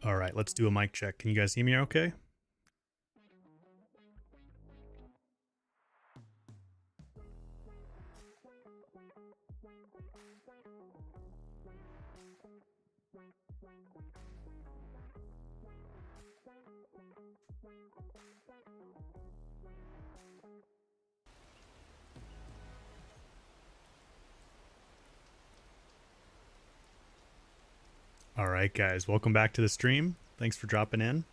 All right, let's do a mic check. Can you guys hear me okay? All right, guys, welcome back to the stream. Thanks for dropping in.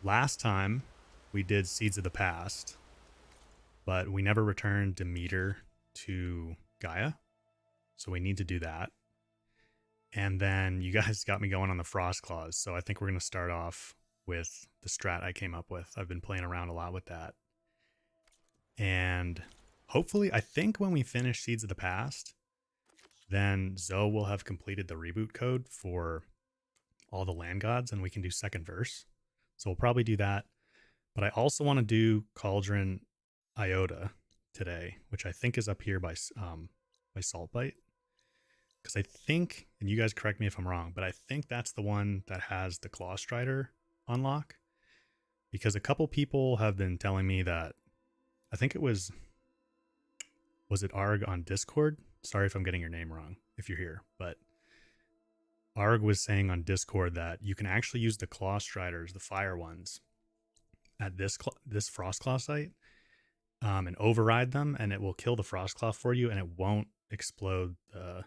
Last time we did Seeds of the Past, but we never returned Demeter to Gaia. So we need to do that. And then you guys got me going on the Frostclaws. So I think we're going to start off with the strat I came up with. I've been playing around a lot with that. And hopefully, I think when we finish Seeds of the Past, then Zoe will have completed the reboot code for all the land gods and we can do second verse. So we'll probably do that. But I also want to do Cauldron Iota today, which I think is up here by Saltbite. Because I think, and you guys correct me if I'm wrong, but I think that's the one that has the Clawstrider unlock. Because a couple people have been telling me that, I think it was it Arg on Discord? Sorry if I'm getting your name wrong, if you're here. But Arg was saying on Discord that you can actually use the Clawstriders, the fire ones, at this Frostclaw site and override them, and it will kill the Frostclaw for you, and it won't explode the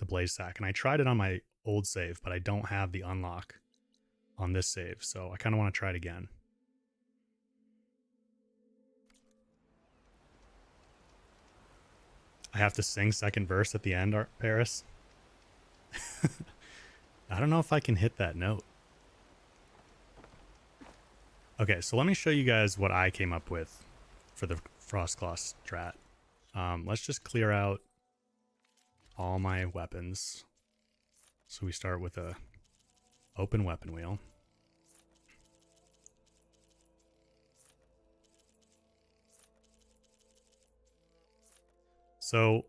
blaze sack. And I tried it on my old save, but I don't have the unlock on this save, so I kind of want to try it again. I have to sing second verse at the end, Paris. I don't know if I can hit that note. Okay, so let me show you guys what I came up with for the Frostclaw strat. Let's just clear out all my weapons. So we start with a open weapon wheel. So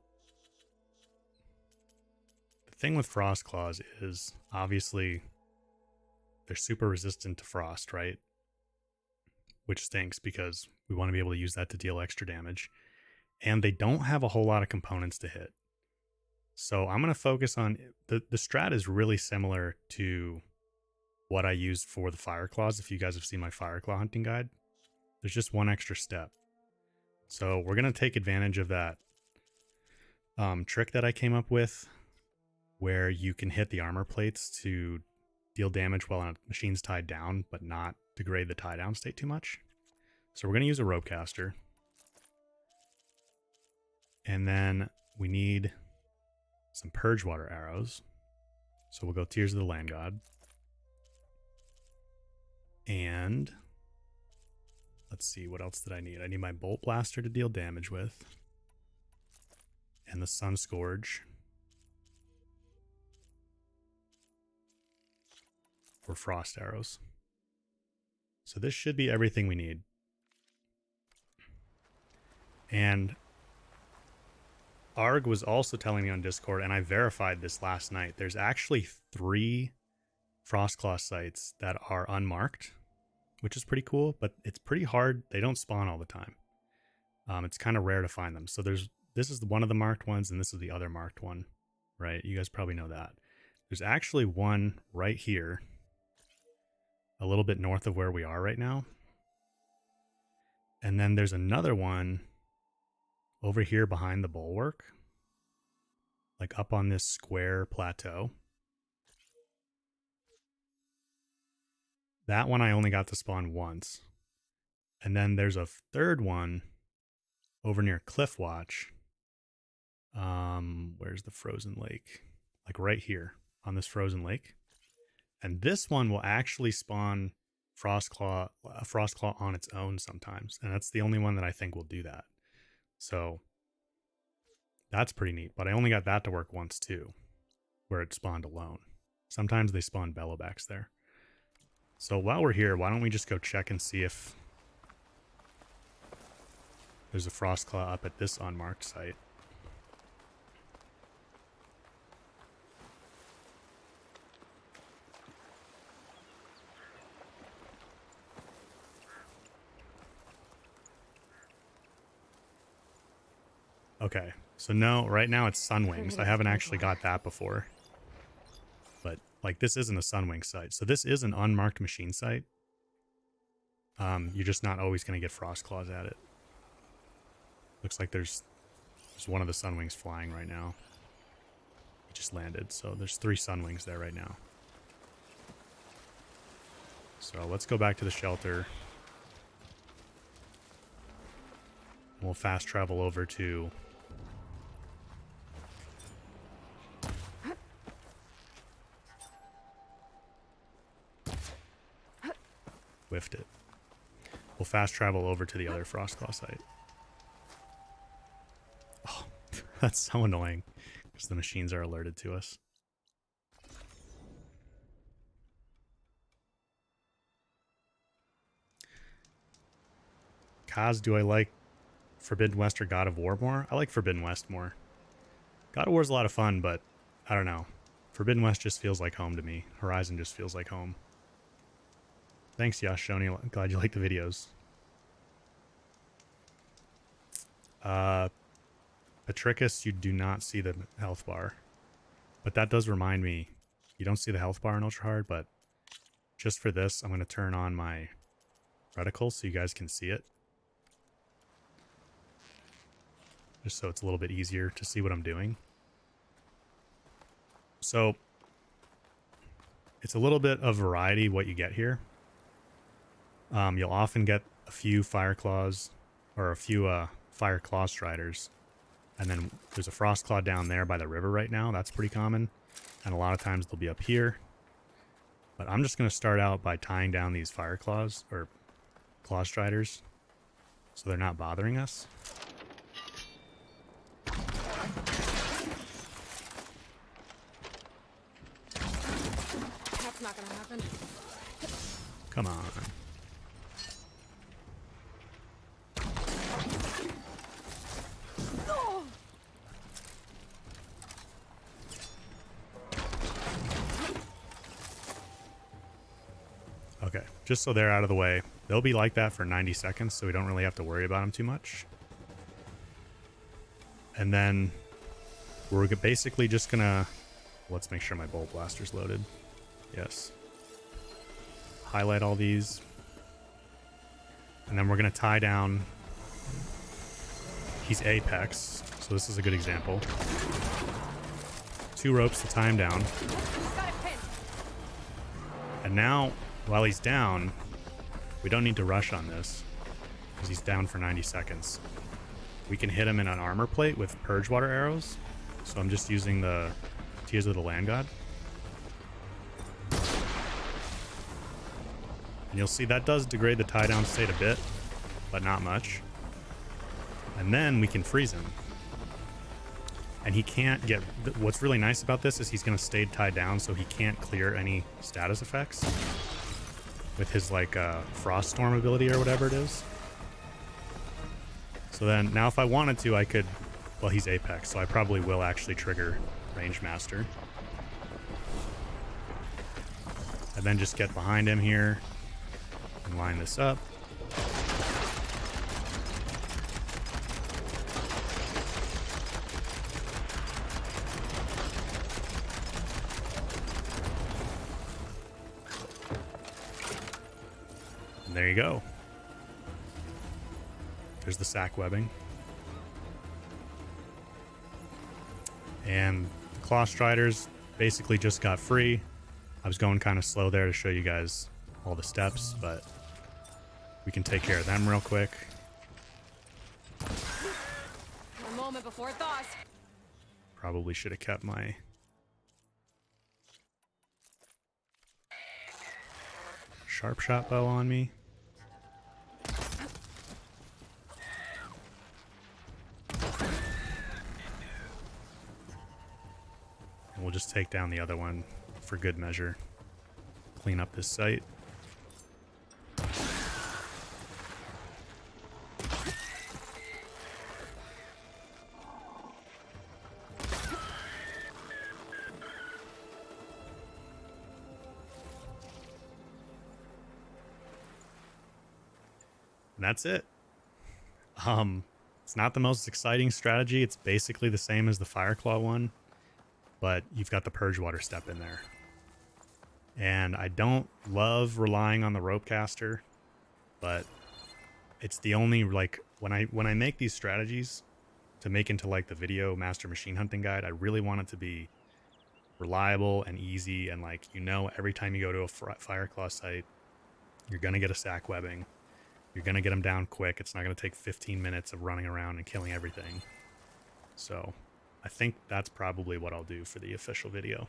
the thing with Frostclaws is obviously they're super resistant to frost, right? Which stinks because we want to be able to use that to deal extra damage. And they don't have a whole lot of components to hit. So I'm going to focus on the strat is really similar to what I used for the Fireclaws. If you guys have seen my Fireclaw hunting guide, there's just one extra step. So we're going to take advantage of that trick that I came up with where you can hit the armor plates to deal damage while a machine's tied down, but not degrade the tie down state too much. So we're going to use a rope caster. And then we need some purge water arrows. So we'll go Tears of the Land God. And let's see, what else did I need? I need my Bolt Blaster to deal damage with. And the Sun Scourge for frost arrows. So this should be everything we need. And Arg was also telling me on Discord, and I verified this last night, there's actually 3 Frostclaw sites that are unmarked, which is pretty cool, but it's pretty hard. They don't spawn all the time. It's kind of rare to find them. So this is one of the marked ones, and this is the other marked one, right? You guys probably know that. There's actually one right here, a little bit north of where we are right now. And then there's another one over here behind the bulwark, like up on this square plateau. That one I only got to spawn once. And then there's a third one over near Cliffwatch. Where's the frozen lake? Like right here on this frozen lake. And this one will actually spawn Frostclaw on its own sometimes. And that's the only one that I think will do that. So that's pretty neat. But I only got that to work once too, where it spawned alone. Sometimes they spawn Bellowbacks there. So while we're here, why don't we just go check and see if there's a Frostclaw up at this unmarked site. Okay, so no, right now it's Sunwings. I haven't actually got that before. But, like, this isn't a Sunwing site. So this is an unmarked machine site. You're just not always going to get Frostclaws at it. Looks like there's one of the Sunwings flying right now. It just landed, so there's 3 Sunwings there right now. So let's go back to the shelter. We'll fast travel over to whiffed it. We'll fast travel over to the other Frostclaw site. Oh, that's so annoying because the machines are alerted to us. Kaz, do I like Forbidden West or God of War more? I like Forbidden West more. God of War is a lot of fun, but I don't know. Forbidden West just feels like home to me. Horizon just feels like home. Thanks, Yashoni. I'm glad you like the videos. Patricus, you do not see the health bar. But that does remind me, you don't see the health bar in Ultra Hard, but just for this, I'm going to turn on my reticle so you guys can see it. Just so it's a little bit easier to see what I'm doing. So it's a little bit of variety what you get here. You'll often get a few fire claws or a few fire Clawstriders. And then there's a Frostclaw down there by the river right now. That's pretty common. And a lot of times they'll be up here. But I'm just going to start out by tying down these fire claws or Clawstriders so they're not bothering us. That's not going to happen. Come on. Okay, just so they're out of the way. They'll be like that for 90 seconds, so we don't really have to worry about them too much. And then we're basically just gonna... Let's make sure my bolt blaster's loaded. Yes. Highlight all these. And then we're gonna tie down... He's Apex, so this is a good example. 2 ropes to tie him down. And now, while he's down, we don't need to rush on this because he's down for 90 seconds. We can hit him in an armor plate with Purge Water arrows. So I'm just using the Tears of the Land God. And you'll see that does degrade the tie down state a bit, but not much. And then we can freeze him. And he can't get... What's really nice about this is he's going to stay tied down, so he can't clear any status effects with his, like, Frost Storm ability or whatever it is. So then, now if I wanted to, I could... Well, he's Apex, so I probably will actually trigger Range Master. And then just get behind him here and line this up. There you go. There's the sack webbing. And the Clawstriders basically just got free. I was going kind of slow there to show you guys all the steps, but we can take care of them real quick. A moment before it thaws. Probably should have kept my sharp shot bow on me. And we'll just take down the other one for good measure. Clean up this site. And that's it. It's not the most exciting strategy. It's basically the same as the Fireclaw one, but you've got the Purge Water step in there. And I don't love relying on the rope caster, but it's the only, like, when I make these strategies to make into like the video master machine hunting guide, I really want it to be reliable and easy, and like, you know, every time you go to a Fireclaw site, You're going to get a sack webbing. You're going to get them down quick. It's not going to take 15 minutes of running around and killing everything. So I think that's probably what I'll do for the official video.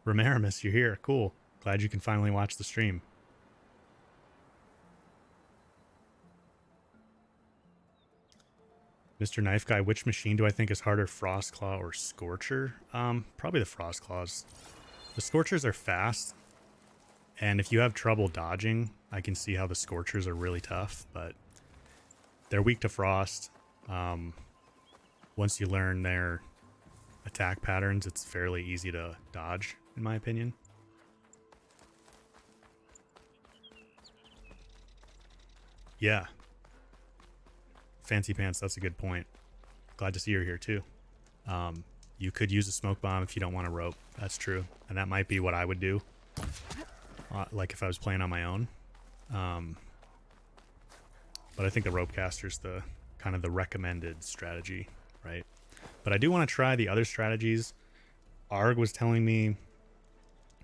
Romarimus, you're here. Cool. Glad you can finally watch the stream. Mr. Knife Guy, which machine do I think is harder, Frostclaw or Scorcher? Probably the Frostclaws. The Scorchers are fast, and if you have trouble dodging, I can see how the Scorchers are really tough, but they're weak to frost. Once you learn their attack patterns, it's fairly easy to dodge, in my opinion. Yeah. Fancy Pants, that's a good point. Glad to see you're here too. You could use a smoke bomb if you don't want to rope. That's true. And that might be what I would do. Like if I was playing on my own. But I think the rope caster's the kind of the recommended strategy, right? But I do want to try the other strategies. Arg was telling me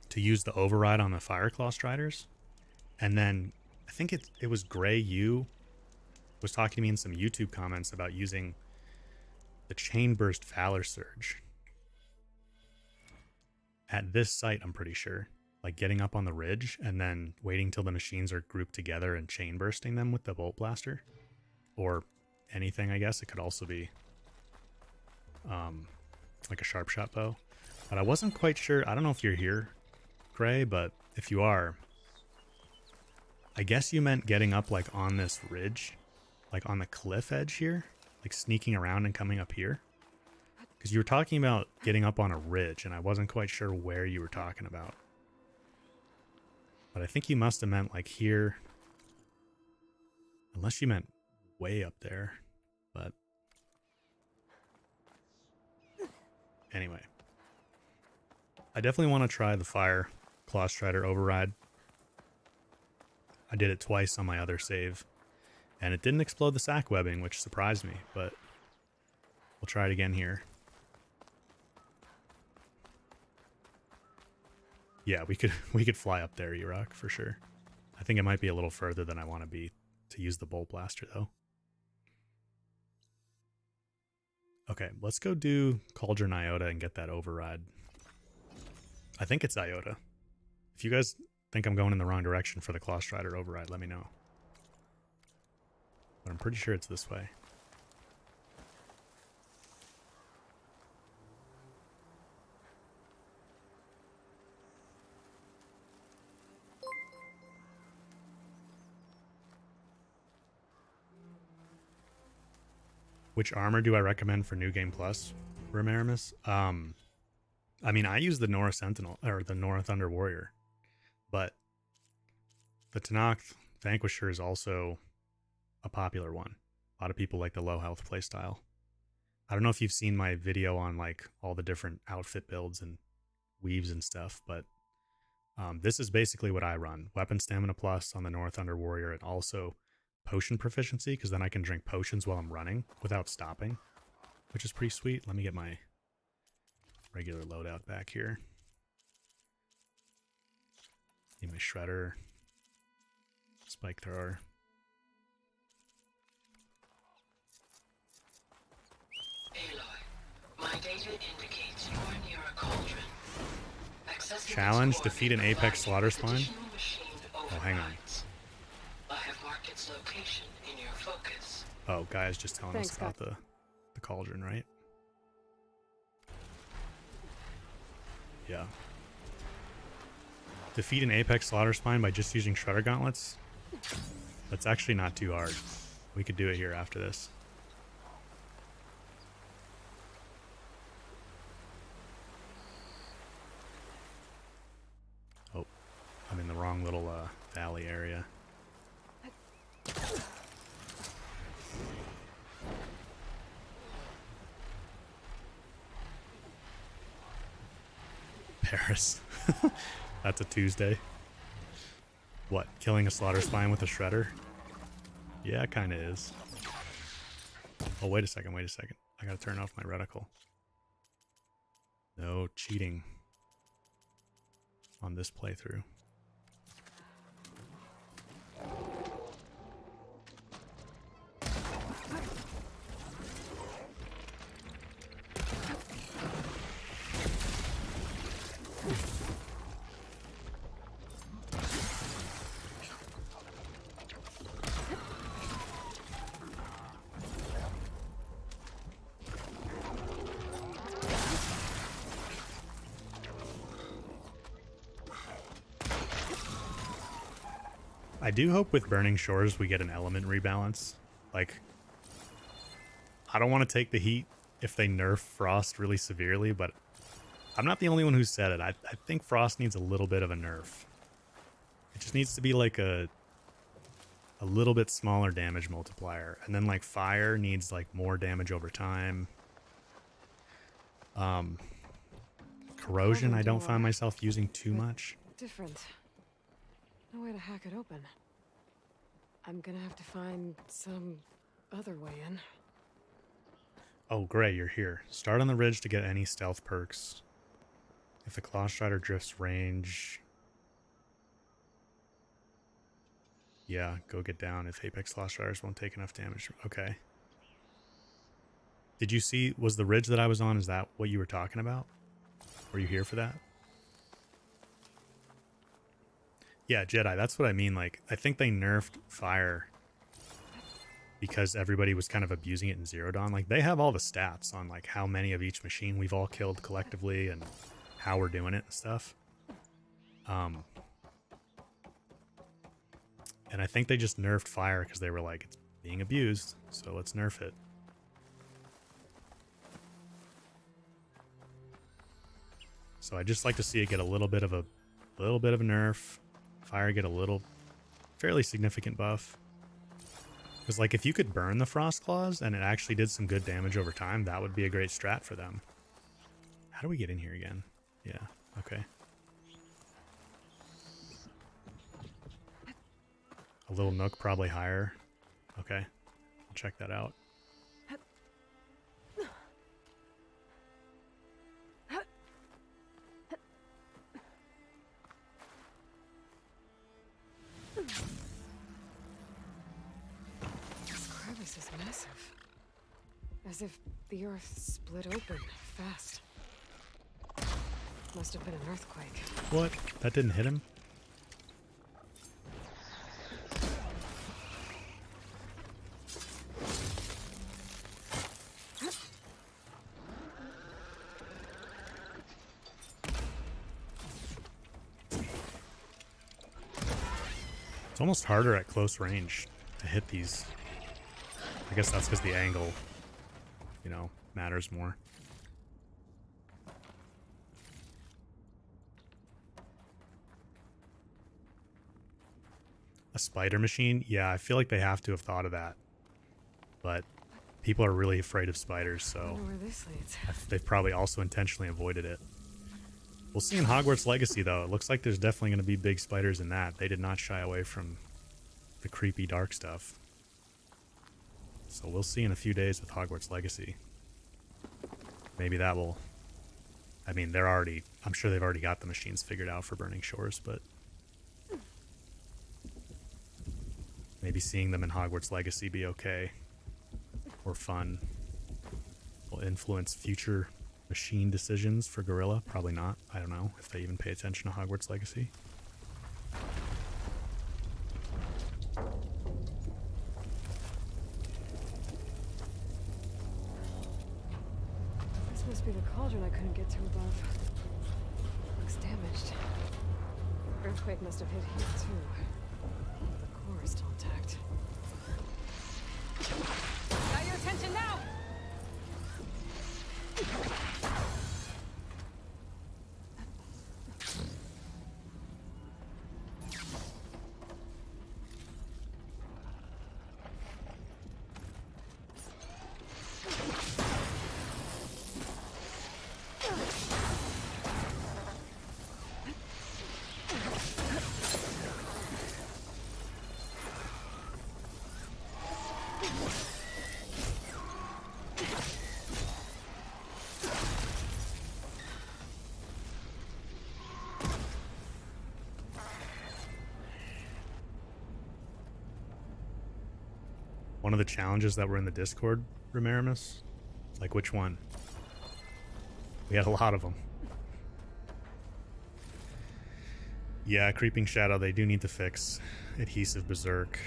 to use the override on the fire Clawstriders. And then I think it was Gray U was talking to me in some YouTube comments about using the Chain Burst Valor Surge at this site, I'm pretty sure. Like getting up on the ridge and then waiting till the machines are grouped together and chain bursting them with the Bolt Blaster. Or anything, I guess. It could also be like a sharp shot bow. But I wasn't quite sure. I don't know if you're here, Gray, but if you are, I guess you meant getting up like on this ridge, like on the cliff edge here, like sneaking around and coming up here. Because you were talking about getting up on a ridge, and I wasn't quite sure where you were talking about. But I think you must have meant like here. Unless you meant way up there. But anyway. I definitely want to try the fire Clawstrider override. I did it twice on my other save. And it didn't explode the sack webbing, which surprised me, but we'll try it again here. Yeah, we could fly up there, Urok, for sure. I think it might be a little further than I want to be to use the Bolt Blaster, though. Okay, let's go do Cauldron Iota and get that override. I think it's Iota. If you guys think I'm going in the wrong direction for the Clawstrider override, let me know. But I'm pretty sure it's this way. Which armor do I recommend for New Game Plus, Romarimus? I mean, I use the Nora Sentinel, or the Nora Thunder Warrior. But the Tenakth Vanquisher is also a popular one. A lot of people like the low health playstyle. I don't know if you've seen my video on like all the different outfit builds and weaves and stuff, but this is basically what I run. Weapon Stamina Plus on the Nora Thunder Warrior, and also potion proficiency, because then I can drink potions while I'm running without stopping, which is pretty sweet. Let me get my regular loadout back here. Need my shredder, spike thrower. Aloy, my data indicates you are near a cauldron. Challenge, defeat an Apex Slaughterspine. Oh, hang on. I have marked its location in your focus. Oh, Gaia's just telling Thanks, us about the cauldron, right? Yeah. Defeat an Apex Slaughterspine by just using Shredder Gauntlets? That's actually not too hard. We could do it here after this. Oh, I'm in the wrong little valley area. Paris. That's a Tuesday. What, killing a Slaughterspine with a Shredder? Yeah, it kinda is. Oh, wait a second, wait a second. I gotta turn off my reticle. No cheating on this playthrough. I do hope with Burning Shores we get an element rebalance. Like, I don't want to take the heat if they nerf Frost really severely, but I'm not the only one who said it. I think Frost needs a little bit of a nerf. It just needs to be like a little bit smaller damage multiplier. And then like Fire needs like more damage over time. Corrosion I don't find myself using too much. Different. No way to hack it open. I'm gonna have to find some other way in. Oh, Gray, you're here. Start on the ridge to get any stealth perks. If the Clawstrider drifts range... Yeah, go get down if Apex Clawstriders won't take enough damage. Okay. Did you see... Was the ridge that I was on, is that what you were talking about? Were you here for that? Yeah, Jedi, that's what I mean. Like, I think they nerfed Fire because everybody was kind of abusing it in Zero Dawn. Like, they have all the stats on, like, how many of each machine we've all killed collectively and how we're doing it and stuff. And I think they just nerfed Fire because they were like, it's being abused, so let's nerf it. So I just like to see it get a little bit of a nerf. Fire get a little, fairly significant buff. Because, like, if you could burn the Frostclaws and it actually did some good damage over time, that would be a great strat for them. How do we get in here again? Yeah, okay. A little nook, probably higher. Okay, I'll check that out. This crevice is massive. As if the earth split open fast. Must have been an earthquake. What? That didn't hit him? It's almost harder at close range to hit these. I guess that's because the angle, you know, matters more. A spider machine? Yeah, I feel like they have to have thought of that. But people are really afraid of spiders, so I wonder where this leads. they've probably also intentionally avoided it. We'll see in Hogwarts Legacy, though. It looks like there's definitely going to be big spiders in that. They did not shy away from the creepy dark stuff. So we'll see in a few days with Hogwarts Legacy. Maybe that will... I mean, they're already... I'm sure they've already got the machines figured out for Burning Shores, but... maybe seeing them in Hogwarts Legacy be okay. Or fun. Will influence future machine decisions for Gorilla. Probably not. I don't know if they even pay attention to Hogwarts Legacy. This must be the cauldron I couldn't get to above. Looks damaged. Earthquake must have hit here too. The core is still intact. Got your attention now! one of the challenges that were in the Discord, Remaramus? Like, which one? We had a lot of them. Yeah, Creeping Shadow, they do need to fix. Adhesive Berserk.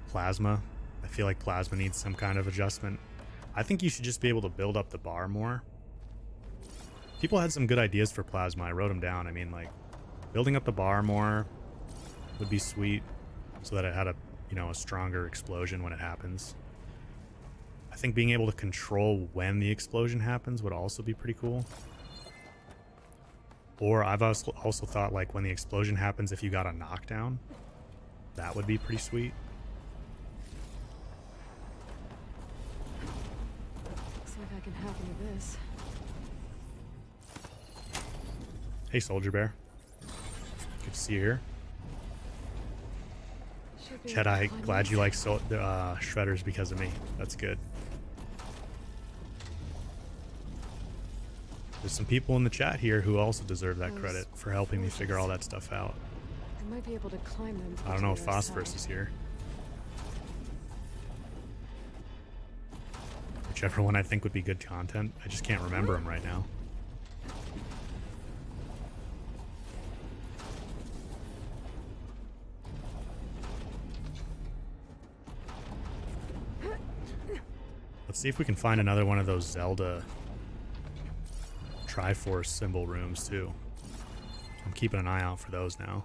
Plasma. I feel like Plasma needs some kind of adjustment. I think you should just be able to build up the bar more. People had some good ideas for Plasma. I wrote them down. I mean, like, building up the bar more would be sweet so that it had a, you know, a stronger explosion when it happens. I think being able to control when the explosion happens would also be pretty cool. Or I've also thought, like, when the explosion happens, if you got a knockdown, that would be pretty sweet. Looks like I can hack into this. Hey, Soldier Bear. Good to see you here. Jedi, glad you like shredders because of me. That's good. There's some people in the chat here who also deserve that credit for helping me figure all that stuff out. I might be able to climb them. I don't know if Phosphorus is here. Whichever one I think would be good content. I just can't remember them right now. Let's see if we can find another one of those Zelda Triforce symbol rooms too. I'm keeping an eye out for those now.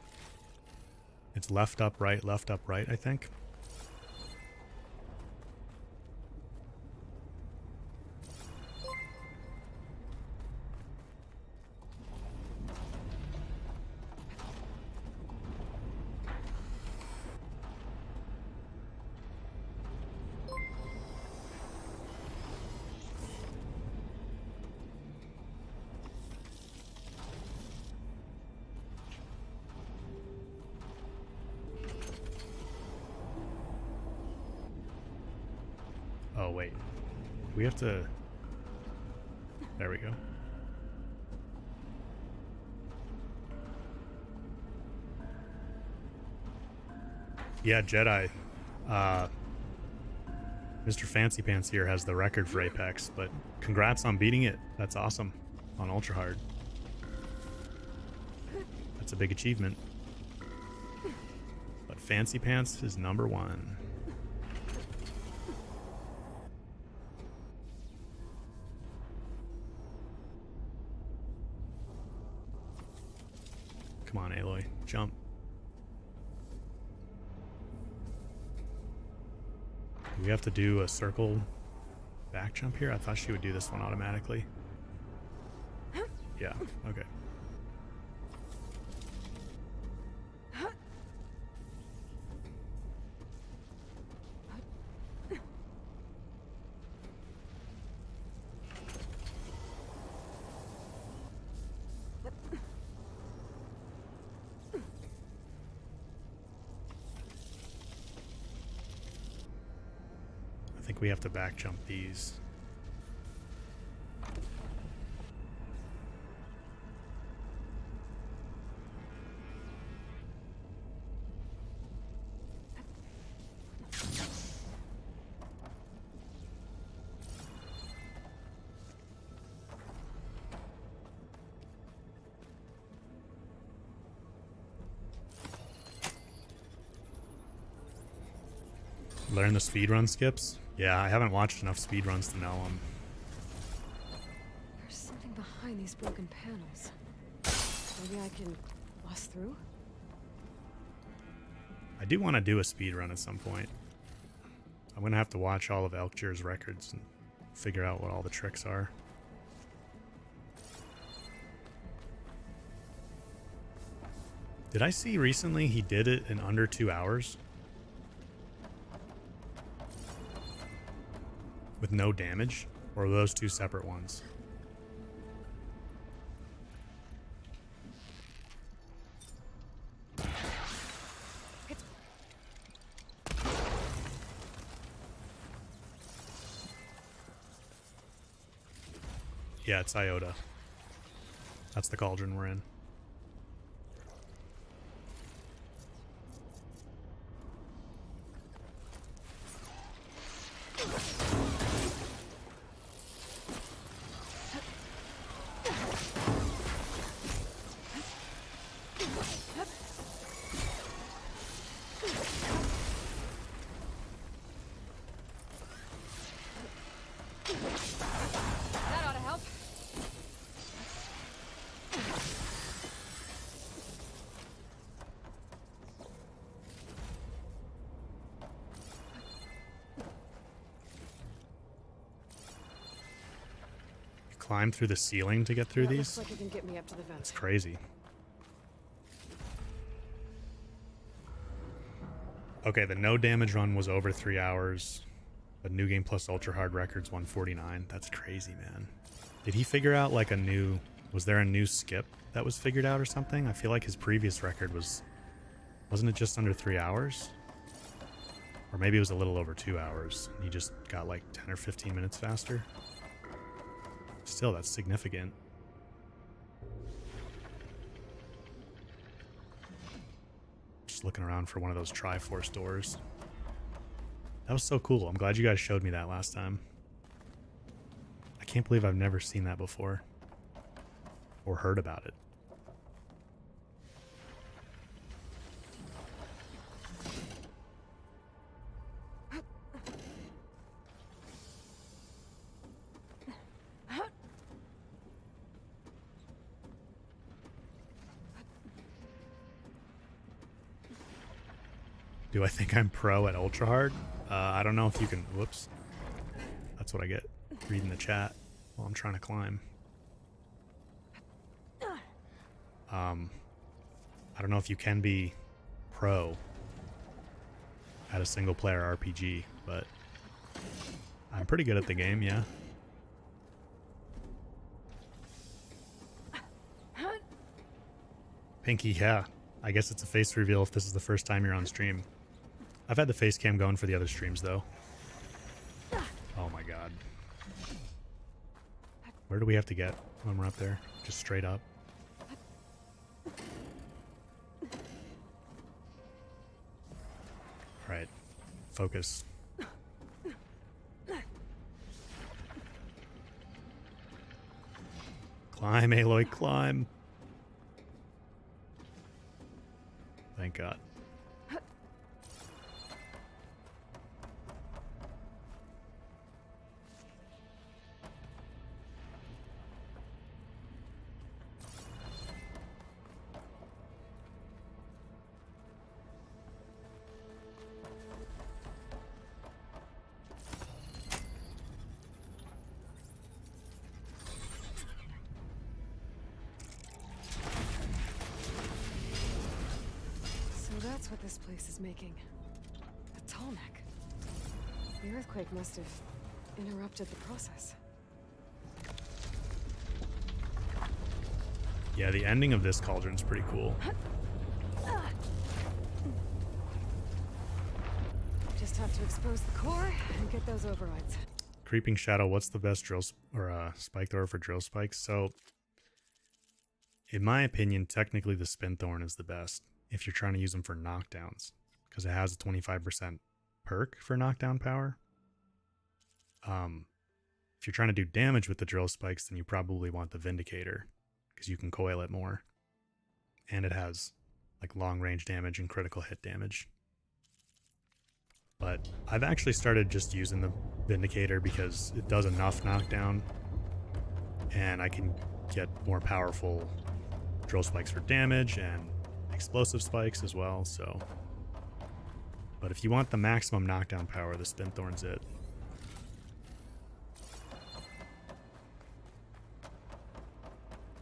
It's left, up, right, I think. Oh, wait. We have to... There we go. Yeah, Jedi. Mr. Fancy Pants here has the record for Apex, but congrats on beating it. That's awesome. On Ultra Hard. That's a big achievement. But Fancy Pants is #1. Come on, Aloy. Jump. Do we have to do a circle back jump here? I thought she would do this one automatically. Yeah, okay. I think we have to back jump these. Learn the speedrun skips? Yeah, I haven't watched enough speedruns to know them. There's something behind these broken panels. Maybe I can bust through? I do want to do a speedrun at some point. I'm going to have to watch all of Elkjir's records and figure out what all the tricks are. Did I see recently he did it in under 2 hours? With no damage? Or are those two separate ones? Yeah, it's Iota. That's the cauldron we're in. That ought to help. You climb through the ceiling to get through That these? looks like it can get me up to the vent. That's crazy. Okay, the no damage run was over 3 hours. But New Game Plus Ultra Hard Records 149. That's crazy, man. Did he figure out like a new... Was there a new skip that was figured out or something? I feel like his previous record was... Wasn't it just under 3 hours? Or maybe it was a little over 2 hours. He just got like 10 or 15 minutes faster. Still, that's significant. Just looking around for one of those Triforce doors. That was so cool. I'm glad you guys showed me that last time. I can't believe I've never seen that before. Or heard about it. Do I think I'm pro at Ultra Hard? I don't know if you can... Whoops. That's what I get reading the chat while I'm trying to climb. I don't know if you can be pro at a single player RPG, but I'm pretty good at the game, yeah. Pinky, yeah. I guess it's a face reveal if this is the first time you're on stream. I've had the face cam going for the other streams, though. Oh my god. Where do we have to get when we're up there? Just straight up. Alright. Focus. Climb, Aloy, climb. Thank God. That's what this place is making. A tall neck. The earthquake must have interrupted the process. Yeah, the ending of this cauldron's pretty cool. Just have to expose the core and get those overrides. Creeping Shadow, what's the best drill spike thrower for drill spikes? So, in my opinion, technically the Spin Thorn is the best if you're trying to use them for knockdowns, because it has a 25% perk for knockdown power. If you're trying to do damage with the drill spikes, then you probably want the Vindicator, because you can coil it more. And it has like long range damage and critical hit damage. But I've actually started just using the Vindicator because it does enough knockdown, and I can get more powerful drill spikes for damage and explosive spikes as well. So, but if you want the maximum knockdown power, the Spin Thorn's it.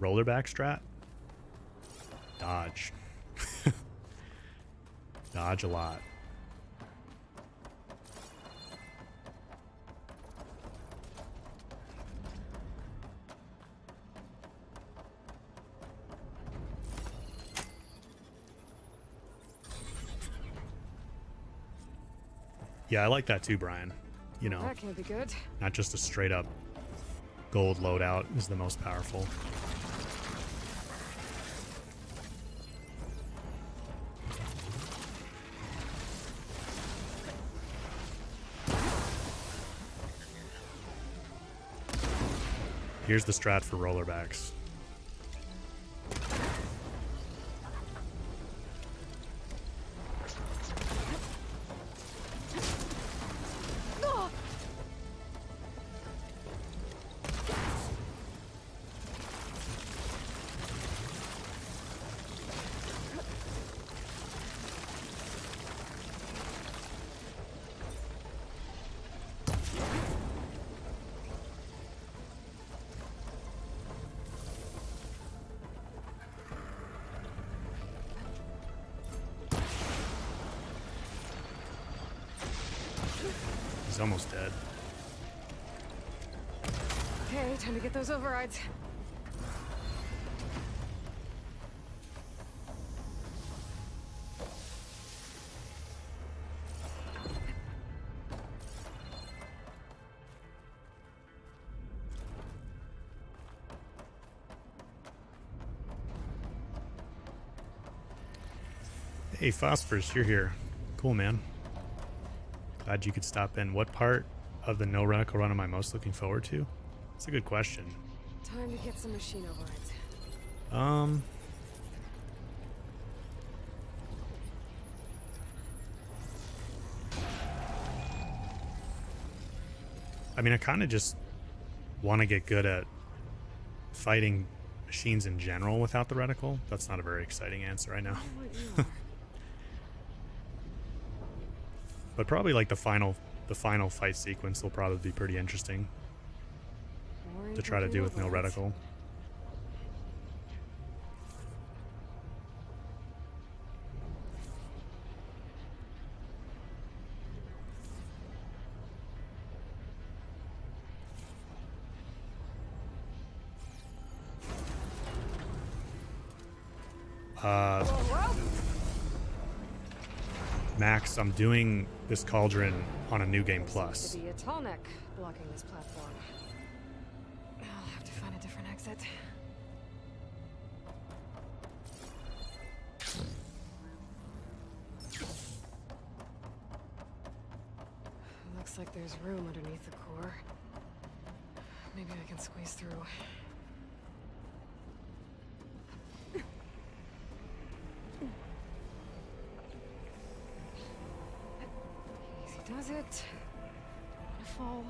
Rollerback strat? Dodge. Dodge a lot. Yeah, I like that too, Brian. You know, That can't be good. not just a straight up gold loadout is the most powerful. Here's the strat for rollerbacks. almost dead. Okay, time to get those overrides. Hey, Phosphorus, you're here. Cool, man. Glad you could stop in. What part of the no reticle run am I most looking forward to? That's a good question. Time to get some machine overrides. I mean, I kind of just want to get good at fighting machines in general without the reticle. That's not a very exciting answer, I know. What you are. But probably like the final fight sequence will probably be pretty interesting More to try to do with no overrides. reticle. Whoa. Max, I'm doing this Cauldron on a New Game Seems Plus. to be a tall neck blocking this platform. I'll have to find a different exit. Looks like there's room underneath the core. Maybe I can squeeze through. Easy does it. Fall.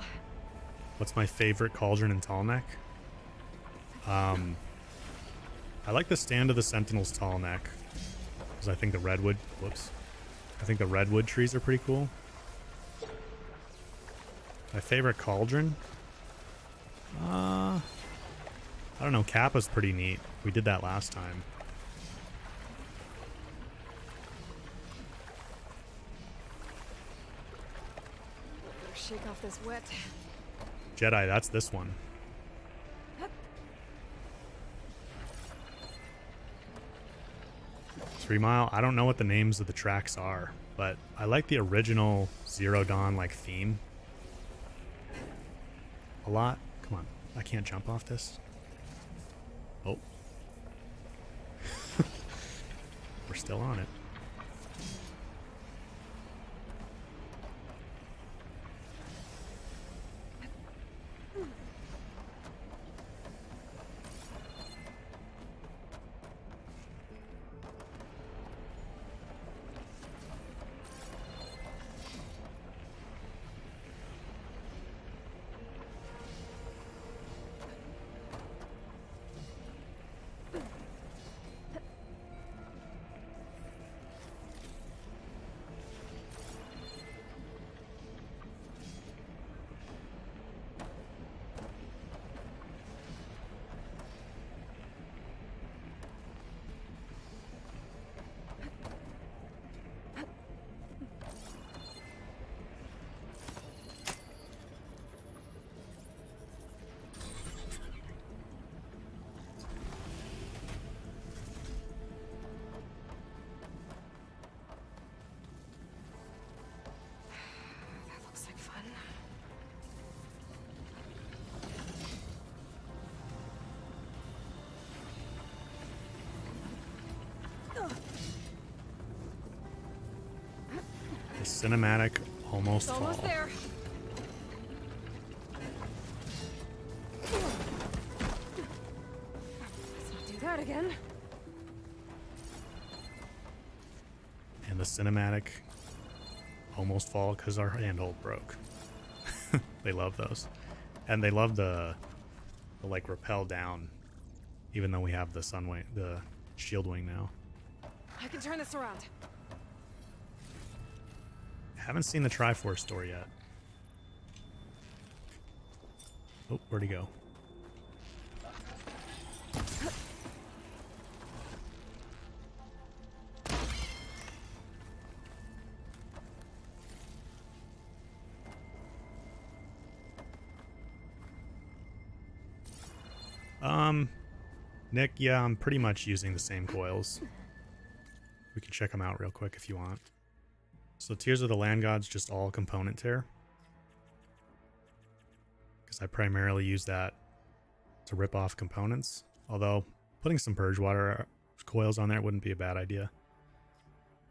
What's my favorite Cauldron and Tall Neck? I like the Stand of the Sentinel's Tall Neck, because I think the redwood. I think the redwood trees are pretty cool. My favorite Cauldron? I don't know. Kappa's pretty neat. We did that last time. Better shake off this wet. Jedi, that's this one. Three Mile. I don't know what the names of the tracks are, but I like the original Zero Dawn like theme a lot. Come on, I can't jump off this. Oh, we're still on it. That looks like fun. The cinematic almost It's fall. almost there. Let's not do that again. And the cinematic almost fall because our handhold broke. They love those, and they love the like rappel down, even though we have the sunwing, the shield wing now. I can turn this around. Haven't seen the Triforce store yet. Oh, where'd he go? Nick, yeah, I'm pretty much using the same coils. We can check them out real quick if you want. So Tears of the Land Gods, just all component tear. Because I primarily use that to rip off components. Although, putting some Purge Water coils on there wouldn't be a bad idea.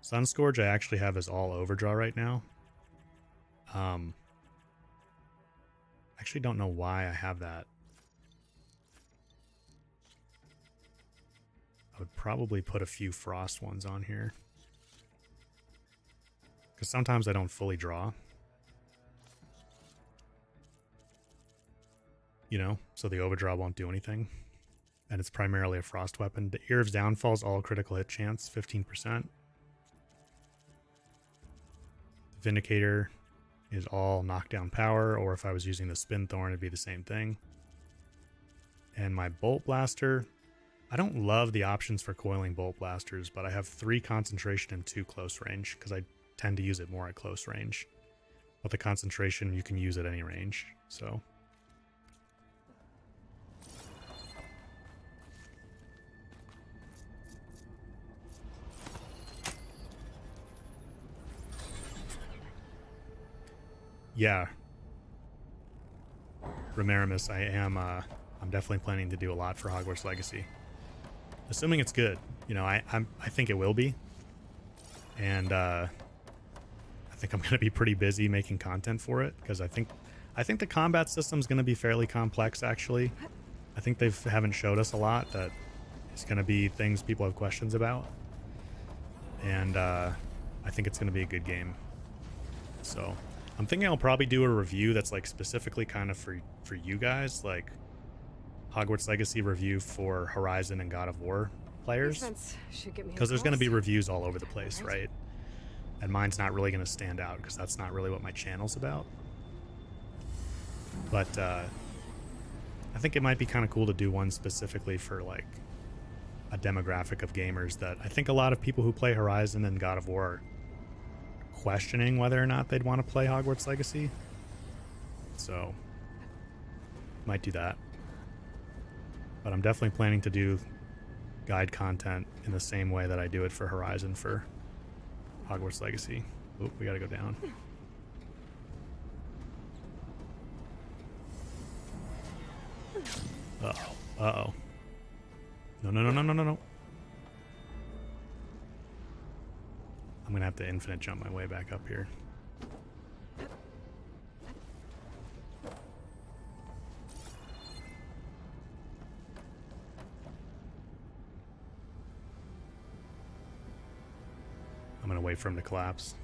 Sunscourge I actually have as all overdraw right now. Actually don't know why I have that. I would probably put a few frost ones on here. Because sometimes I don't fully draw. You know, so the overdraw won't do anything. And it's primarily a frost weapon. The Ear of Downfall's all critical hit chance, 15%. Vindicator is all knockdown power, or if I was using the Spin Thorn, it'd be the same thing. And my Bolt Blaster, I don't love the options for coiling Bolt Blasters, but I have 3 concentration and 2 close range, because I tend to use it more at close range. But the concentration, you can use at any range, so... Yeah, Romerimus, I'm definitely planning to do a lot for Hogwarts Legacy. Assuming it's good. You know, I think it will be. And I think I'm going to be pretty busy making content for it, because I think the combat system is going to be fairly complex, actually. I think they haven't showed us a lot that it's going to be things people have questions about. And I think it's going to be a good game. So... I'm thinking I'll probably do a review that's like specifically kind of for you guys, like Hogwarts Legacy review for Horizon and God of War players, because there's going to be reviews all over the place, right? And mine's not really going to stand out because that's not really what my channel's about. But I think it might be kind of cool to do one specifically for like a demographic of gamers that I think a lot of people who play Horizon and God of War are questioning whether or not they'd want to play Hogwarts Legacy. So might do that. But I'm definitely planning to do guide content in the same way that I do it for Horizon for Hogwarts Legacy. Oh, we gotta go down. Uh-oh. Uh-oh. No. I'm gonna have to infinite jump my way back up here. I'm gonna wait for him to collapse.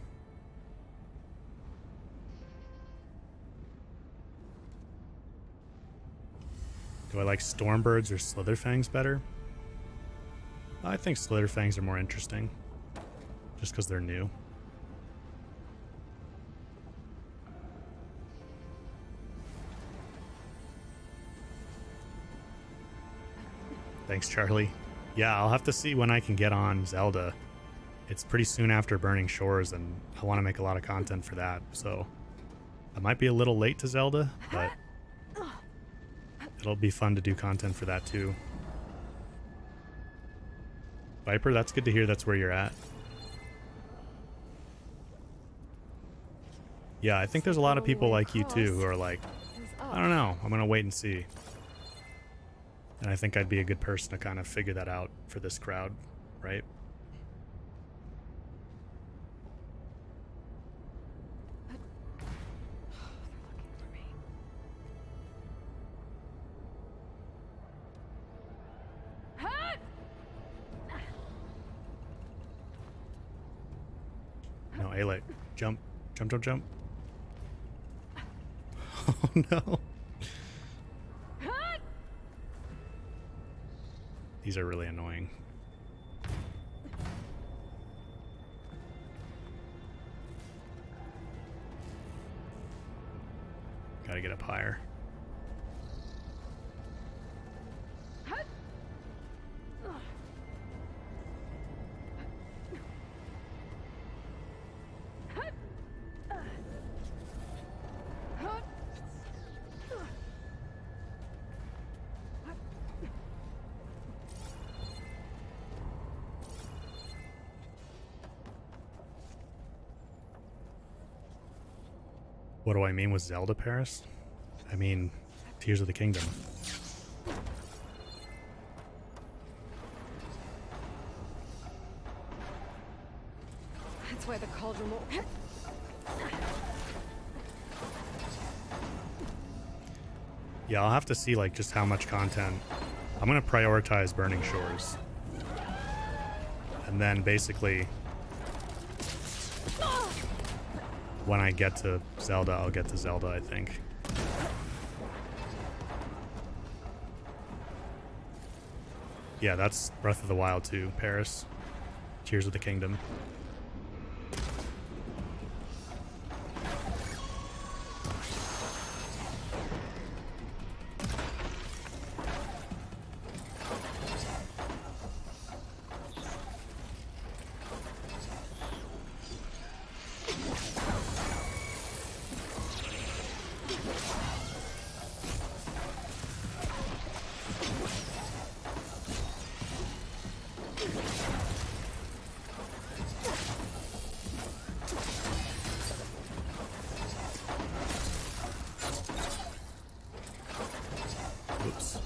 Do I like Stormbirds or Slitherfangs better? I think Slitherfangs are more interesting. Just because they're new. Thanks, Charlie. Yeah, I'll have to see when I can get on Zelda. It's pretty soon after Burning Shores, and I want to make a lot of content for that. So I might be a little late to Zelda, but it'll be fun to do content for that too. Viper, that's good to hear that's where you're at. Yeah, I think there's a lot of people like you too who are like, I don't know, I'm gonna wait and see. And I think I'd be a good person to kind of figure that out for this crowd, right? No, Alec, jump. Jump. Oh no. These are really annoying. Gotta get up higher. What do I mean with Zelda, Paris? I mean Tears of the Kingdom. That's why the cauldron won't... Yeah, I'll have to see like just how much content. I'm gonna prioritize Burning Shores. And then basically when I get to Zelda, I'll get to Zelda, I think. Yeah, that's Breath of the Wild 2, Paris. Tears of the Kingdom. Oops.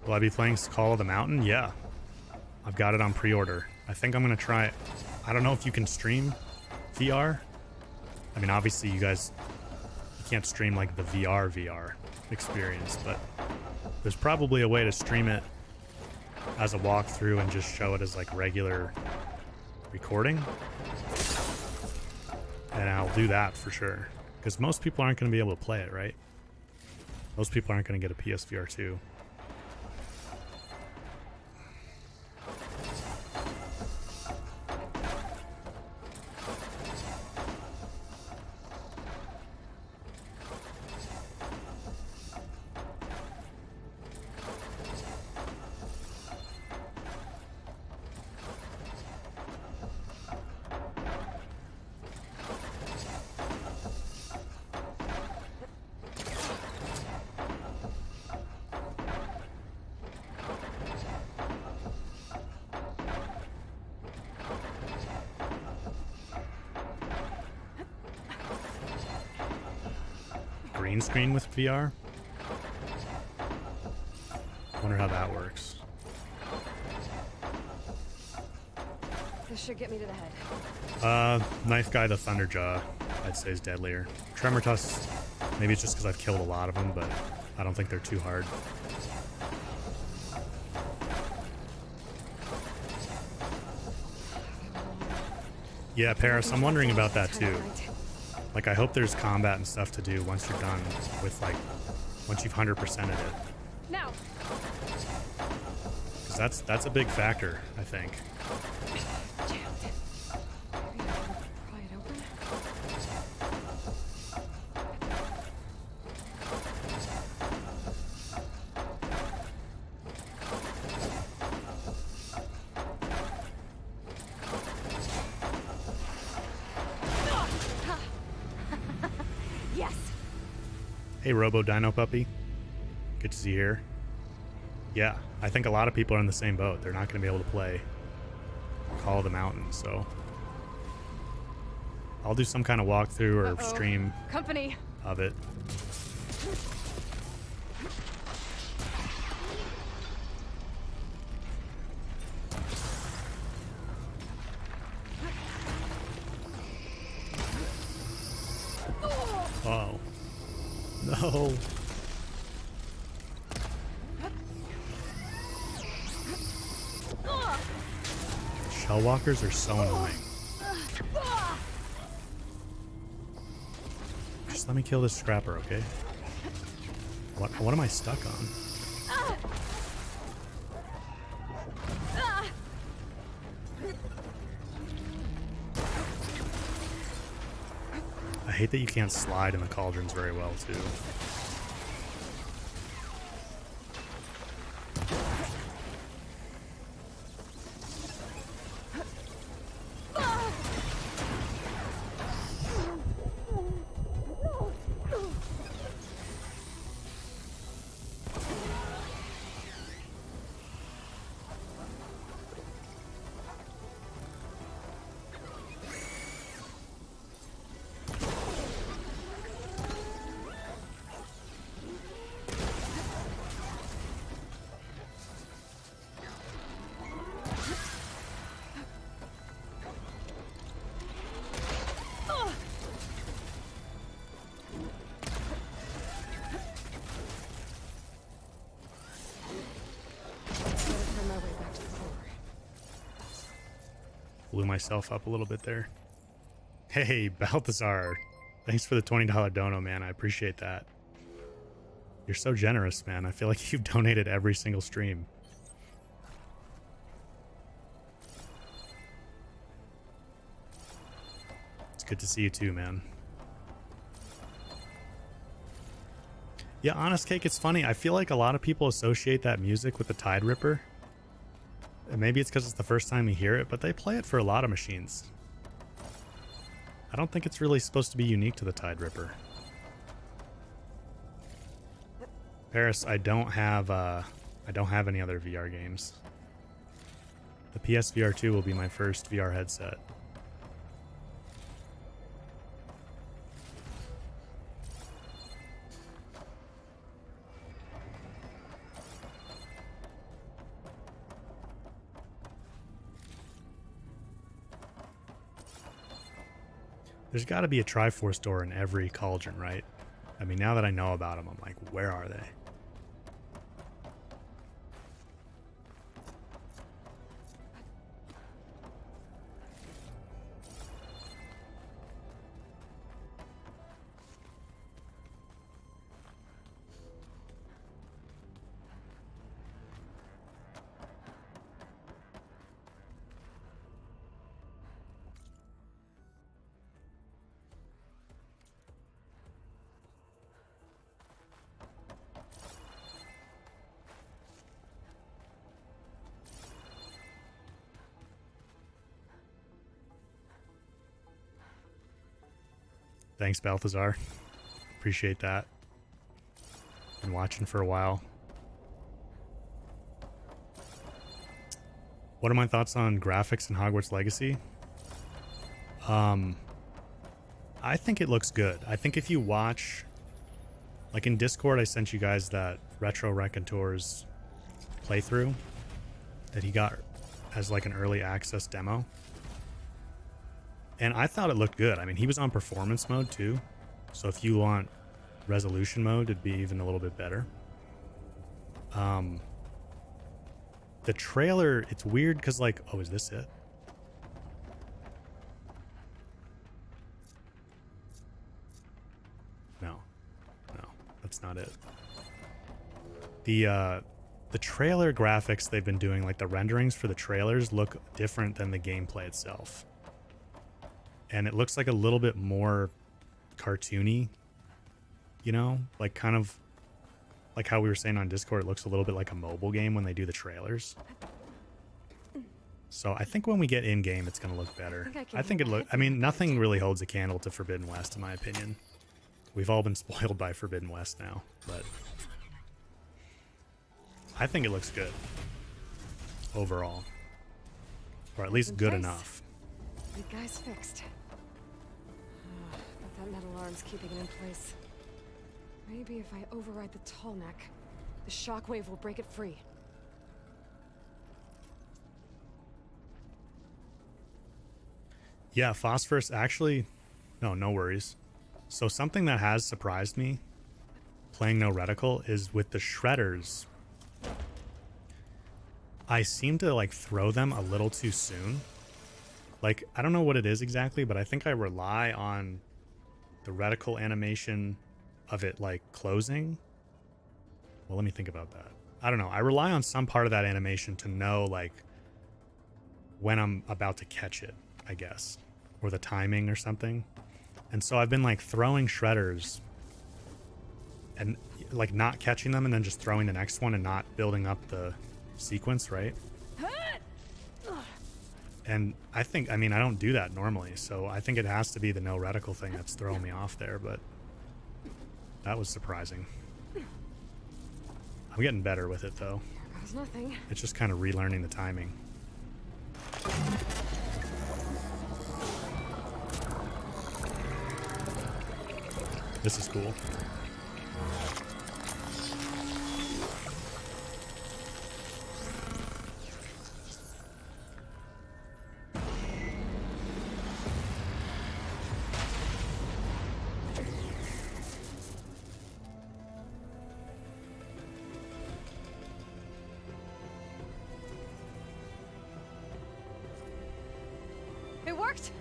Will I be playing Call of the Mountain? Yeah. I've got it on pre-order. I think I'm going to try it. I don't know if you can stream VR. I mean, obviously you guys, you can't stream like the VR experience, but there's probably a way to stream it as a walkthrough and just show it as like regular recording. And I'll do that for sure. Because most people aren't going to be able to play it, right? Most people aren't going to get a PSVR 2. Green screen with VR? Wonder how that works. This should get me to the head. Knife Guy the Thunderjaw, I'd say is deadlier. Tremor Tusks, maybe it's just because I've killed a lot of them, but I don't think they're too hard. Yeah, Paris, I'm wondering about that too. Like, I hope there's combat and stuff to do once you're done with, like, once you've 100%ed it. Now. Because that's a big factor, I think. Maybe I can pry it open. Yes. Hey, Robo Dino Puppy. Good to see you here. Yeah, I think a lot of people are in the same boat. They're not going to be able to play Call of the Mountain, so I'll do some kind of walkthrough or stream Company of it. Oh. No. Shellwalkers are so annoying. Just let me kill this scrapper, okay? What am I stuck on? I hate that you can't slide in the cauldrons very well, too. Blew myself up a little bit there. Hey, Balthazar. Thanks for the $20 dono, man. I appreciate that. You're so generous, man. I feel like you've donated every single stream. It's good to see you too, man. Yeah, Honest Cake, it's funny. I feel like a lot of people associate that music with the Tide Ripper. And maybe it's because it's the first time you hear it, but they play it for a lot of machines. I don't think it's really supposed to be unique to the Tide Ripper. Paris, I don't have any other VR games. The PSVR 2 will be my first VR headset. There's got to be a Triforce door in every cauldron, right? I mean, now that I know about them, I'm like, where are they? Thanks, Balthazar. Appreciate that. Been watching for a while. What are my thoughts on graphics in Hogwarts Legacy? I think it looks good. I think if you watch, like in Discord, I sent you guys that Retro Raconteur's playthrough that he got as like an early access demo. And I thought it looked good. I mean, he was on performance mode too. So if you want resolution mode, it'd be even a little bit better. The trailer, it's weird because like, oh, is this it? No, that's not it. The trailer graphics they've been doing, like the renderings for the trailers look different than the gameplay itself. And it looks like a little bit more cartoony, you know, like kind of like how we were saying on Discord, it looks a little bit like a mobile game when they do the trailers. So I think when we get in game, it's going to look better. I mean, nothing really holds a candle to Forbidden West, in my opinion. We've all been spoiled by Forbidden West now, but I think it looks good overall, or at least good enough. The guy's fixed. But that metal arm's keeping it in place. Maybe if I override the tall neck, the shockwave will break it free. Yeah, Phosphorus actually, no worries. So something that has surprised me playing no reticle is with the shredders. I seem to like throw them a little too soon. Like, I don't know what it is exactly, but I think I rely on the reticle animation of it like closing. Well, let me think about that. I don't know. I rely on some part of that animation to know like when I'm about to catch it, I guess, or the timing or something. And so I've been like throwing shredders and like not catching them and then just throwing the next one and not building up the sequence, right? And I think, I mean, I don't do that normally, so I think it has to be the no reticle thing that's throwing me off there, but that was surprising. I'm getting better with it, though. Here goes nothing. It's just kind of relearning the timing. This is cool. worked.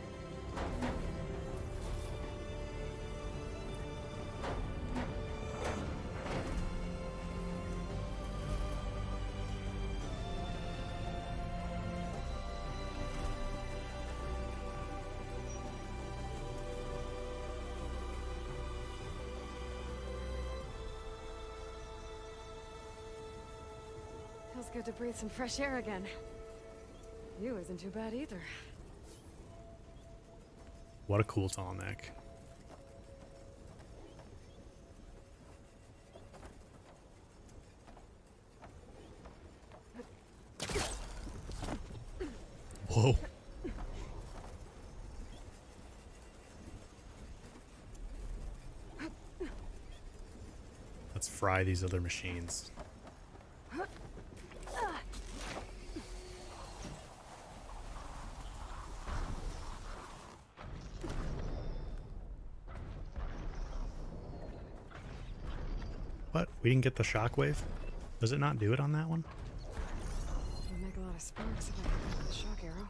Feels good to breathe some fresh air again. You isn't too bad either. What a cool tall neck. Whoa. Let's fry these other machines. What? We didn't get the shockwave? Does it not do it on that one? It'll make a lot of sparks if I hit it with a shock arrow.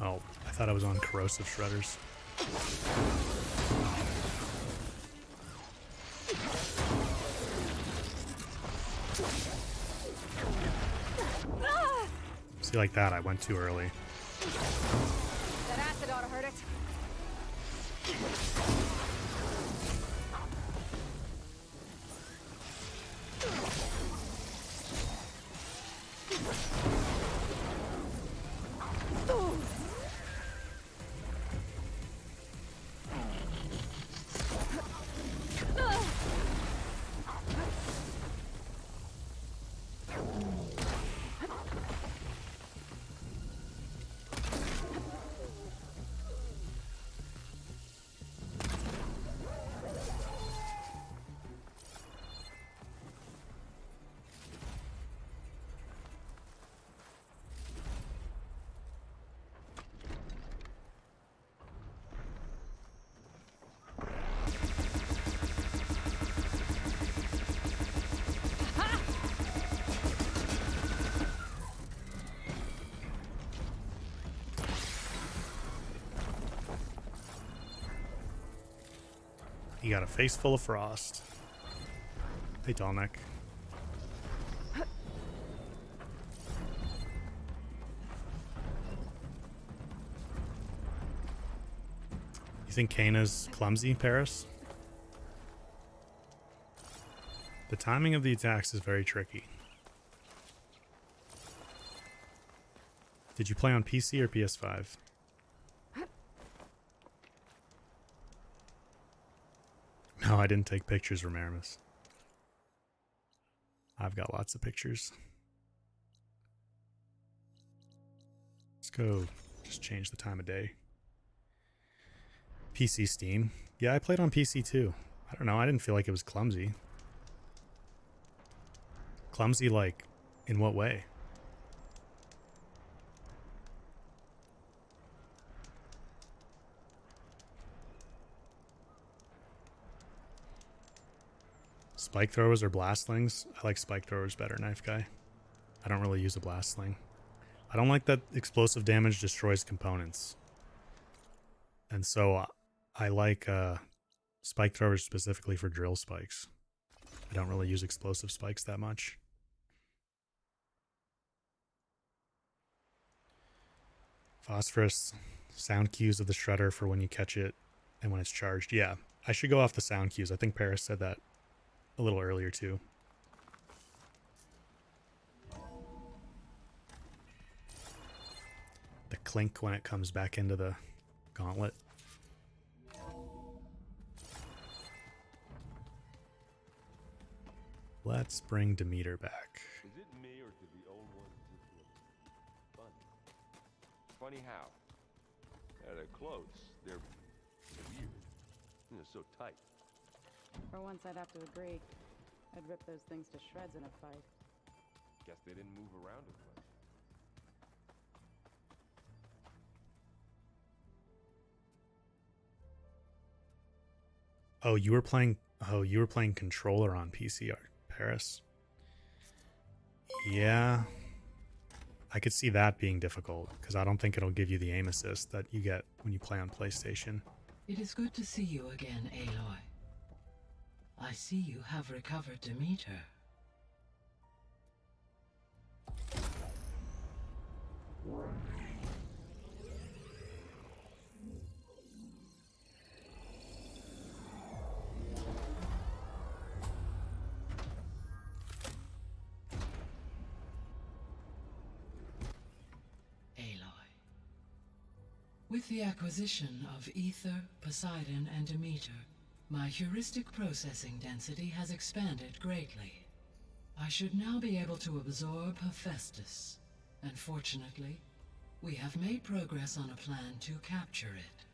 Oh, I thought I was on corrosive shredders. See, like that, I went too early. That acid ought to hurt it. You got a face full of frost. Hey, tall neck. You think Kana's clumsy, Paris? The timing of the attacks is very tricky. Did you play on PC or PS5? No, I didn't take pictures, Ramaramus. I've got lots of pictures. Let's go just change the time of day. PC Steam. Yeah, I played on PC too. I don't know, I didn't feel like it was clumsy. Clumsy, like, in what way? Spike throwers or blast slings? I like spike throwers better, knife guy. I don't really use a blast sling. I don't like that explosive damage destroys components. And so I like spike throwers specifically for drill spikes. I don't really use explosive spikes that much. Phosphorus, sound cues of the shredder for when you catch it and when it's charged. Yeah, I should go off the sound cues. I think Paris said that a little earlier too. The clink when it comes back into the gauntlet. Let's bring Demeter back. Is it me or did the old ones just look funny? Funny how? They're close. They're weird. They're so tight. For once, I'd have to agree. I'd rip those things to shreds in a fight. Guess they didn't move around as much. Oh, you were playing controller on PC, Paris. Yeah. I could see that being difficult because I don't think it'll give you the aim assist that you get when you play on PlayStation. It is good to see you again, Aloy. I see you have recovered Demeter. With the acquisition of Ether, Poseidon, and Demeter, my heuristic processing density has expanded greatly. I should now be able to absorb Hephaestus, and fortunately, we have made progress on a plan to capture it.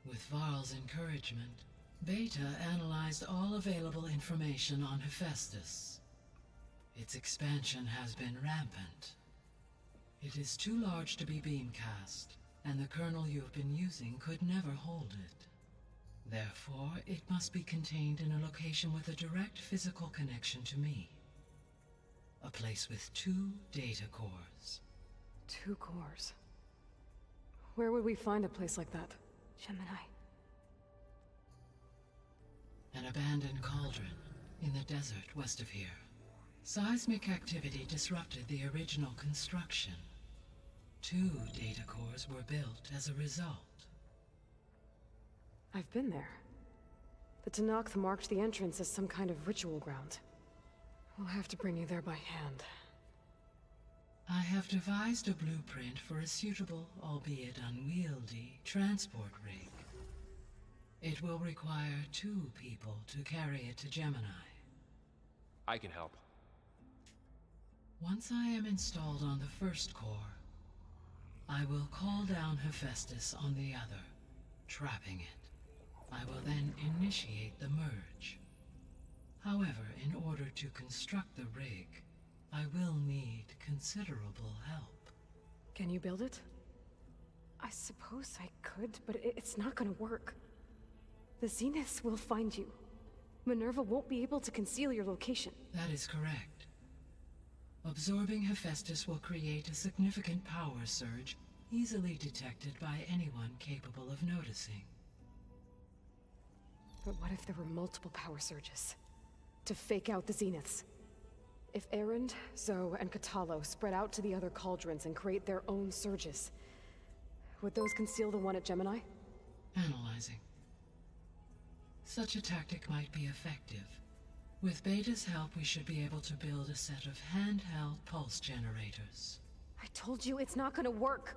With Varl's encouragement, Beta analyzed all available information on Hephaestus. Its expansion has been rampant. It is too large to be beamcast, and the kernel you've been using could never hold it. Therefore, it must be contained in a location with a direct physical connection to me. A place with 2 data cores. 2 cores? Where would we find a place like that? Gemini. An abandoned cauldron in the desert west of here. Seismic activity disrupted the original construction. 2 data cores were built as a result. I've been there. The Tenakth marked the entrance as some kind of ritual ground. We'll have to bring you there by hand. I have devised a blueprint for a suitable, albeit unwieldy, transport rig. It will require 2 people to carry it to Gemini. I can help. Once I am installed on the first core, I will call down Hephaestus on the other, trapping it. I will then initiate the merge. However, in order to construct the rig, I will need considerable help. Can you build it? I suppose I could, but it's not gonna work. The Zeniths will find you. Minerva won't be able to conceal your location. That is correct. Absorbing Hephaestus will create a significant power surge, easily detected by anyone capable of noticing. But what if there were multiple power surges? To fake out the Zeniths? If Erend, Zoe, and Katalo spread out to the other cauldrons and create their own surges, would those conceal the one at Gemini? Analyzing. Such a tactic might be effective. With Beta's help, we should be able to build a set of handheld pulse generators. I told you it's not gonna work.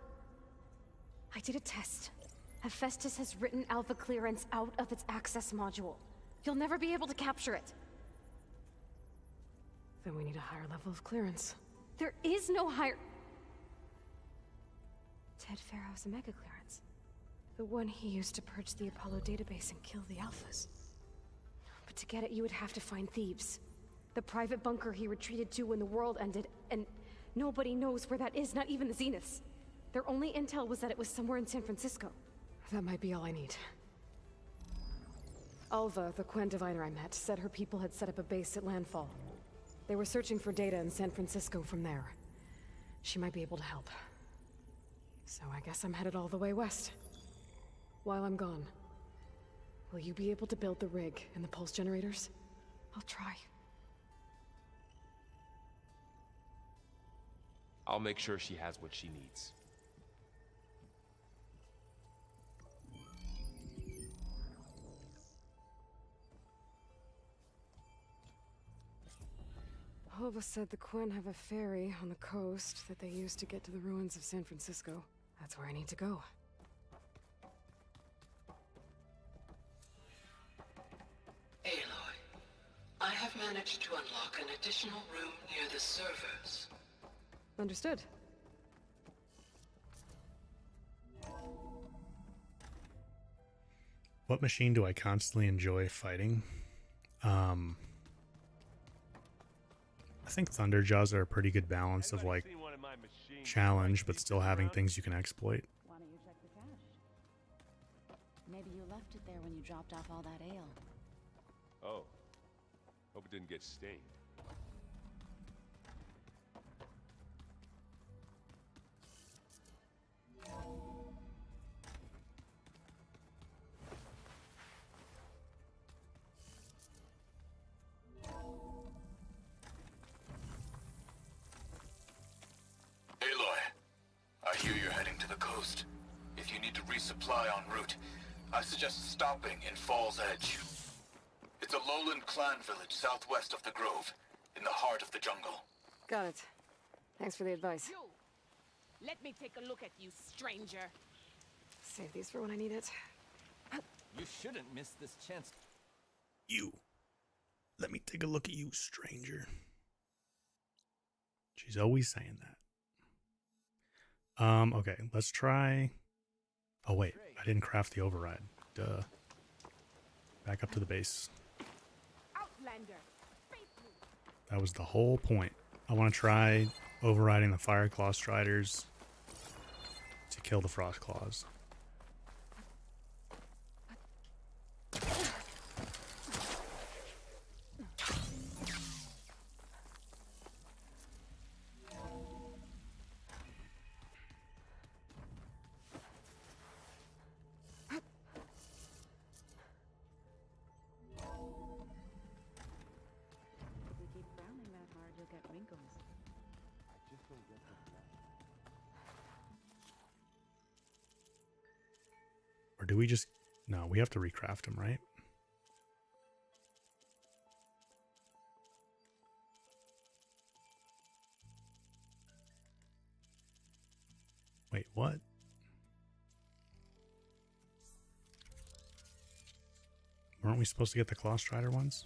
I did a test. Hephaestus has written alpha clearance out of its access module. You'll never be able to capture it. Then we need a higher level of clearance. There is no higher... Ted Faro's a mega clearance. The one he used to purge the Apollo database and kill the alphas. But to get it, you would have to find Thebes. The private bunker he retreated to when the world ended, and nobody knows where that is, not even the Zeniths. Their only intel was that it was somewhere in San Francisco. That might be all I need. Alva, the Quen diviner I met, said her people had set up a base at Landfall. They were searching for data in San Francisco from there. She might be able to help. So I guess I'm headed all the way west. While I'm gone, will you be able to build the rig and the pulse generators? I'll try. I'll make sure she has what she needs. Hulva said the Quen have a ferry on the coast that they use to get to the ruins of San Francisco. That's where I need to go. Aloy, I have managed to unlock an additional room near the servers. Understood. What machine do I constantly enjoy fighting? I think Thunderjaws are a pretty good balance of like challenge, but still having things you can exploit. Why don't you check the cache? Maybe you left it there when you dropped off all that ale. Oh. Hope it didn't get stained. Aloy, I hear you're heading to the coast. If you need to resupply en route, I suggest stopping in Fall's Edge. It's a lowland clan village southwest of the Grove, in the heart of the jungle. Got it. Thanks for the advice. You! Let me take a look at you, stranger. Save these for when I need it. You shouldn't miss this chance. You. Let me take a look at you, stranger. She's always saying that. Okay, let's try. Oh wait, I didn't craft the override. Duh. Back up to the base. Outlander! That was the whole point. I want to try overriding the fire Clawstriders to kill the Frostclaws. If you keep frowning that hard, you'll get wrinkles. Or do we just... No, we have to recraft them, right? Wait, what? Weren't we supposed to get the Clawstrider ones?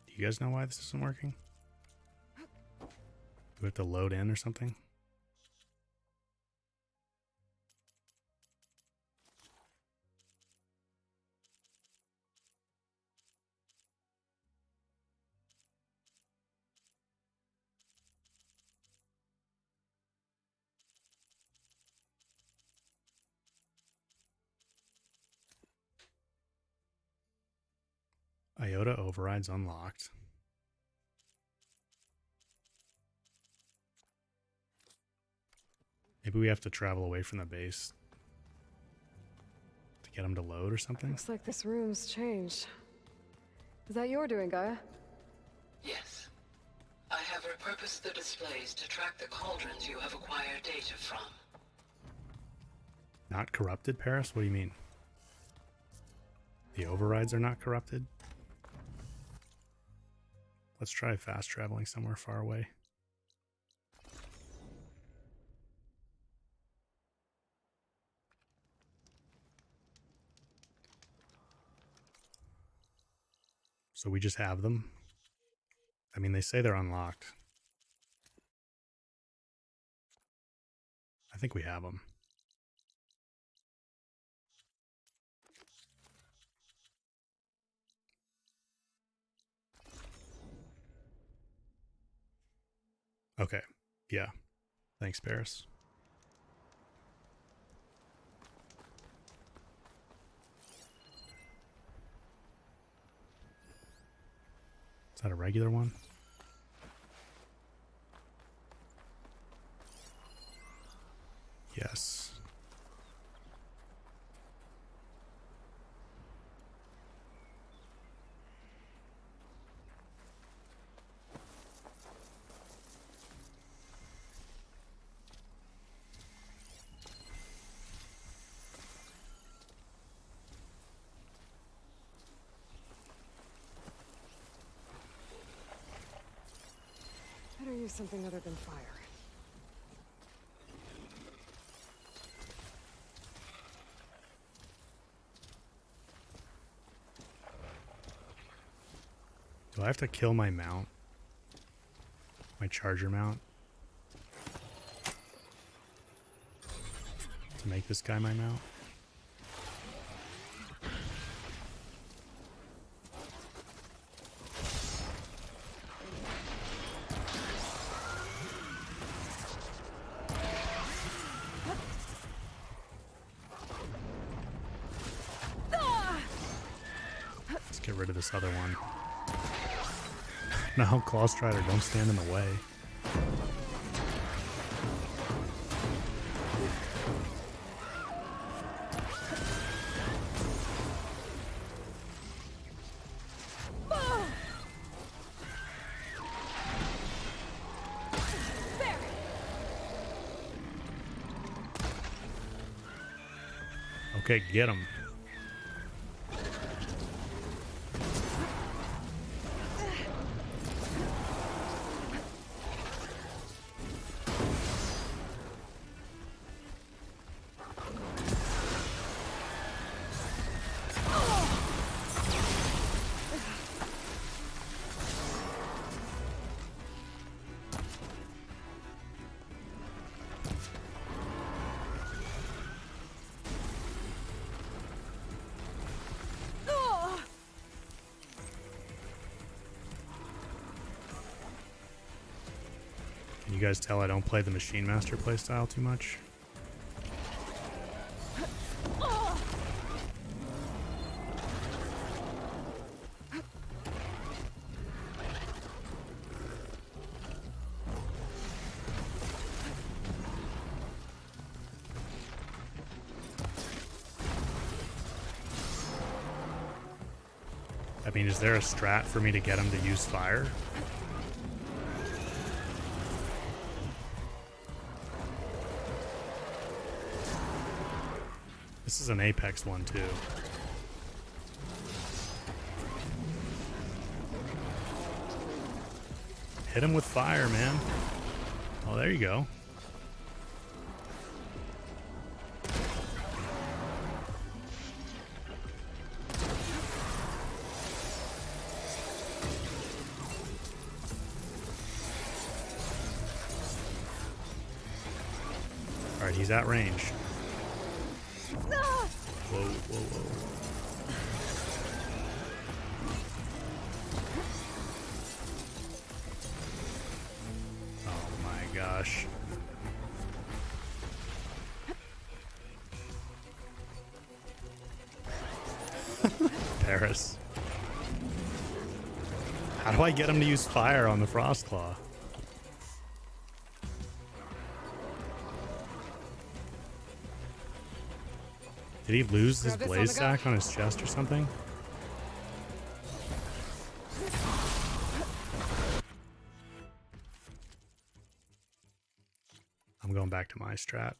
Do you guys know why this isn't working? Do we have to load in or something? Iota overrides unlocked. Maybe we have to travel away from the base to get them to load or something. Looks like this room's changed. Is that your doing, Gaia? Yes. I have repurposed the displays to track the cauldrons you have acquired data from. Not corrupted, Paris? What do you mean? The overrides are not corrupted? Let's try fast traveling somewhere far away. So we just have them. I mean, they say they're unlocked. I think we have them. Okay. Yeah. Thanks, Paris. Is that a regular one? Yes. Better use something other than fire. Do I have to kill my mount? My charger mount? To make this guy my mount? Let's get rid of this other one. No, Clawstrider, don't stand in the way. Okay, get him. Can you guys tell I don't play the Machine Master playstyle too much? I mean, is there a strat for me to get him to use fire? This is an Apex one, too. Hit him with fire, man. Oh, there you go. Alright, he's at range. Whoa, whoa, whoa. Oh my gosh. Paris. How do I get him to use fire on the Frostclaw? Did he lose his blaze sack on his chest or something? I'm going back to my strat.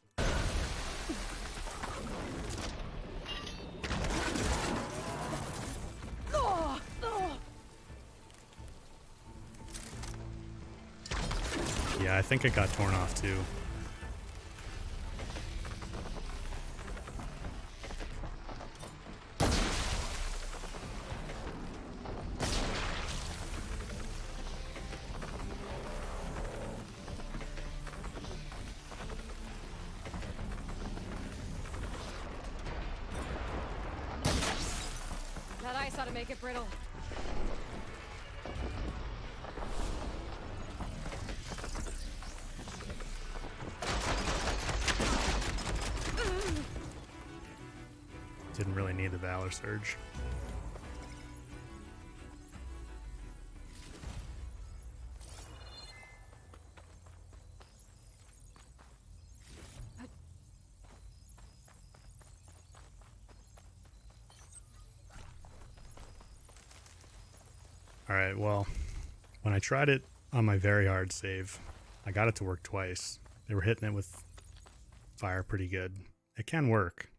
Yeah, I think it got torn off too. That ice ought to make it brittle. Didn't really need the Valor Surge. Alright, well, when I tried it on my very hard save, I got it to work twice. They were hitting it with fire pretty good. It can work.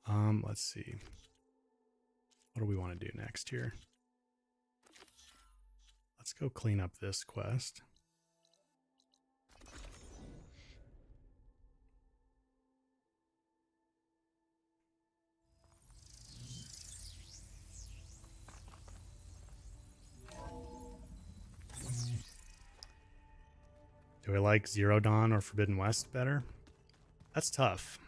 Let's see. What do we want to do next here? Let's go clean up this quest. Do I like Zero Dawn or Forbidden West better? That's tough.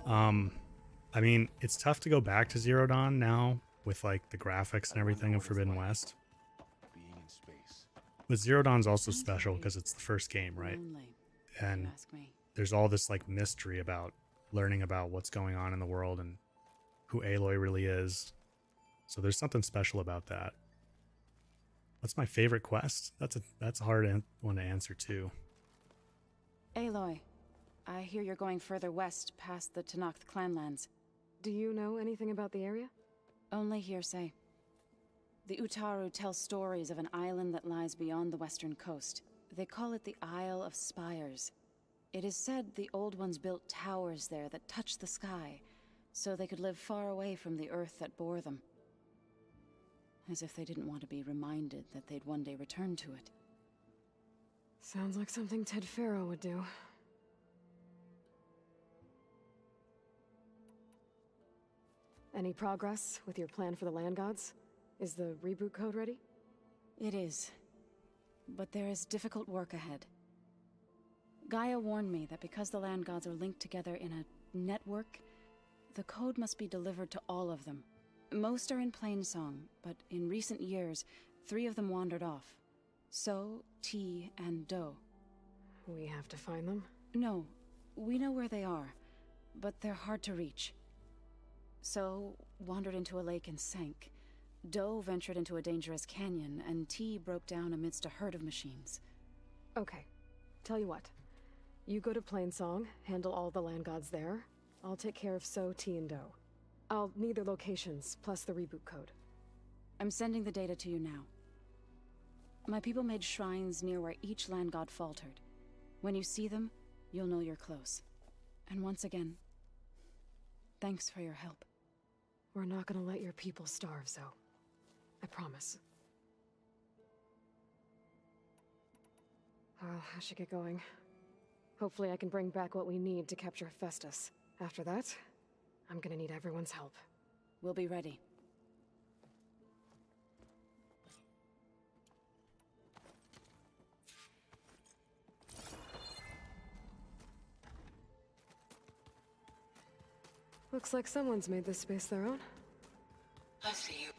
I mean, it's tough to go back to Zero Dawn now with like the graphics and everything of Forbidden West. Being in space. But Zero Dawn's also special because it's the first game, right? Lonely, And you ask me. there's all this like mystery about learning about what's going on in the world and who Aloy really is. So there's something special about that. What's my favorite quest? That's a hard one to answer too. Aloy, I hear you're going further west past the Tenakth clanlands. Do you know anything about the area? Only hearsay. The Utaru tell stories of an island that lies beyond the western coast. They call it the Isle of Spires. It is said the Old Ones built towers there that touch the sky, so they could live far away from the earth that bore them. As if they didn't want to be reminded that they'd one day return to it. Sounds like something Ted Faro would do. Any progress with your plan for the land gods? Is the reboot code ready? It is. But there is difficult work ahead. Gaia warned me that because the land gods are linked together in a network, the code must be delivered to all of them. Most are in Plainsong, but in recent years, 3 of them wandered off. So, T, and Do. We have to find them? No, we know where they are, but they're hard to reach. So, wandered into a lake and sank. Do ventured into a dangerous canyon, and T broke down amidst a herd of machines. Okay. Tell you what. You go to Plainsong, handle all the land gods there. I'll take care of So, T, and Do. I'll need their locations, plus the reboot code. I'm sending the data to you now. My people made shrines near where each land god faltered. When you see them, you'll know you're close. And once again, thanks for your help. We're not gonna let your people starve, Zo. I promise. Well, I should get going. Hopefully I can bring back what we need to capture Hephaestus. After that, I'm gonna need everyone's help. We'll be ready. Looks like someone's made this space their own. I see you.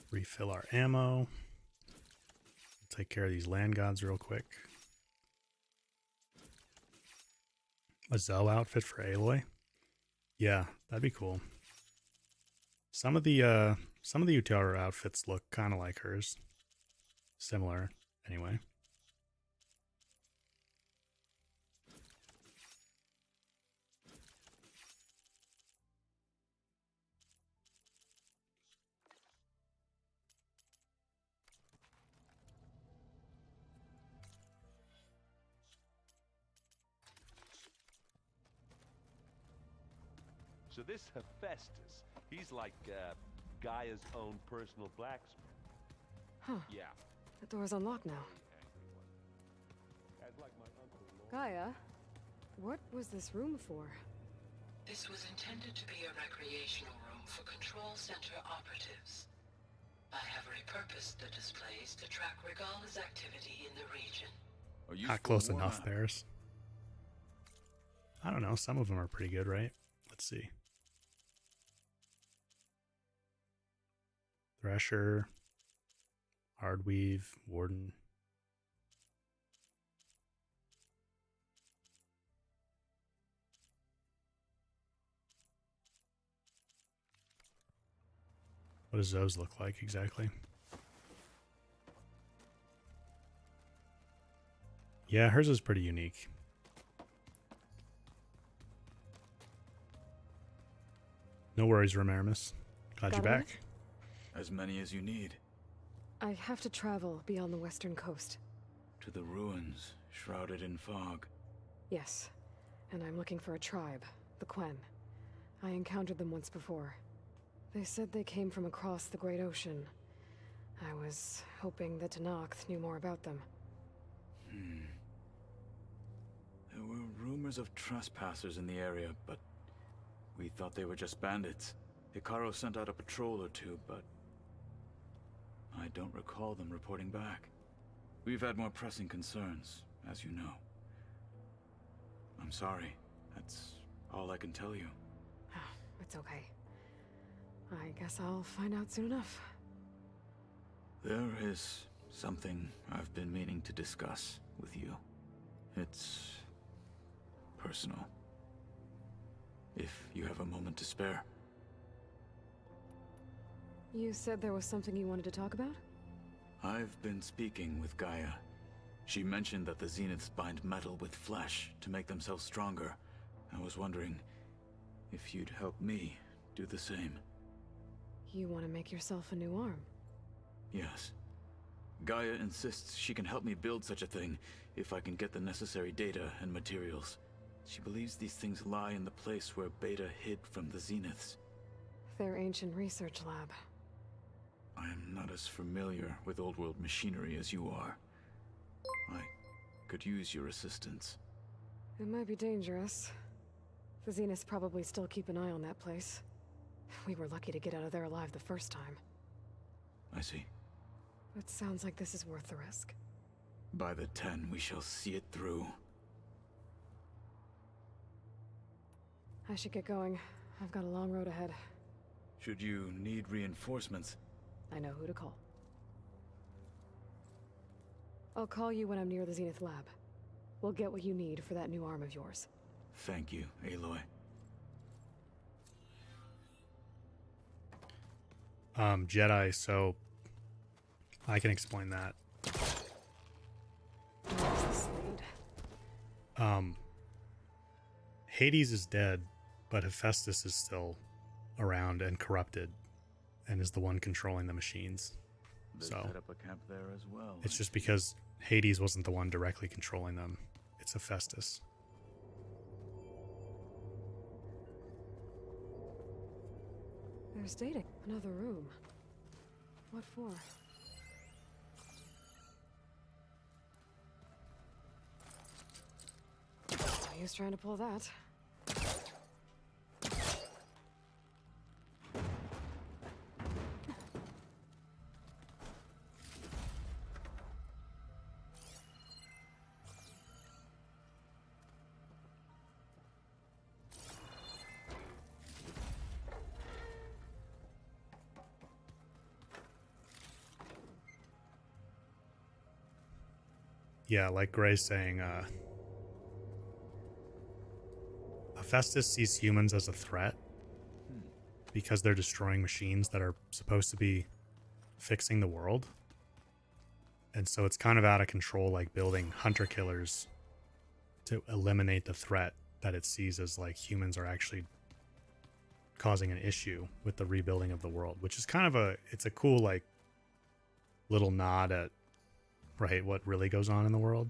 Refill our ammo. Take care of these land gods real quick. A Zo outfit for Aloy? Yeah, that'd be cool. Some of the Utaru outfits look kind of like hers. Similar, anyway. So this Hephaestus, he's like Gaia's own personal blacksmith. Huh. Yeah. The door's unlocked now. As like my uncle Lord. Gaia, what was this room for? This was intended to be a recreational room for Control Center operatives. I have repurposed the displays to track Regala's activity in the region. Not close enough, Bears. I don't know. Some of them are pretty good, right? Let's see. Thresher, Hardweave, Warden. What does those look like exactly? Yeah, hers is pretty unique. No worries, Romaramus. Glad you're Got a back. As many as you need. I have to travel beyond the western coast. To the ruins, shrouded in fog. Yes, and I'm looking for a tribe, the Quen. I encountered them once before. They said they came from across the Great Ocean. I was hoping that Tenakth knew more about them. There were rumors of trespassers in the area, but we thought they were just bandits. Hikaru sent out a patrol or two, but I don't recall them reporting back. We've had more pressing concerns, as you know. I'm sorry. That's all I can tell you. It's okay. I guess I'll find out soon enough. There is something I've been meaning to discuss with you. It's personal. If you have a moment to spare. You said there was something you wanted to talk about? I've been speaking with Gaia. She mentioned that the Zeniths bind metal with flesh to make themselves stronger. I was wondering if you'd help me do the same. You want to make yourself a new arm? Yes. Gaia insists she can help me build such a thing if I can get the necessary data and materials. She believes these things lie in the place where Beta hid from the Zeniths. Their ancient research lab. I am not as familiar with old world machinery as you are. I could use your assistance. It might be dangerous. The Zeniths probably still keep an eye on that place. We were lucky to get out of there alive the first time. I see. It sounds like this is worth the risk. By the 10, we shall see it through. I should get going. I've got a long road ahead. Should you need reinforcements? I know who to call. I'll call you when I'm near the Zenith lab. We'll get what you need for that new arm of yours. Thank you, Aloy. Jedi, so I can explain that. Where's the Slade? Hades is dead, but Hephaestus is still around and corrupted, and is the one controlling the machines. They So set up a camp there as well. it's just because Hades wasn't the one directly controlling them. It's Hephaestus. There's data. Another room. What for? No use trying to pull that. Yeah, like Gray's saying, Hephaestus sees humans as a threat because they're destroying machines that are supposed to be fixing the world. And so it's kind of out of control, like building hunter killers to eliminate the threat that it sees as like humans are actually causing an issue with the rebuilding of the world, which is kind of it's a cool like little nod at right what really goes on in the world,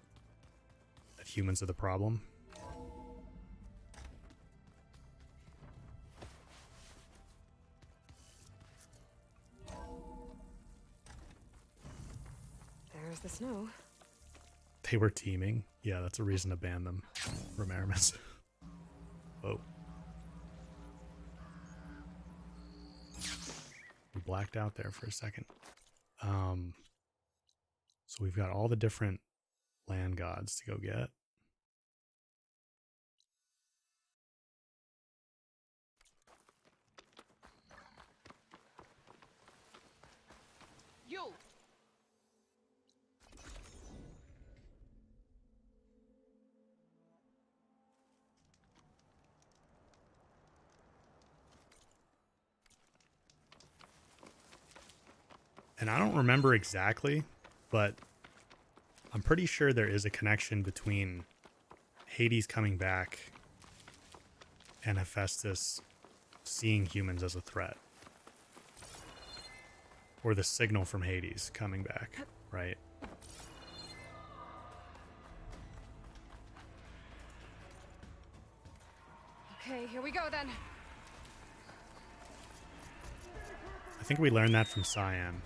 that humans are the problem. There's the snow. They were teaming. Yeah, that's a reason to ban them from Aramis. Whoa. We blacked out there for a second. So we've got all the different land gods to go get. You! And I don't remember exactly, but I'm pretty sure there is a connection between Hades coming back and Hephaestus seeing humans as a threat. Or the signal from Hades coming back, right? Okay, here we go then. I think we learned that from Cyan.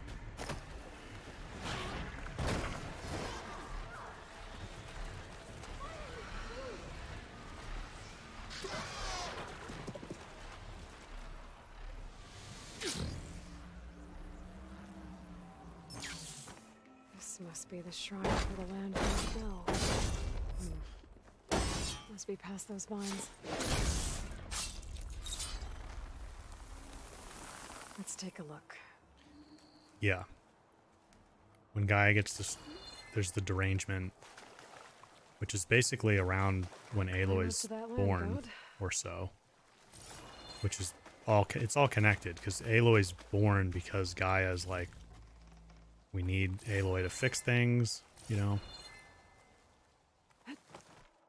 This must be the shrine for the land of Bell. Must be past those vines. Let's take a look. Yeah. When Gaia gets this, there's the derangement, which is basically around when Aloy's to that land born code. or so. Which is all, it's all connected because Aloy's born because Gaia's like, we need Aloy to fix things, you know,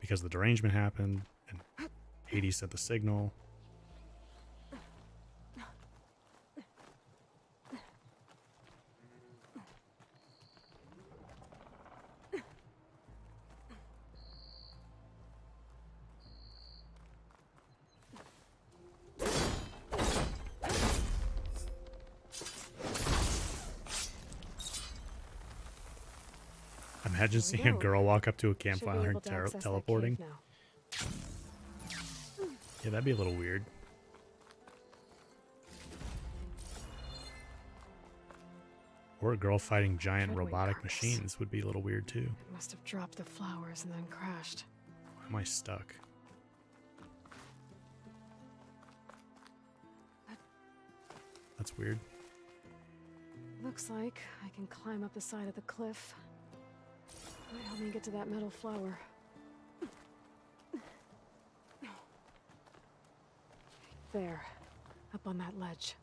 because the derangement happened and Hades sent the signal. Imagine seeing a girl walk up to a Should be campfire able and to access that teleporting. cave now. Yeah, that'd be a little weird. Or a girl fighting giant Treadway robotic carcass. machines would be a little weird too. Must have dropped the flowers and then crashed. Why am I stuck? That's weird. Looks like I can climb up the side of the cliff. Might help me get to that metal flower. There, up on that ledge.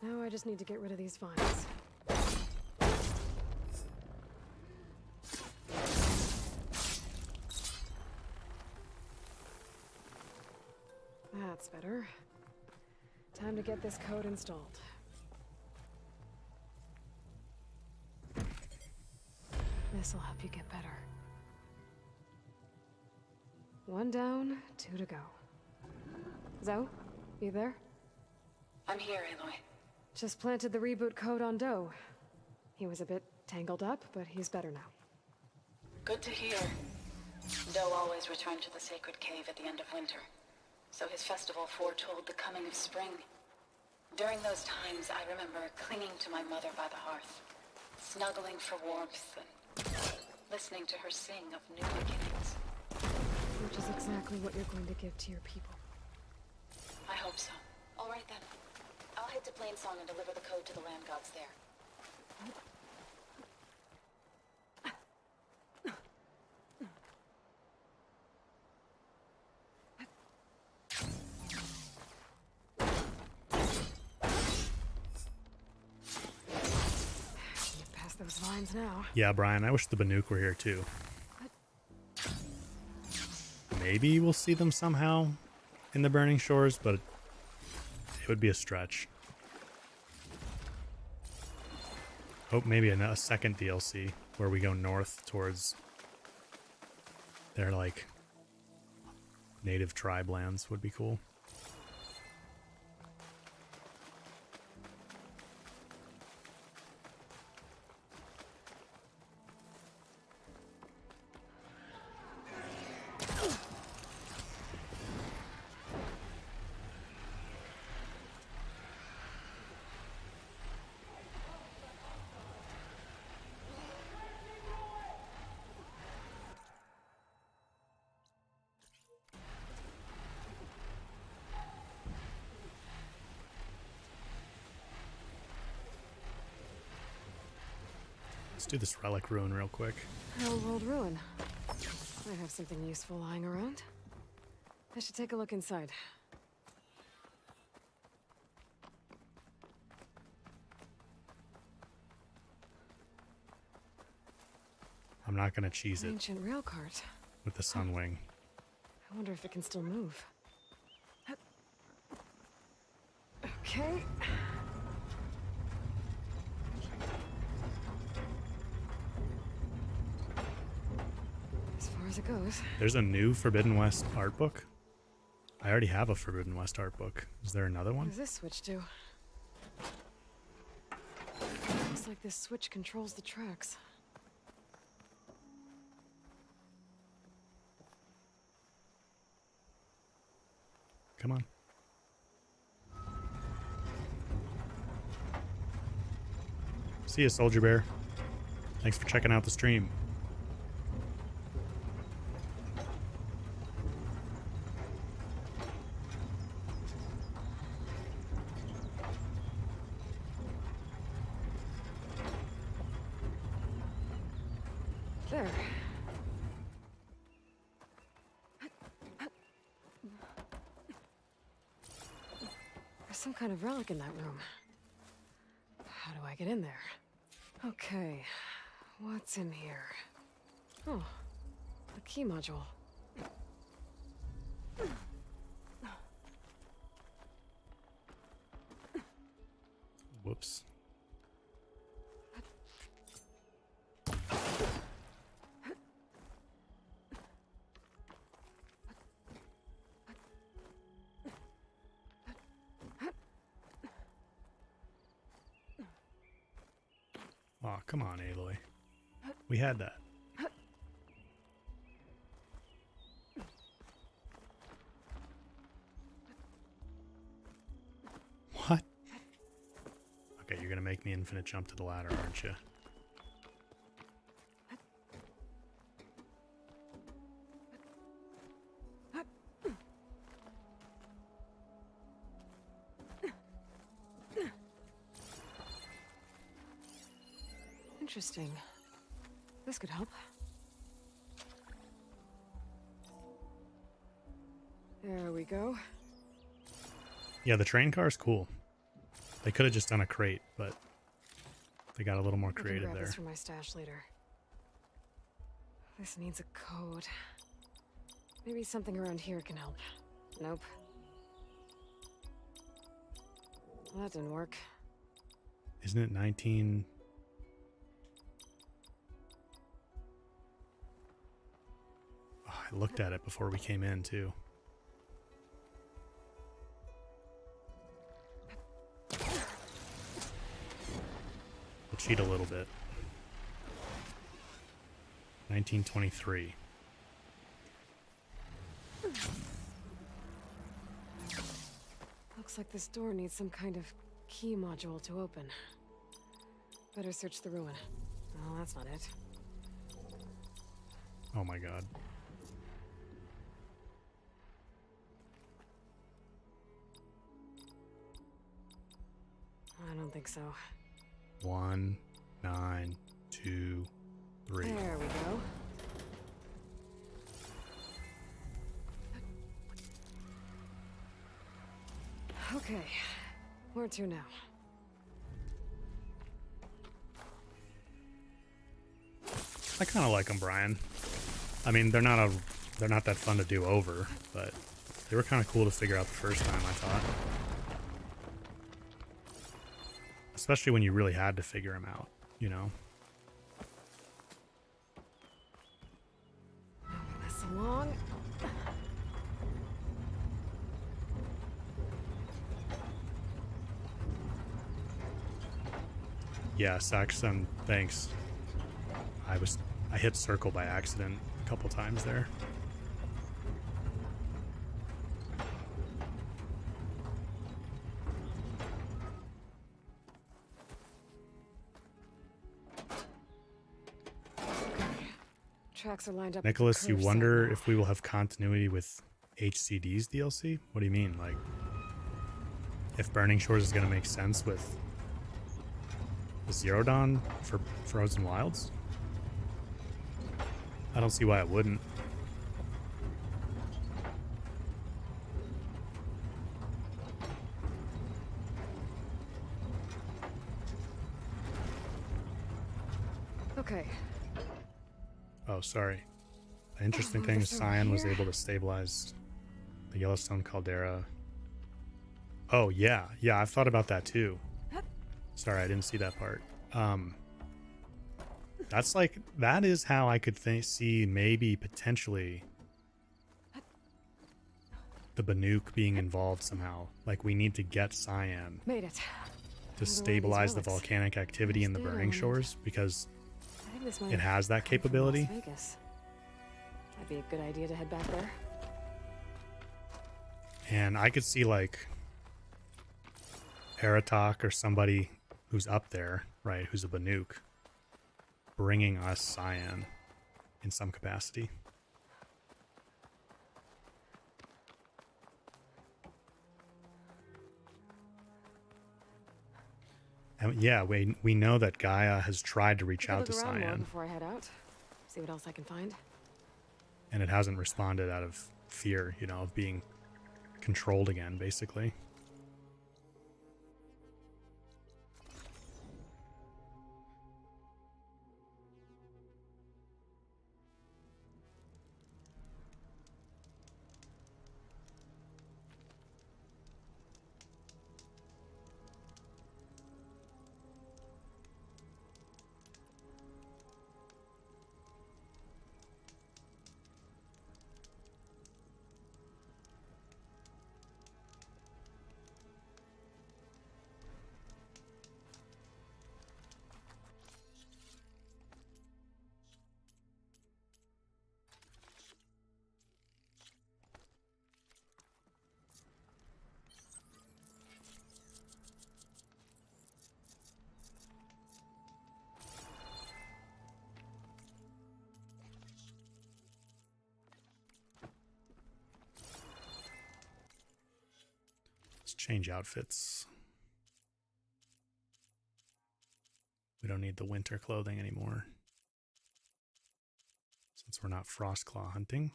Now I just need to get rid of these vines. That's better. Time to get this code installed. This'll help you get better. One down, two to go. Zoe, you there? I'm here, Aloy. Just planted the reboot code on Doe. He was a bit tangled up, but he's better now. Good to hear. Doe always returned to the sacred cave at the end of winter, so his festival foretold the coming of spring. During those times, I remember clinging to my mother by the hearth, snuggling for warmth and listening to her sing of new beginnings. Which is exactly what you're going to give to your people. I hope so. All right then. I'll head to Plainsong and deliver the code to the land gods there. Get past those vines now. Yeah, Brian, I wish the Banuk were here too. Maybe we'll see them somehow in the Burning Shores, but it would be a stretch. Hope maybe a second DLC where we go north towards their like native tribe lands would be cool. Let's do this relic ruin real quick. Old world ruin. I have something useful lying around. I should take a look inside. I'm not gonna cheese it. Ancient rail cart. with the Sunwing. I wonder if it can still move. Okay. As far as it goes. There's a new Forbidden West art book. I already have a Forbidden West art book. Is there another What one? does this switch do? Looks like this switch controls the tracks. Come on. See ya, Soldier Bear. Thanks for checking out the stream. There. There's some kind of relic in that room. How do I get in there? Okay, what's in here? Oh, a key module. Whoops. Oh, come on, Aloy. We had that. What? Okay, you're gonna make me infinite jump to the ladder, aren't you? Interesting. This could help. There we go. Yeah, the train car's cool. They could have just done a crate, but they got a little more I can creative grab there. this for my stash later. This needs a code. Maybe something around here can help. Nope. Well, that didn't work. Isn't it 19... Oh, I looked at it before we came in, too. We'll cheat a little bit. 1923. Looks like this door needs some kind of key module to open. Better search the ruin. Oh, that's not it. Oh my god. I don't think so. 1, 9, 2, 3. There we go. Okay, where to now? I kind of like them, Brian. I mean, they're not that fun to do over, but they were kind of cool to figure out the first time, I thought. Especially when you really had to figure them out, you know? Moving this along. Yeah, Saxon, thanks. I hit circle by accident a couple times there. Tracks are lined up. Nicholas, you wonder if we will have continuity with HCD's DLC? What do you mean? Like, if Burning Shores is going to make sense with the Zero Dawn for Frozen Wilds? I don't see why it wouldn't. Okay. Oh, sorry. The interesting Oh, thing this is over Cyan was here? able to stabilize the Yellowstone caldera. Oh yeah, yeah, I've thought about that too. Sorry, I didn't see that part. That's like, that is how I could see maybe potentially the Banuk being involved somehow. Like, we need to get Cyan Made it. to Another one of these stabilize the relics. volcanic activity in the First burning element. shores, because I think this might it has that come from capability. Las Vegas. Might be a good idea to head back there. And I could see like Aratok or somebody who's up there, right, who's a Banuk, bringing us Cyan in some capacity. And yeah, we know that Gaia has tried to reach Take a out to look around more Cyan, before I head out. See what else I can find. and it hasn't responded out of fear, you know, of being controlled again, basically. Let's change outfits. We don't need the winter clothing anymore, since we're not Frostclaw hunting.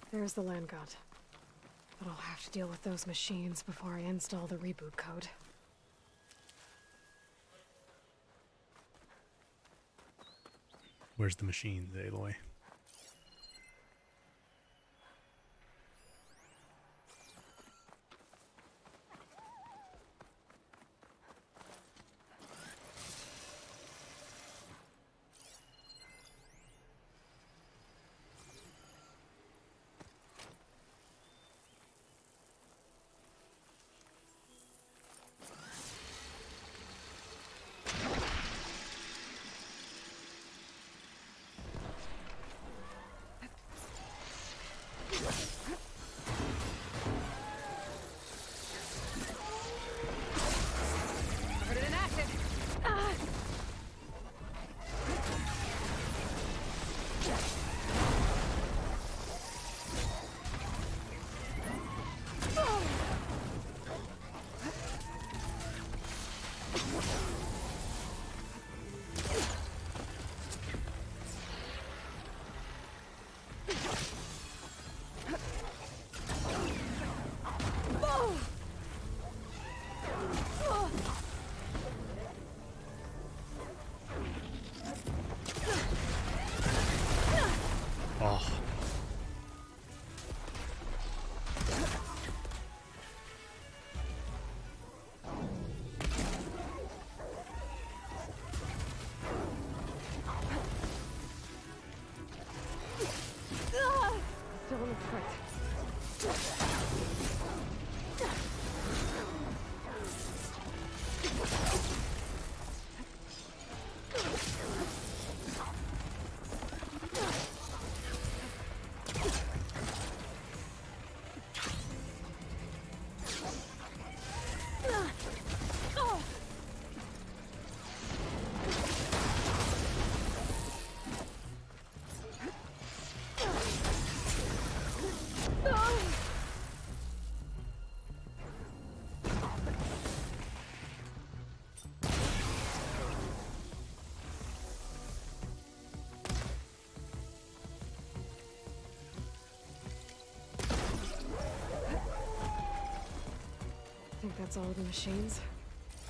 There's the land god. But I'll have to deal with those machines before I install the reboot code. Where's the machine, Aloy? Heard it in action! Ah! Oh. Still in the sprint. that's all of the machines.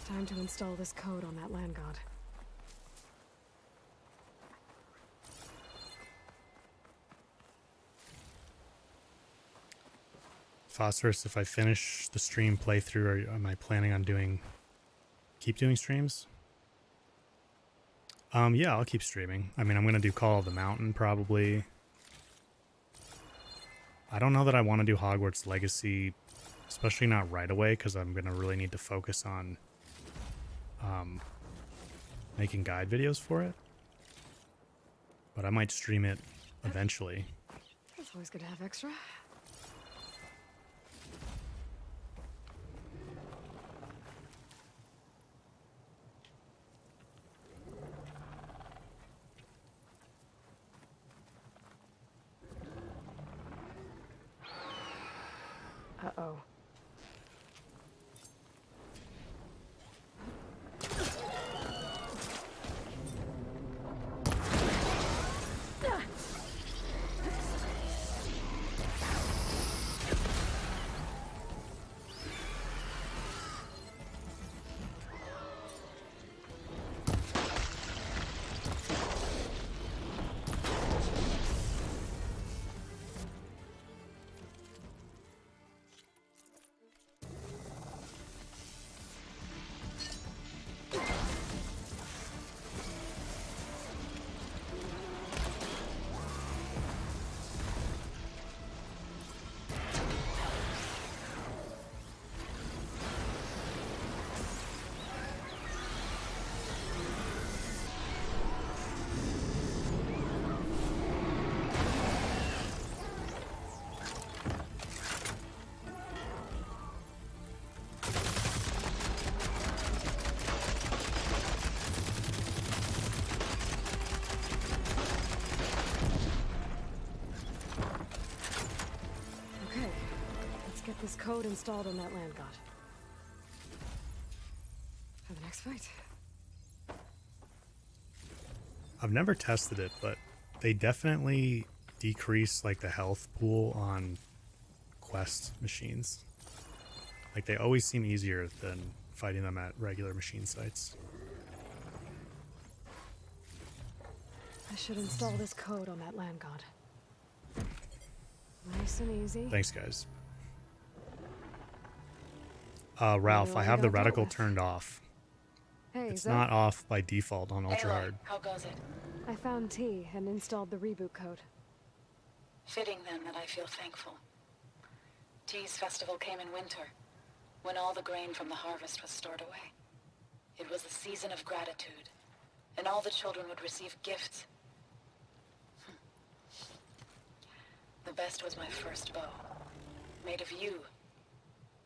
Time to install this code on that land god. Phosphorus, if I finish the stream playthrough, am I planning on keep doing streams? Yeah, I'll keep streaming. I mean, I'm gonna do Call of the Mountain probably. I don't know that I want to do Hogwarts Legacy, especially not right away, because I'm gonna really need to focus on making guide videos for it. But I might stream it eventually. It's always good to have extra. Uh-oh. Get this code installed on that land god. For the next fight. I've never tested it, but they definitely decrease like the health pool on quest machines. Like they always seem easier than fighting them at regular machine sites. I should install this code on that land god. Nice and easy. Thanks, guys. Ralph, I have the reticle turned off. Hey, it's not off by default on ultra hard. How goes it? I found T and installed the reboot code. Fitting then that I feel thankful. T's festival came in winter, when all the grain from the harvest was stored away. It was a season of gratitude, and all the children would receive gifts. The best was my first bow, made of yew,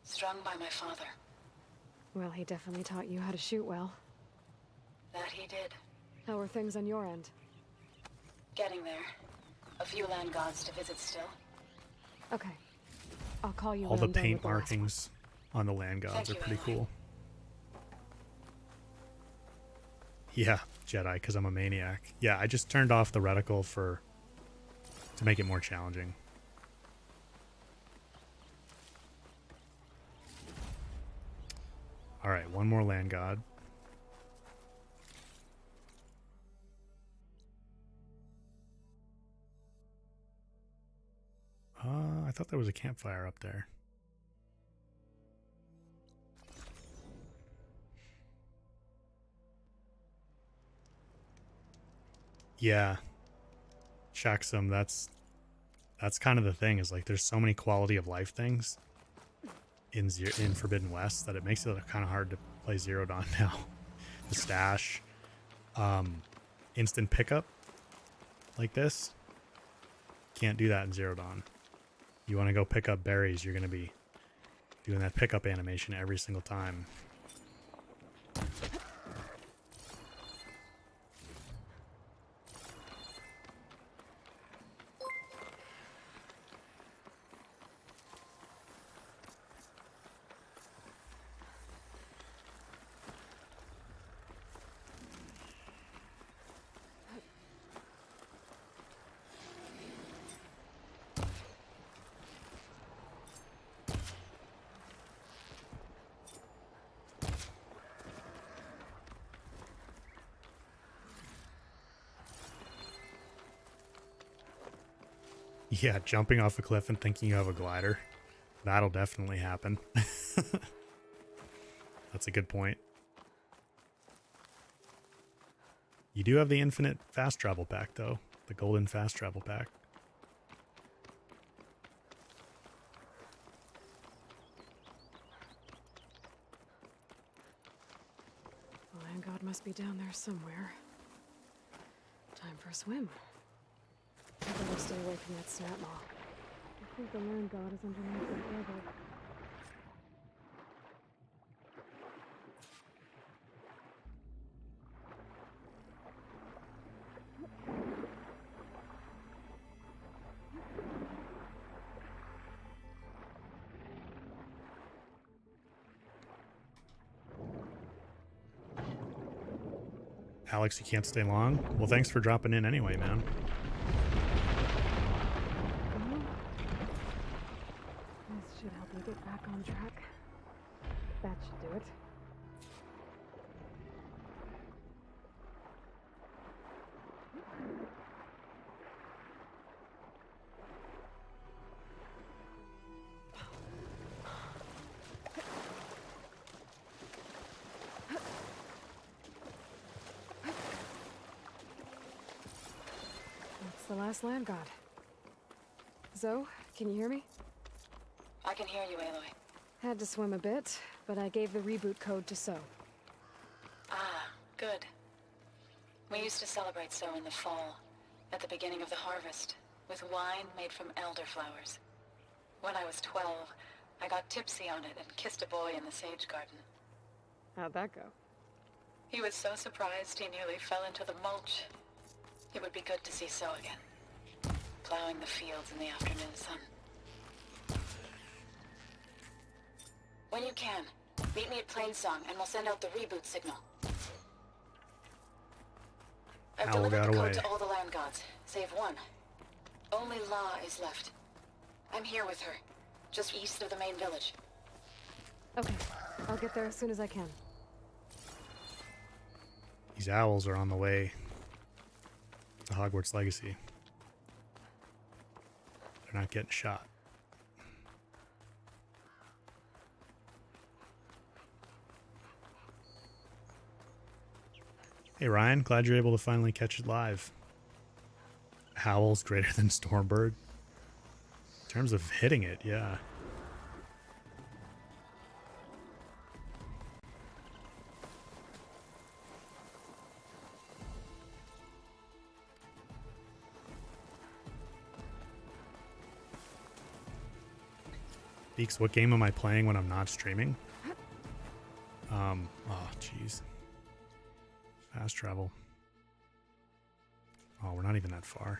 strung by my father. Well, he definitely taught you how to shoot well. That he did. How are things on your end? Getting there. A few land gods to visit still. Okay. I'll call you All when the I'm done paint with the last markings on the land gods are pretty cool. Yeah, Jedi, because I'm a maniac. Yeah, I just turned off the reticle to make it more challenging. Alright, one more land god. I thought there was a campfire up there. Yeah. Shaxum, that's kind of the thing, is like there's so many quality of life things in Forbidden West that it makes it kind of hard to play Zero Dawn now. The stash, instant pickup like this, can't do that in Zero Dawn. You want to go pick up berries, you're going to be doing that pickup animation every single time. Yeah, jumping off a cliff and thinking you have a glider. That'll definitely happen. That's a good point. You do have the infinite fast travel pack, though. The golden fast travel pack. The land god must be down there somewhere. Time for a swim. I better stay away from that snap maw. I think the land god is underneath that level. Alex, you can't stay long? Well, thanks for dropping in anyway, man. This should help me get back on track. That should do it. That's the last land god. Zoe, can you hear me? I can hear you, Aloy. Had to swim a bit, but I gave the reboot code to So. Ah, good. We used to celebrate So in the fall, at the beginning of the harvest, with wine made from elderflowers. When I was 12, I got tipsy on it and kissed a boy in the sage garden. How'd that go? He was so surprised he nearly fell into the mulch. It would be good to see So again, plowing the fields in the afternoon sun. When you can, meet me at Plainsong and we'll send out the reboot signal. I've Owl delivered got the away. code to all the land gods, save one. Only La is left. I'm here with her, just east of the main village. Okay, I'll get there as soon as I can. These owls are on the way to Hogwarts Legacy. They're not getting shot. Hey Ryan, glad you're able to finally catch it live. Howl's greater than Stormbird. In terms of hitting it, yeah. Beaks, what game am I playing when I'm not streaming? Oh jeez. Fast travel. Oh, we're not even that far.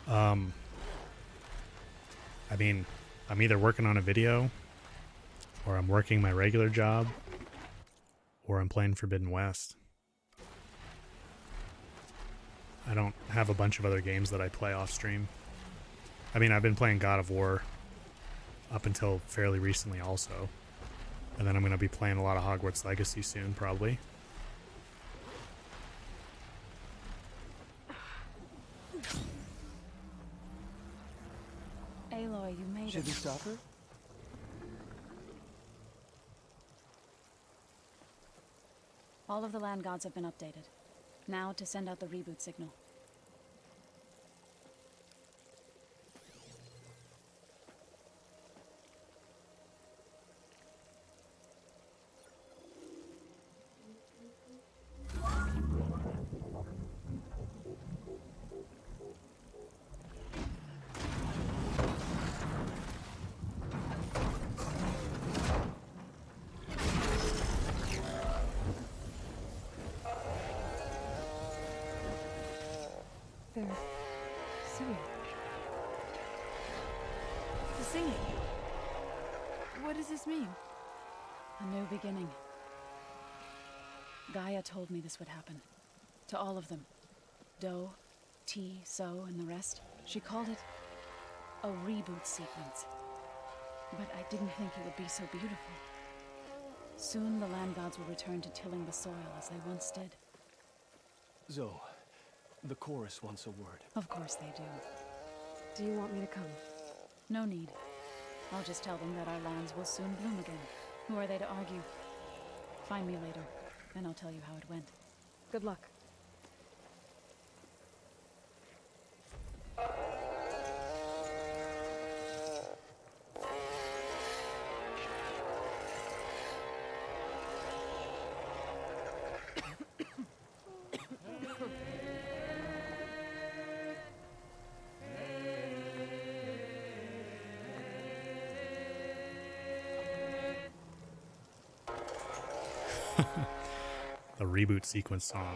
I mean, I'm either working on a video, or I'm working my regular job, or I'm playing Forbidden West. I don't have a bunch of other games that I play off stream. I mean, I've been playing God of War up until fairly recently also. And then I'm going to be playing a lot of Hogwarts Legacy soon, probably. Aloy, you made Should it. we stop her? All of the land gods have been updated. Now to send out the reboot signal. They're singing. The singing. What does this mean? A new beginning. Gaia told me this would happen. To all of them. Do, T, So, and the rest. She called it a reboot sequence. But I didn't think it would be so beautiful. Soon the land gods will return to tilling the soil as they once did. Zoe, the chorus wants a word. Of course they do. Do you want me to come? No need. I'll just tell them that our lands will soon bloom again. Who are they to argue? Find me later, and I'll tell you how it went. Good luck. The reboot sequence song.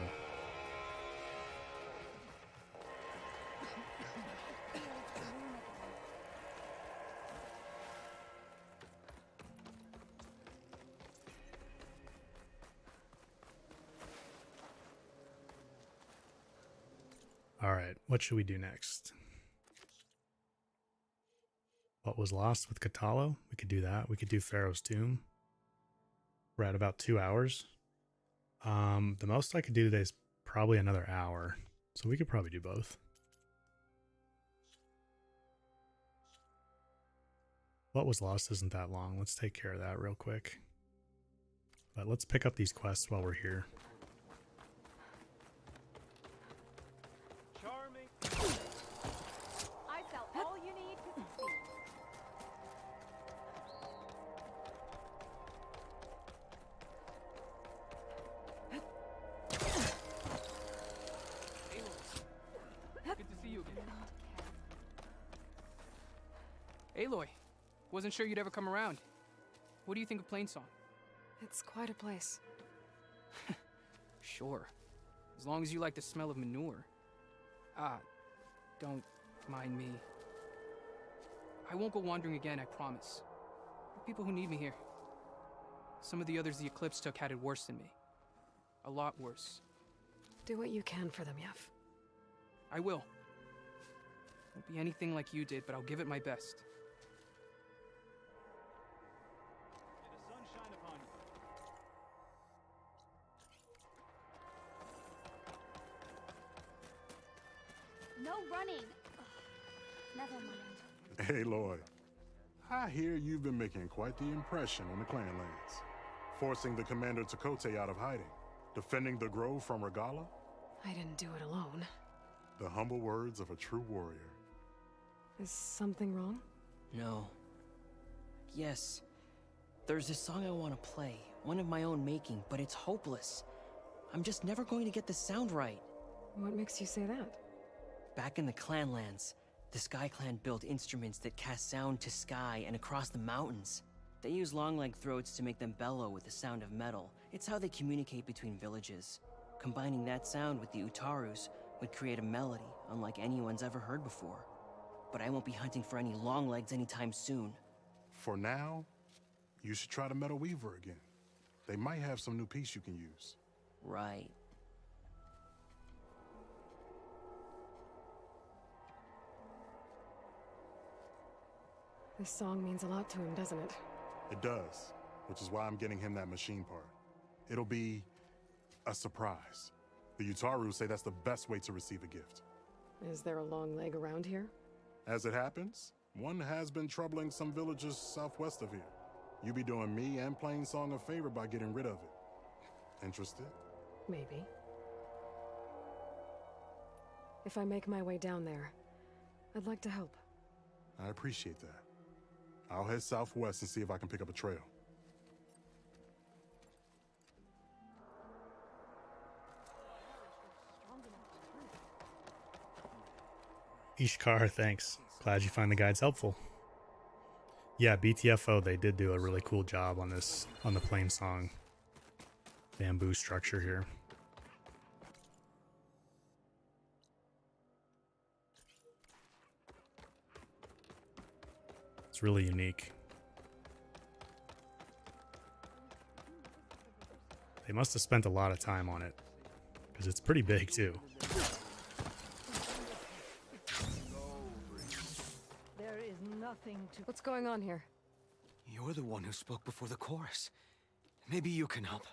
All right, what should we do next? What was lost with Katalo? We could do that. We could do Faro's Tomb. We're at about 2 hours. The most I could do today is probably another hour, so we could probably do both. What was lost isn't that long. Let's take care of that real quick. But let's pick up these quests while we're here. Charming. I sell all you need to succeed. Good to see you again. Aloy, wasn't sure you'd ever come around. What do you think of Plainsong? It's quite a place. Sure, as long as you like the smell of manure. Don't mind me. I won't go wandering again, I promise. There are people who need me here. Some of the others the Eclipse took had it worse than me. A lot worse. Do what you can for them, Yef. I will. Won't be anything like you did, but I'll give it my best. No running. Ugh, never mind. Hey, Lloyd. I hear you've been making quite the impression on the clan lands. Forcing the Commander Takote out of hiding. Defending the Grove from Regala. I didn't do it alone. The humble words of a true warrior. Is something wrong? No. Yes. There's this song I want to play. One of my own making, but it's hopeless. I'm just never going to get the sound right. What makes you say that? Back in the Clanlands, the Sky Clan built instruments that cast sound to sky and across the mountains. They use long-leg throats to make them bellow with the sound of metal. It's how they communicate between villages. Combining that sound with the Utarus would create a melody unlike anyone's ever heard before. But I won't be hunting for any longlegs anytime soon. For now, you should try the Metal Weaver again. They might have some new piece you can use. Right. This song means a lot to him, doesn't it? It does, which is why I'm getting him that machine part. It'll be a surprise. The Utaru say that's the best way to receive a gift. Is there a long leg around here? As it happens, one has been troubling some villages southwest of here. You be doing me and Plainsong a favor by getting rid of it. Interested? Maybe. If I make my way down there, I'd like to help. I appreciate that. I'll head southwest and see if I can pick up a trail. Ishkar, thanks. Glad you find the guides helpful. Yeah, BTFO, they did do a really cool job on this, on the Plainsong bamboo structure here. It's really unique. They must have spent a lot of time on it, because it's pretty big too. There is nothing to... What's going on here? You're the one who spoke before the chorus. Maybe you can help.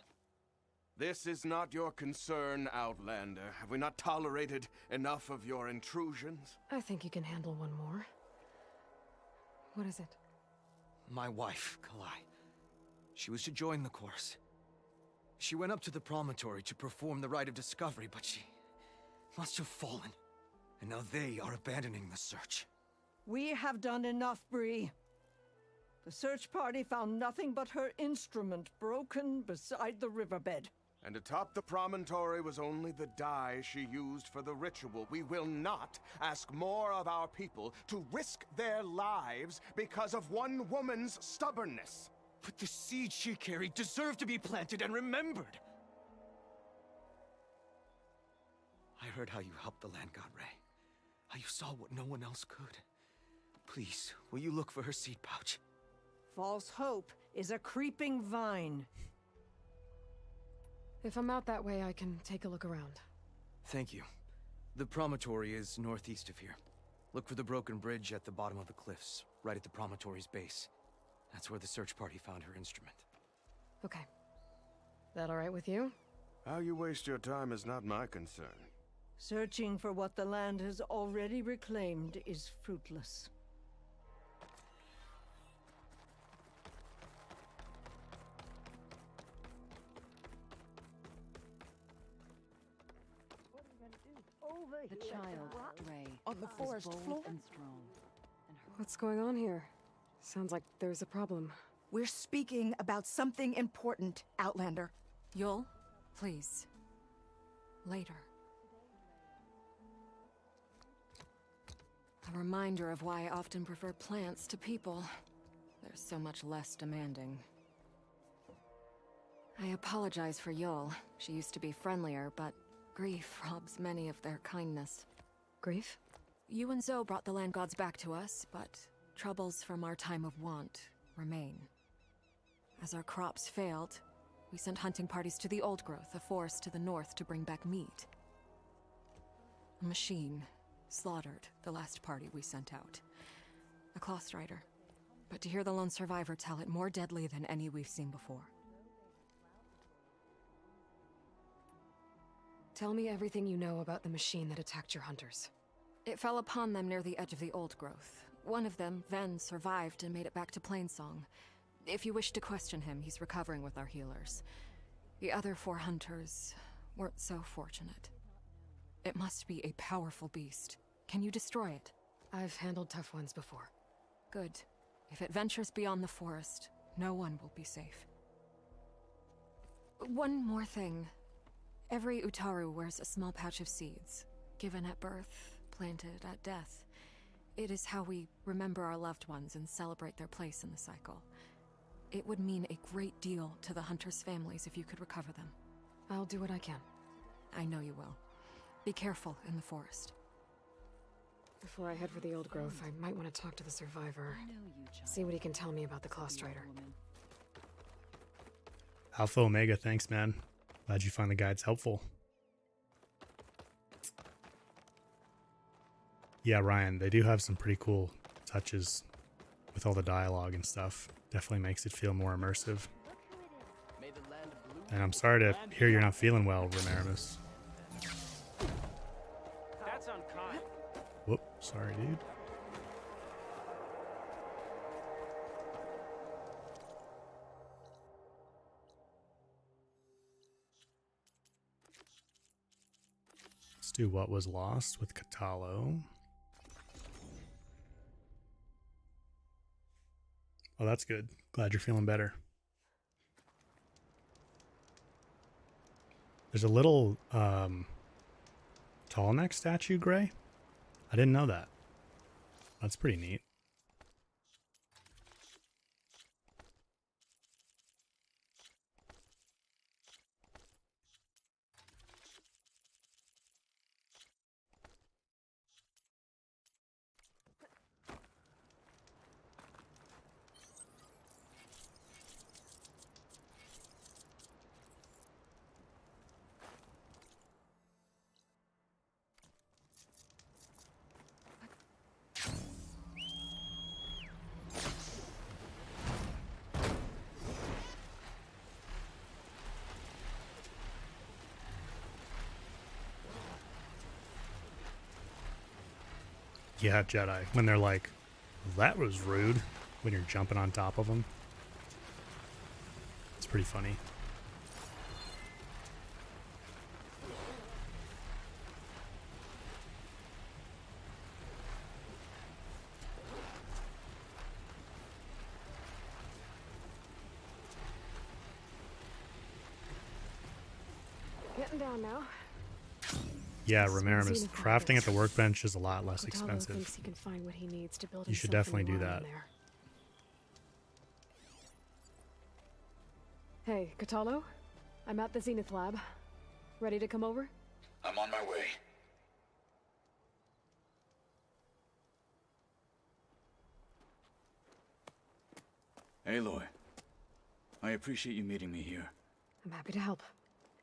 This is not your concern, Outlander. Have we not tolerated enough of your intrusions? I think you can handle one more. What is it? My wife, Kalai. She was to join the course. She went up to the promontory to perform the rite of discovery, but she must have fallen. And now they are abandoning the search. We have done enough, Bree. The search party found nothing but her instrument broken beside the riverbed. And atop the promontory was only the dye she used for the ritual. We will not ask more of our people to risk their lives because of one woman's stubbornness. But the seed she carried deserved to be planted and remembered. I heard how you helped the land god Ray. How you saw what no one else could. Please, will you look for her seed pouch? False hope is a creeping vine. If I'm out that way, I can take a look around. Thank you. The promontory is northeast of here. Look for the broken bridge at the bottom of the cliffs, right at the promontory's base. That's where the search party found her instrument. Okay. That all right with you? How you waste your time is not my concern. Searching for what the land has already reclaimed is fruitless. The child, Ray, on the forest floor. and strong. What's going on here? Sounds like there's a problem. We're speaking about something important, Outlander. Yul, please. Later. A reminder of why I often prefer plants to people. They're so much less demanding. I apologize for Yul. She used to be friendlier, but grief robs many of their kindness. Grief? You and Zoe brought the land gods back to us, but troubles from our time of want remain. As our crops failed, we sent hunting parties to the Old Growth, a forest to the north, to bring back meat. A machine slaughtered the last party we sent out. A Clawstrider. But to hear the lone survivor tell it, more deadly than any we've seen before. Tell me everything you know about the machine that attacked your hunters. It fell upon them near the edge of the Old Growth. One of them, Ven, survived and made it back to Plainsong. If you wish to question him, he's recovering with our healers. The other 4 hunters weren't so fortunate. It must be a powerful beast. Can you destroy it? I've handled tough ones before. Good. If it ventures beyond the forest, no one will be safe. One more thing. Every Utaru wears a small pouch of seeds, given at birth, planted at death. It is how we remember our loved ones and celebrate their place in the cycle. It would mean a great deal to the hunters' families if you could recover them. I'll do what I can. I know you will. Be careful in the forest. Before I head for the Old Growth, I might want to talk to the survivor. See what he can tell me about the Clawstrider. Alpha Omega, thanks, man. Glad you find the guides helpful. Yeah, Ryan, they do have some pretty cool touches with all the dialogue and stuff. Definitely makes it feel more immersive. And I'm sorry to hear you're not feeling well, Romaramus. That's unkind. Whoop, sorry, dude. Let's do what was lost with Katalo. Oh, that's good. Glad you're feeling better. There's a little tall neck statue, Gray. I didn't know that. That's pretty neat. Yeah, Jedi. When they're like, that was rude, when you're jumping on top of them. It's pretty funny. Getting down now. Yeah, Ramiramis, crafting at the workbench is a lot less Kotalo expensive. thinks he can find what he needs to build You should himself a definitely new do island that. there. Hey, Kotalo? I'm at the Zenith lab. Ready to come over? I'm on my way. Aloy, I appreciate you meeting me here. I'm happy to help.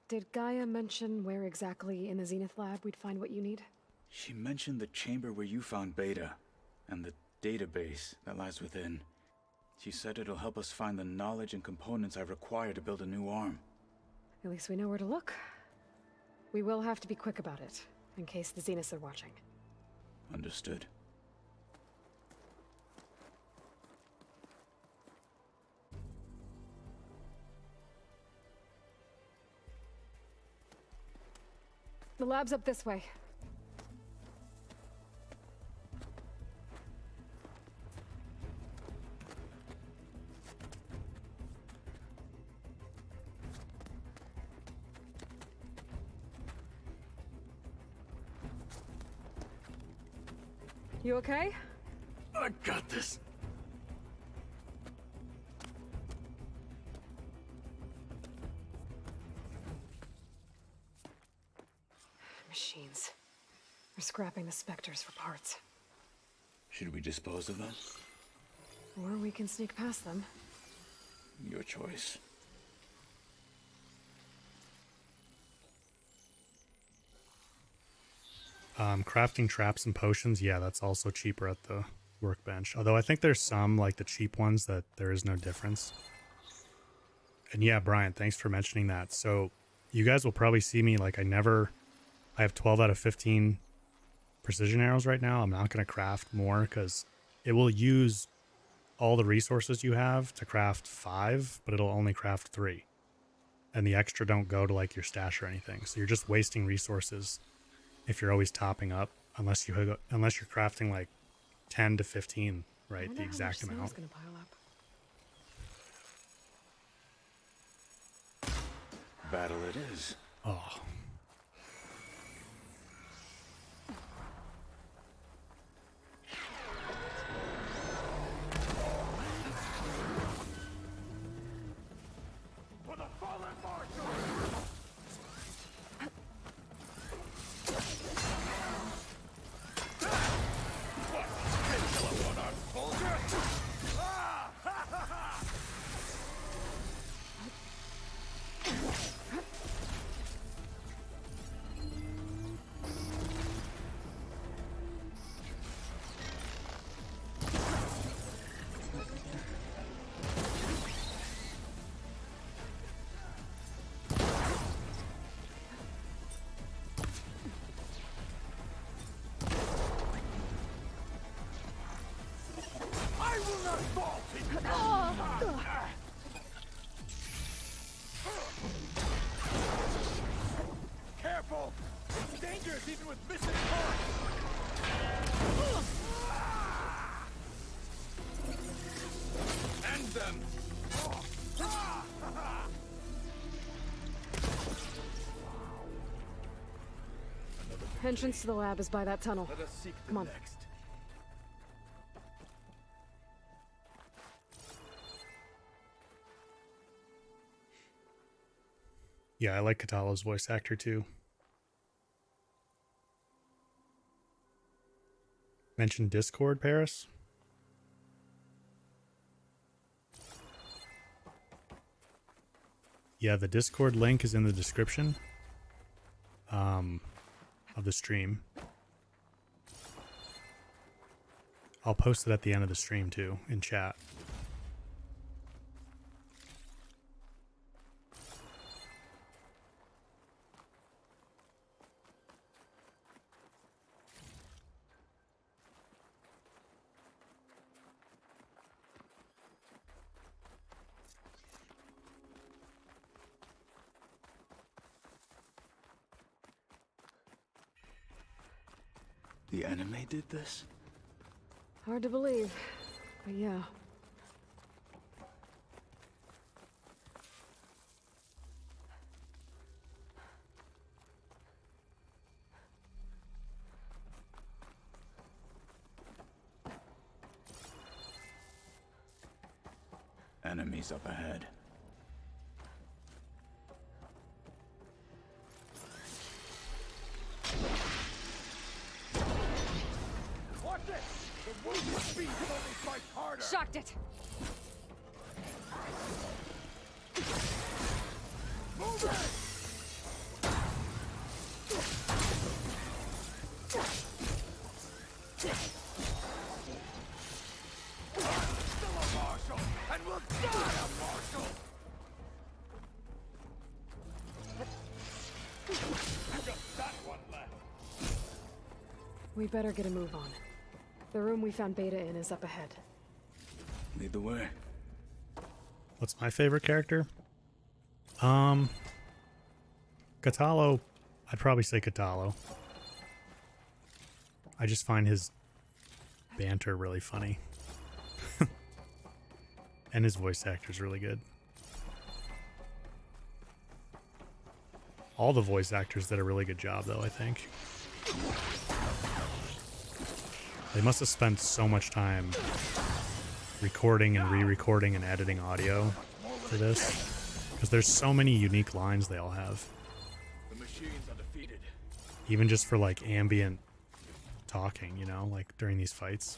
Did Gaia mention where exactly in the Zenith lab we'd find what you need? She mentioned the chamber where you found Beta, and the database that lies within. She said it'll help us find the knowledge and components I require to build a new arm. At least we know where to look. We will have to be quick about it, in case the Zeniths are watching. Understood. The lab's up this way. You okay? I got this. Machines. They're scrapping the specters for parts. Should we dispose of them? Or we can sneak past them. Your choice. Crafting traps and potions, yeah, that's also cheaper at the workbench. Although I think there's some, like the cheap ones, that there is no difference. And yeah, Brian, thanks for mentioning that. So you guys will probably see me, like I have 12 out of 15 precision arrows right now. I'm not going to craft more because it will use all the resources you have to craft 5, but it'll only craft 3. And the extra don't go to like your stash or anything. So you're just wasting resources if you're always topping up, unless you're crafting like 10 to 15, right? The exact amount. Gonna pile up. Battle it is. Oh. For the fallen marshal! Careful! It's dangerous even with missing parts! End them! Entrance to the lab is by that tunnel. Let us seek the Come on. next. Yeah, I like Katala's voice actor too. Mention Discord, Paris? Yeah, the Discord link is in the description of the stream. I'll post it at the end of the stream too, in chat. The enemy did this? Hard to believe, but yeah. Enemies up ahead. Watch it! The wounded speed can only fight harder! Shocked it! Move it! Still a marshal, and we'll die a marshal! Just that one left. We better get a move on. The room we found Beta in is up ahead. Lead the way. What's my favorite character? Katalo. I'd probably say Katalo. I just find his banter really funny. And his voice actor's really good. All the voice actors did a really good job, though, I think. They must have spent so much time recording and re-recording and editing audio for this, because there's so many unique lines they all have. The machines are defeated. Even just for like ambient talking, you know, like during these fights.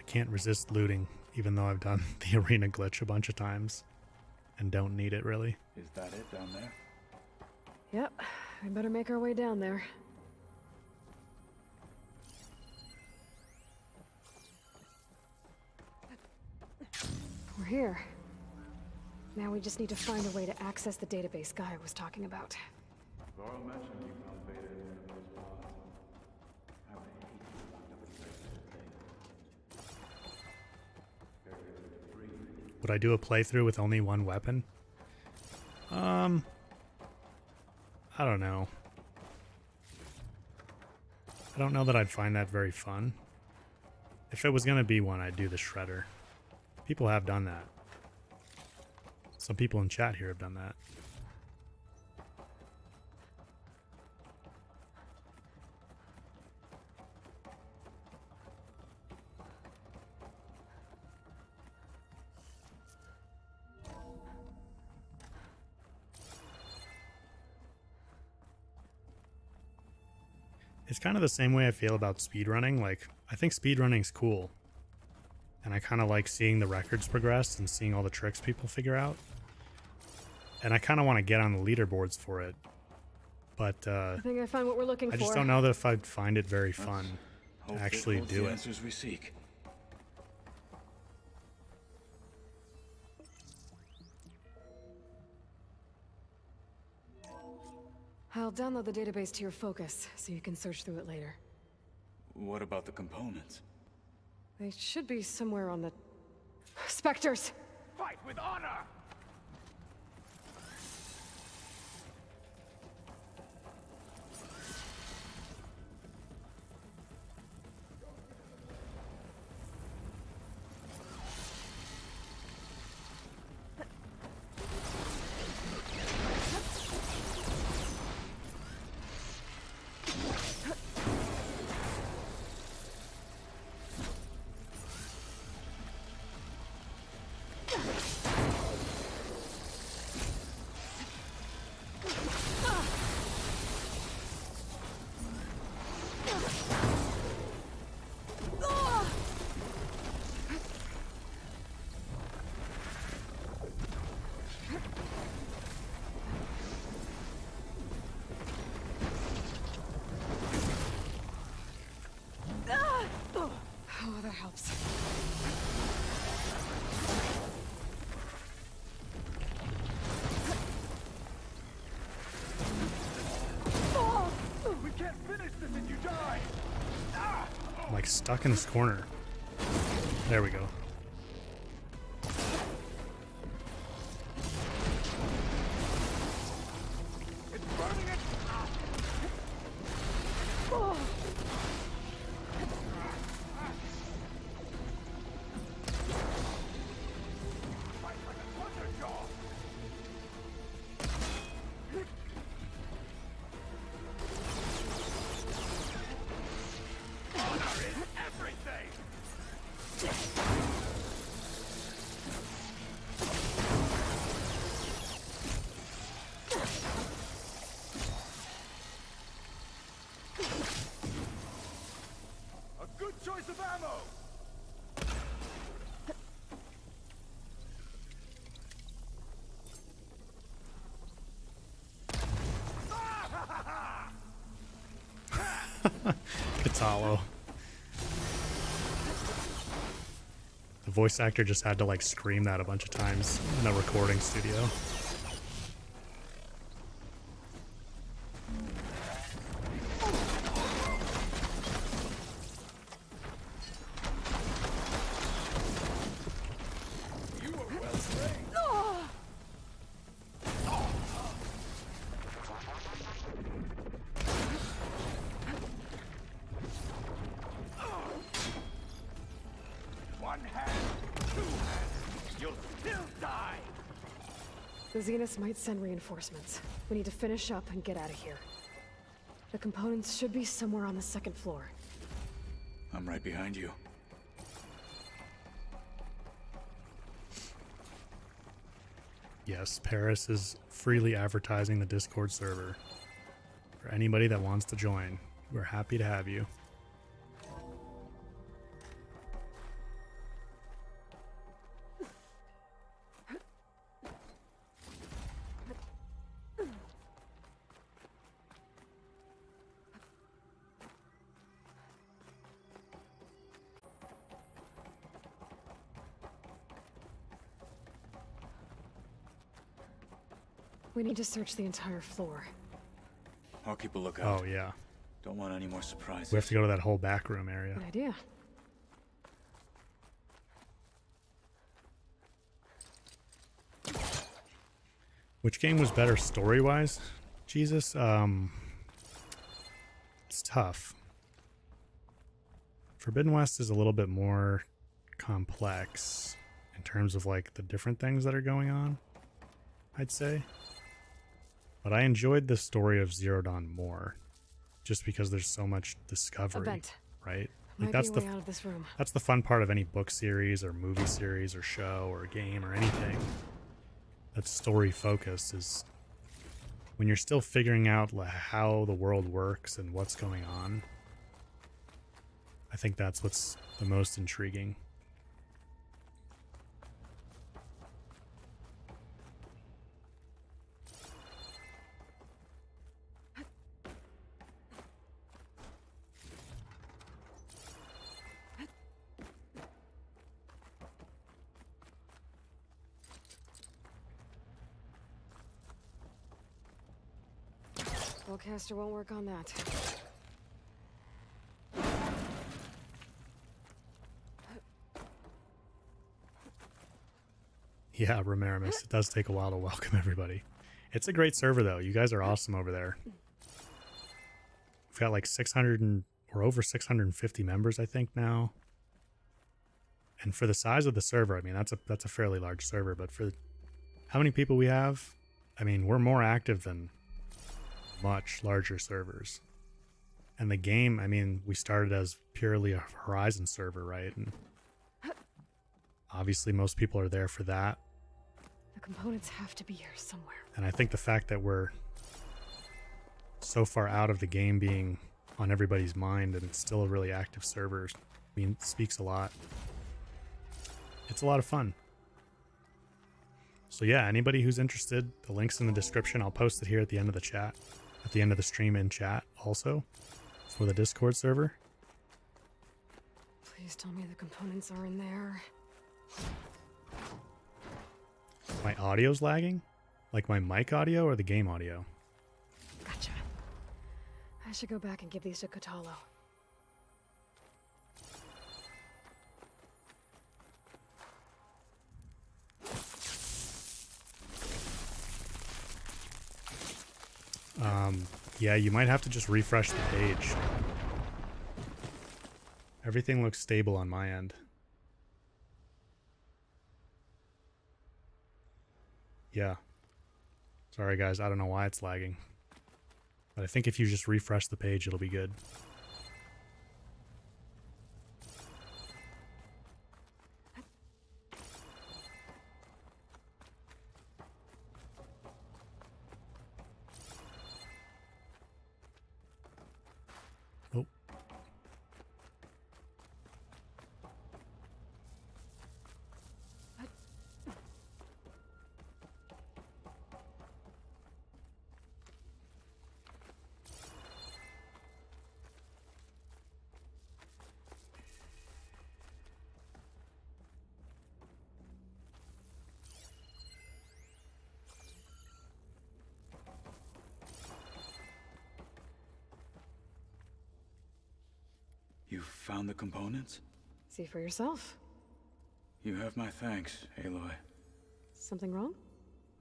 Can't resist looting, even though I've done the arena glitch a bunch of times and don't need it really. Is that it down there? Yep, we better make our way down there. We're here. Now we just need to find a way to access the database Gaia was talking about. Laurel mentioned you found Beta in one of those pods. I would hate to be locked up in there. Would I do a playthrough with only one weapon? I don't know. I don't know that I'd find that very fun. If it was going to be one, I'd do the Shredder. People have done that. Some people in chat here have done that. It's kind of the same way I feel about speedrunning. Like, I think speedrunning's cool. And I kind of like seeing the records progress and seeing all the tricks people figure out. And I kind of want to get on the leaderboards for it. But I think I found what we're looking for. I just don't know that if I'd find it very fun to actually do the it. answers we seek. I'll download the database to your focus, so you can search through it later. What about the components? They should be somewhere on the... Spectres! Fight with honor! traps. We can't finish this if you die! I'm like stuck in this corner. There we go. It's burning it! Fight like a thunderjaw! Honor is everything! A good choice of ammo! Katalo. The voice actor just had to like scream that a bunch of times in a recording studio. You were well trained! One hand, two hands, you'll still die! The Zeniths might send reinforcements. We need to finish up and get out of here. The components should be somewhere on the second floor. I'm right behind you. Yes, Paris is freely advertising the Discord server. For anybody that wants to join, we're happy to have you. We need to search the entire floor. I'll keep a lookout. Oh, yeah. Don't want any more surprises. We have to go to that whole back room area. Good idea. Which game was better story-wise? Jesus, it's tough. Forbidden West is a little bit more complex in terms of like the different things that are going on, I'd say. But I enjoyed the story of Zero Dawn more, just because there's so much discovery, Event. right? Might Like be a way out of this room. that's the fun part of any book series or movie series or show or game or anything that's story focused, is when you're still figuring out how the world works and what's going on. I think that's what's the most intriguing. Spellcaster won't work on that. Yeah, Romerimus, it does take a while to welcome everybody. It's a great server, though. You guys are awesome over there. We've got like 600 or over 650 members, I think, now. And for the size of the server, I mean, that's a fairly large server. But for how many people we have, I mean, we're more active than much larger servers. And the game, I mean, we started as purely a Horizon server, right? And obviously most people are there for that. The components have to be here somewhere. And I think the fact that we're so far out of the game being on everybody's mind and it's still a really active server, I mean, speaks a lot. It's a lot of fun. So yeah, anybody who's interested, the link's in the description. I'll post it here at the end of the chat, at the end of the stream in chat also for the Discord server. Please tell me the components are in there. My audio's lagging? Like my mic audio or the game audio? Gotcha. I should go back and give these to Kotallo. Yeah, you might have to just refresh the page. Everything looks stable on my end. Yeah. Sorry guys, I don't know why it's lagging. But I think if you just refresh the page, it'll be good. Oh. You found the components? See for yourself. You have my thanks, Aloy. Something wrong?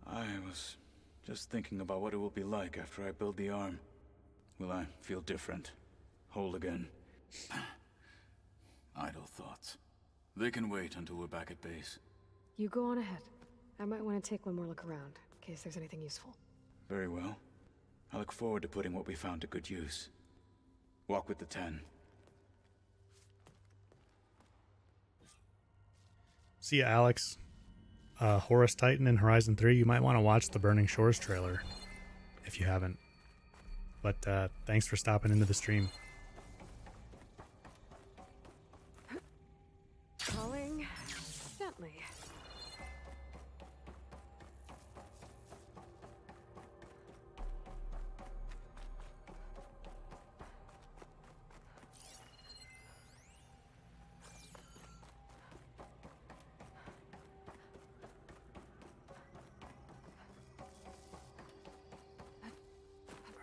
I was just thinking about what it will be like after I build the arm. Will I feel different? Whole again? Idle thoughts. They can wait until we're back at base. You go on ahead. I might want to take one more look around, in case there's anything useful. Very well. I look forward to putting what we found to good use. Walk with the 10. See ya, Alex. Horus Titan in Horizon 3, you might want to watch the Burning Shores trailer if you haven't. But thanks for stopping into the stream. Calling gently.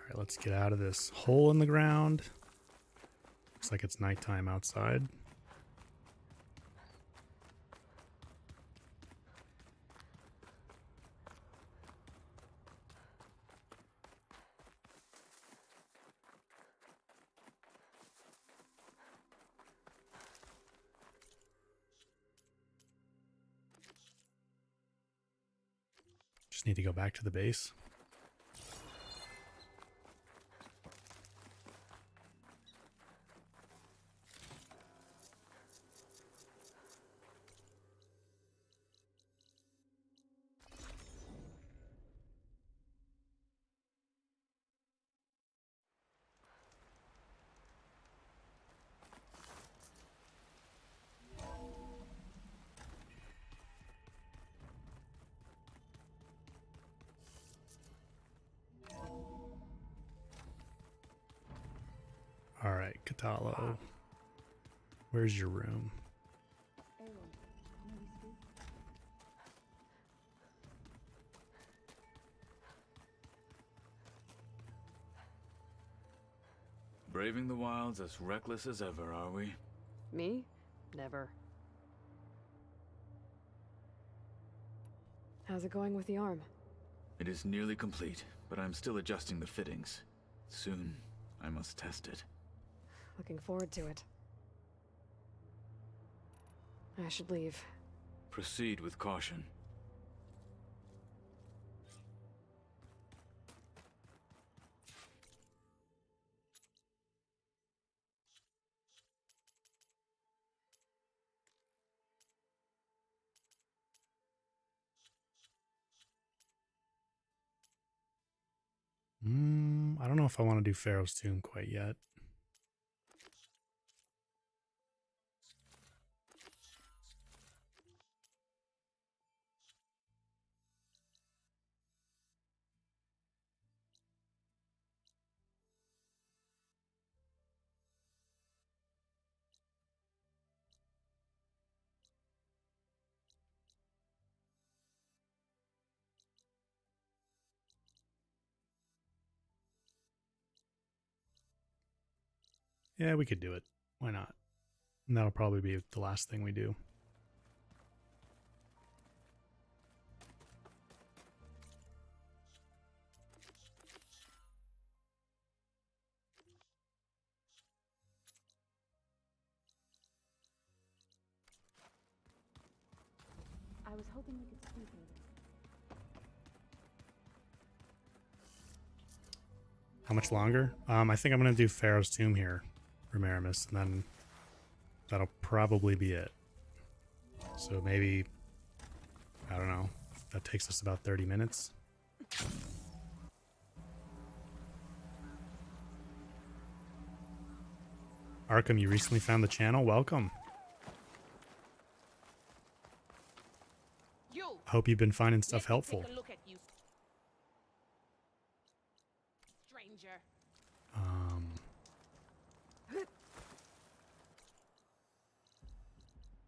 Alright, let's get out of this hole in the ground. Looks like it's nighttime outside. Just need to go back to the base. Alright, Kotallo. Where's your room? Braving the wilds as reckless as ever, are we? Me? Never. How's it going with the arm? It is nearly complete, but I'm still adjusting the fittings. Soon, I must test it. Looking forward to it. I should leave. Proceed with caution. I don't know if I want to do Faro's tomb quite yet. Yeah, we could do it. Why not? And that'll probably be the last thing we do. I was hoping we could speak later. How much longer? I think I'm going to do Faro's Tomb here, Remaramus, and then that'll probably be it. So maybe, I don't know, that takes us about 30 minutes. Arkham, you recently found the channel. Welcome. Hope you've been finding stuff helpful. Take a look at you, stranger.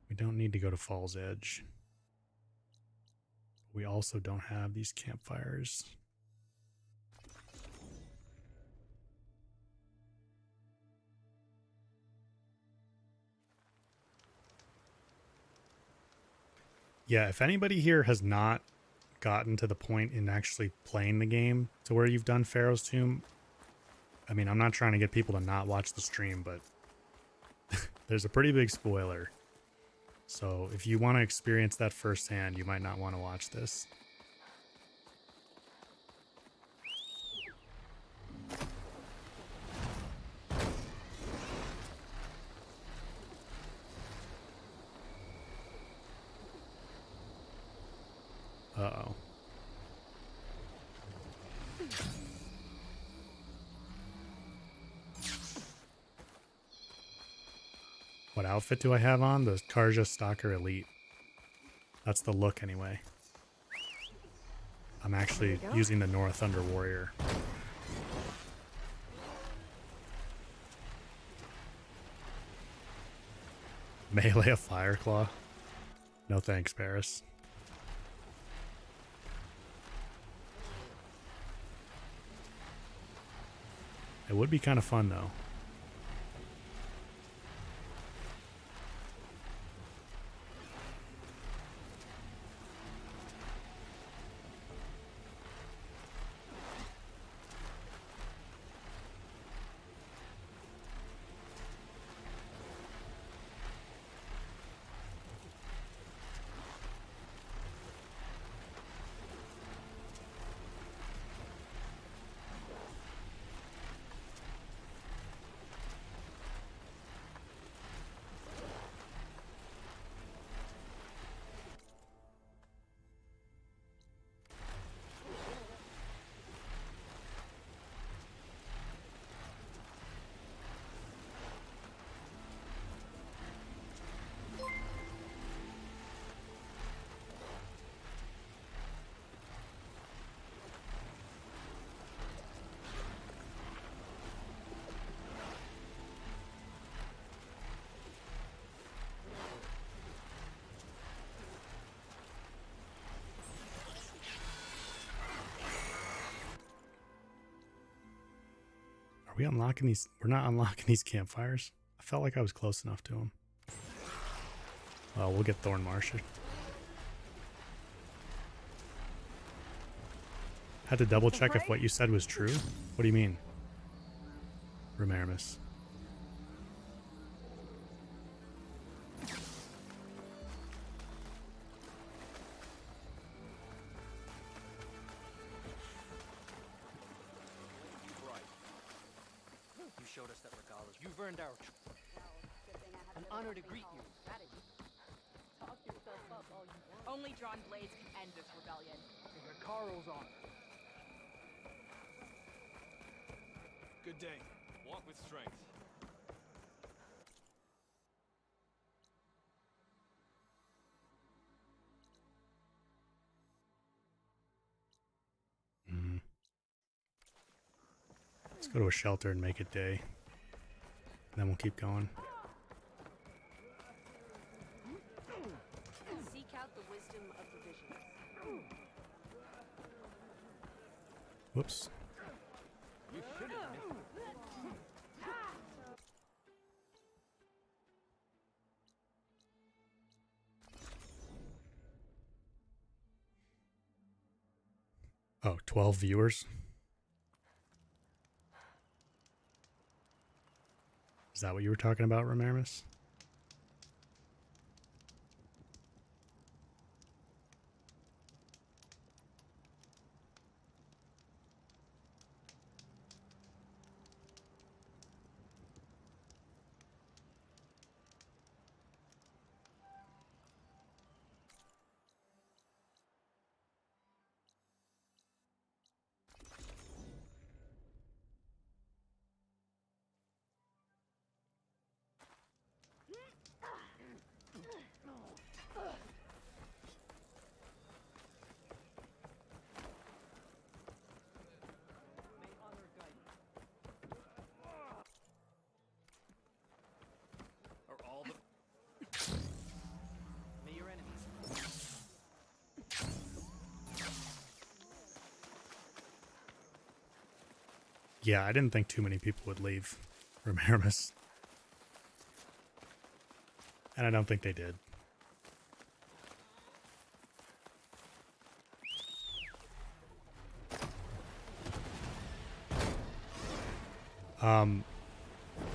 We don't need to go to Fall's Edge. We also don't have these campfires. Yeah, if anybody here has not gotten to the point in actually playing the game to where you've done Faro's Tomb, I mean, I'm not trying to get people to not watch the stream, but there's a pretty big spoiler. So if you want to experience that firsthand, you might not want to watch this. Uh-oh. What outfit do I have on? The Karja Stalker Elite. That's the look anyway. I'm actually using the North Thunder Warrior. Melee a Fireclaw? No thanks, Paris. It would be kind of fun though. Are we unlocking these? We're not unlocking these campfires. I felt like I was close enough to them. Well, we'll get Thorn Marsha. Had to double check if what you said was true. What do you mean? Remaramus. Showed us that regardless, you've earned our an honor to greet you. Talk yourself up all you want. Only drawn blades can end this rebellion. Ricaro's honor. Good day. Walk with strength. Let's go to a shelter and make it day. Then we'll keep going. Seek out the wisdom of the visions. Whoops. You should have missed Oh, 12 viewers. Is that what you were talking about, Ramiramis? Yeah, I didn't think too many people would leave Ramiramis. And I don't think they did.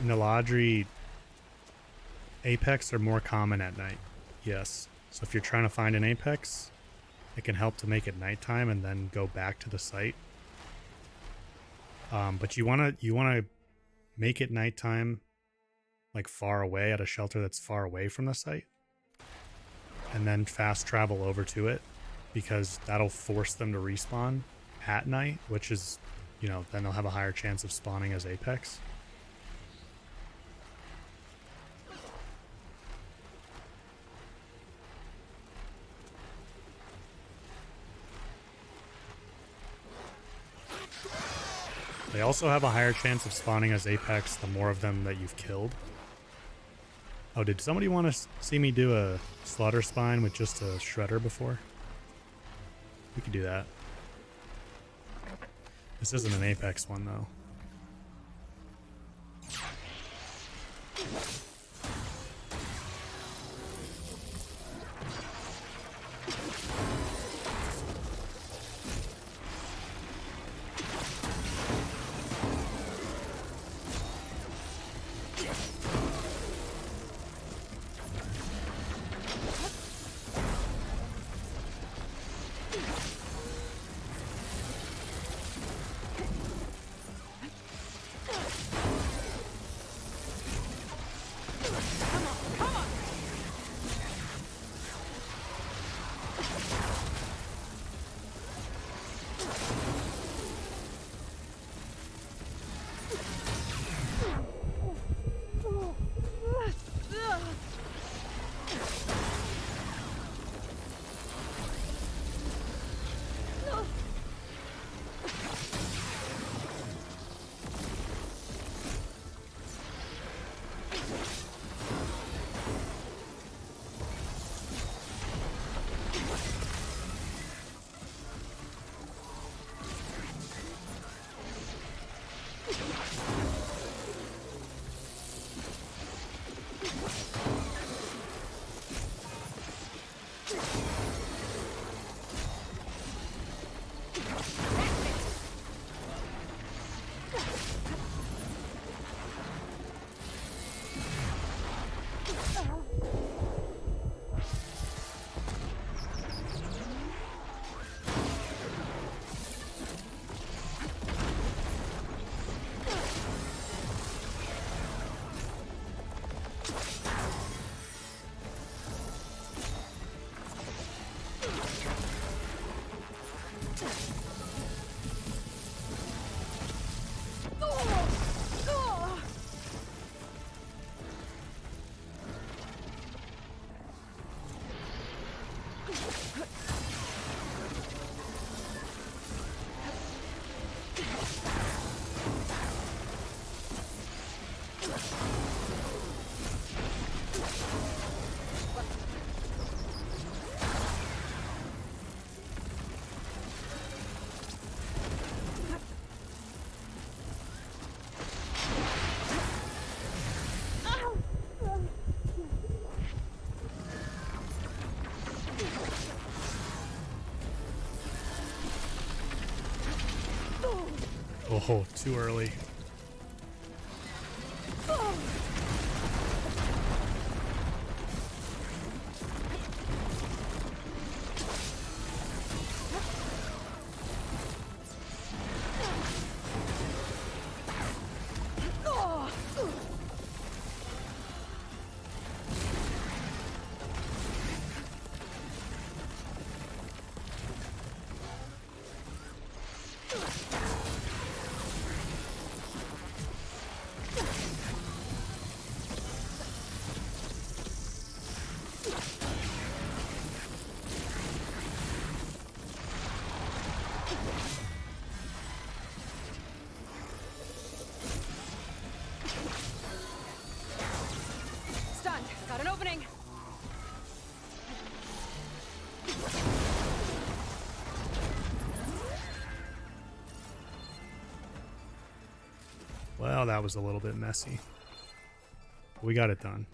Naladri Apex are more common at night. Yes. So if you're trying to find an Apex, it can help to make it nighttime and then go back to the site. But you wanna make it nighttime, like far away at a shelter that's far away from the site, and then fast travel over to it, because that'll force them to respawn at night, which is, then they'll have a higher chance of spawning as Apex. They also have a higher chance of spawning as Apex the more of them that you've killed. Oh, did somebody want to see me do a Slaughterspine with just a Shredder before? We could do that. This isn't an Apex one, though. Oh, too early. Stunned. Got an opening. Well, that was a little bit messy. We got it done.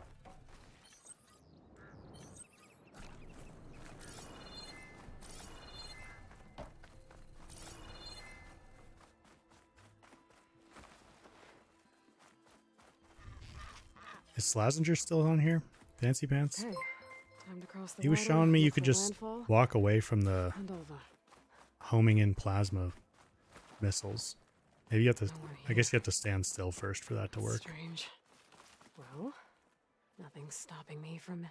Is Slazenger still on here? Fancy Pants? Okay. Time to cross the He was water, showing me you look could for just landfall, walk away from the and over. homing in plasma missiles. Maybe you have to, I guess you have to stand still first for that to work. Strange. Well, nothing's stopping me from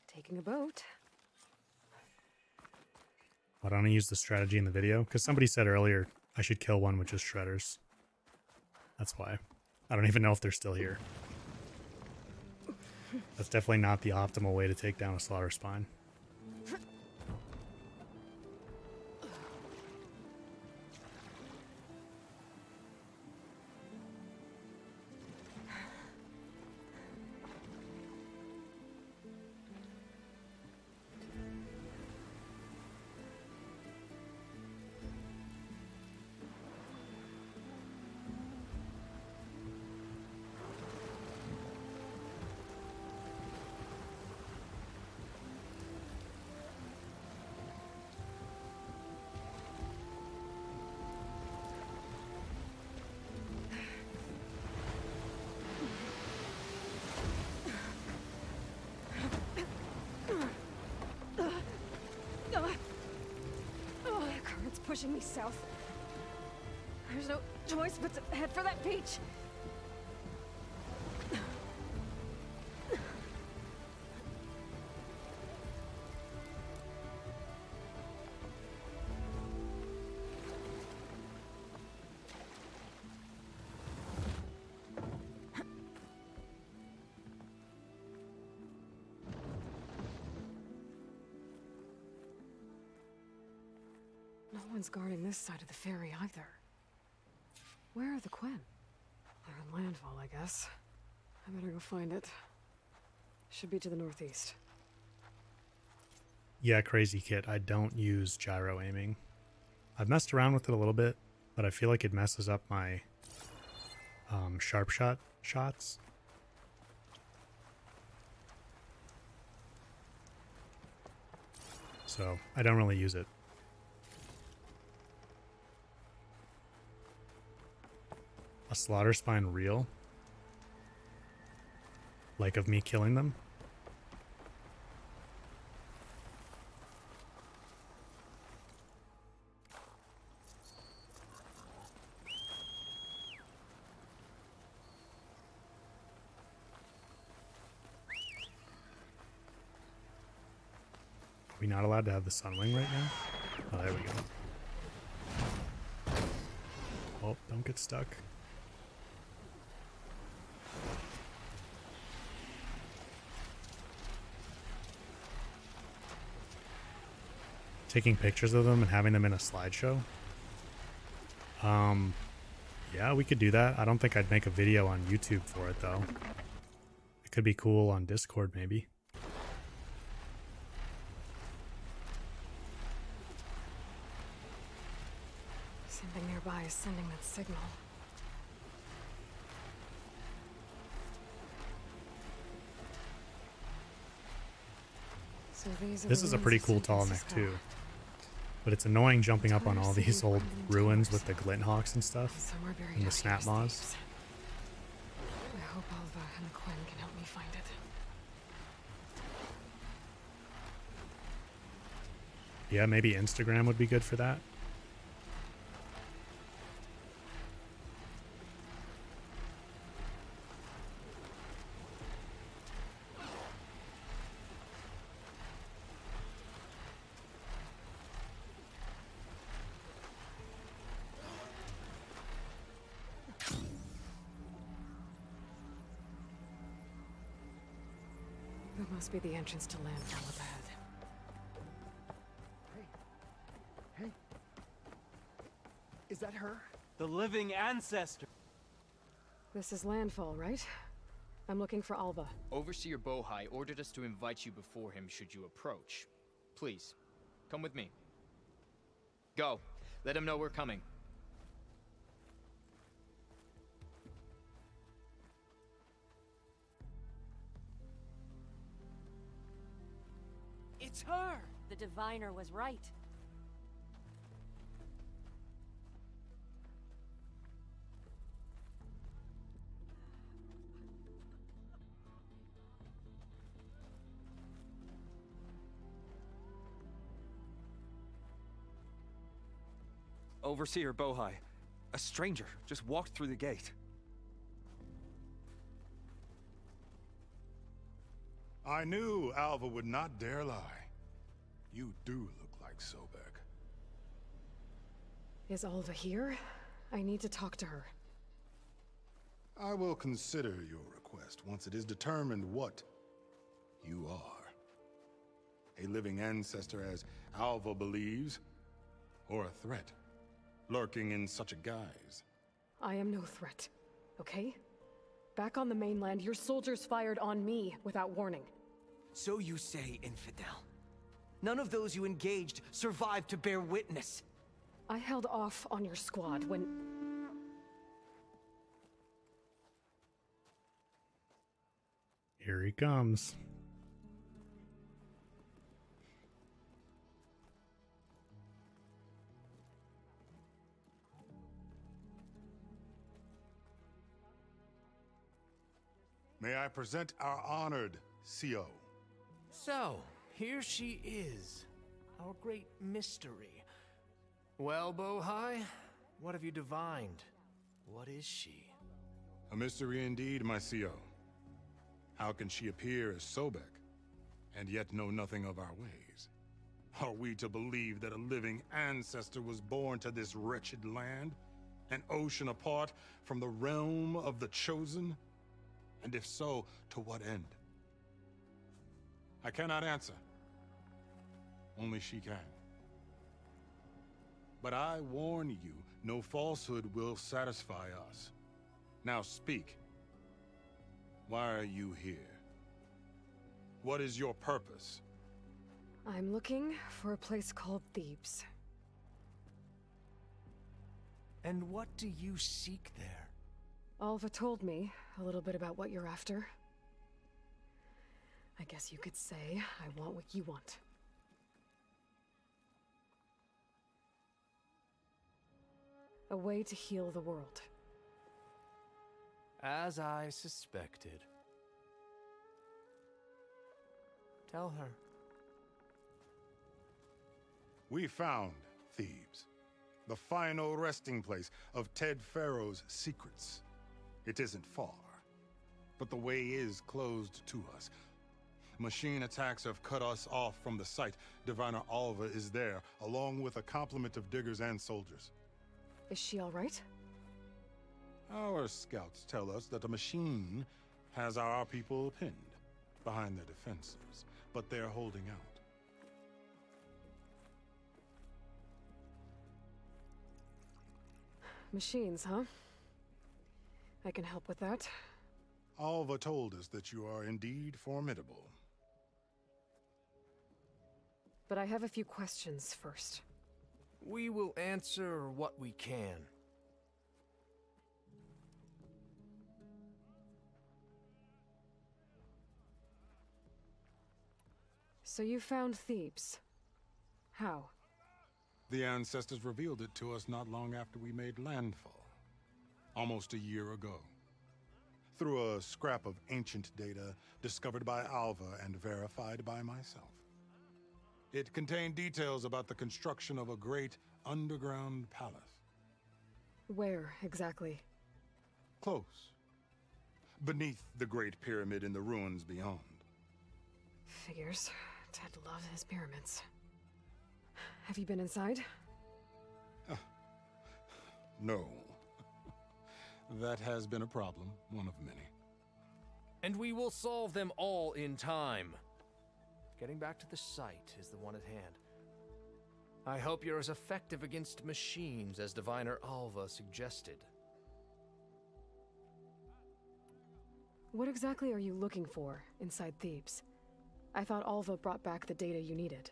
taking a boat. Why don't I use the strategy in the video? Because somebody said earlier I should kill one with just shredders. That's why. I don't even know if they're still here. That's definitely not the optimal way to take down a Slaughterspine. The current's pushing me south. There's no choice but to head for that beach. No one's guarding this side of the ferry either. Where are the Quen? They're in landfall, I guess. I better go find it. Should be to the northeast. Yeah, Crazy Kit, I don't use gyro aiming. I've messed around with it a little bit, but I feel like it messes up my sharp shot shots. So I don't really use it. A Slaughterspine reel? Like of me killing them? Are we not allowed to have the Sunwing right now? Oh, there we go. Oh, don't get stuck. Taking pictures of them and having them in a slideshow. Yeah, we could do that. I don't think I'd make a video on YouTube for it though. It could be cool on Discord maybe. Something nearby is sending that signal. So these are This the is a ones pretty who cool sent tall us neck as too. well. But it's annoying jumping up on all these old ruins with the Glinthawks and stuff, Somewhere buried and the out snap here, moths. Steves. I hope Alva and Quinn can help me find it. Yeah, maybe Instagram would be good for that. That must be the entrance to landfall up ahead. Hey. Is that her? The living ancestor. This is landfall, right? I'm looking for Alva. Overseer Bohai ordered us to invite you before him should you approach. Please, come with me. Go. Let him know we're coming. It's her! The diviner was right. Overseer Bohai. A stranger just walked through the gate. I knew Alva would not dare lie. You do look like Sobek. Is Alva here? I need to talk to her. I will consider your request once it is determined what you are. A living ancestor, as Alva believes, or a threat, lurking in such a guise. I am no threat, okay? Back on the mainland, your soldiers fired on me without warning. So you say, infidel. None of those you engaged survived to bear witness. I held off on your squad when... Here he comes. May I present our honored CO. So, here she is, our great mystery. Well, Bohai, what have you divined? What is she? A mystery indeed, my CO. How can she appear as Sobek, and yet know nothing of our ways? Are we to believe that a living ancestor was born to this wretched land, an ocean apart from the realm of the Chosen? And if so, to what end? I cannot answer. Only she can. But I warn you, no falsehood will satisfy us. Now speak. Why are you here? What is your purpose? I'm looking for a place called Thebes. And what do you seek there? Alva told me a little bit about what you're after. I guess you could say I want what you want. A way to heal the world. As I suspected. Tell her. We found Thebes, the final resting place of Ted Faro's secrets. It isn't far, but the way is closed to us. Machine attacks have cut us off from the site. Diviner Alva is there, along with a complement of diggers and soldiers. Is she all right? Our scouts tell us that a machine has our people pinned behind their defenses, but they're holding out. Machines, huh? I can help with that. Alva told us that you are indeed formidable. But I have a few questions first. We will answer what we can. So you found Thebes. How? The ancestors revealed it to us not long after we made landfall, almost a year ago, through a scrap of ancient data discovered by Alva and verified by myself. It contained details about the construction of a great underground palace. Where, exactly? Close. Beneath the Great Pyramid in the ruins beyond. Figures. Ted loves his pyramids. Have you been inside? No. That has been a problem, one of many. And we will solve them all in time. Getting back to the site is the one at hand. I hope you're as effective against machines as Diviner Alva suggested. What exactly are you looking for inside Thebes? I thought Alva brought back the data you needed.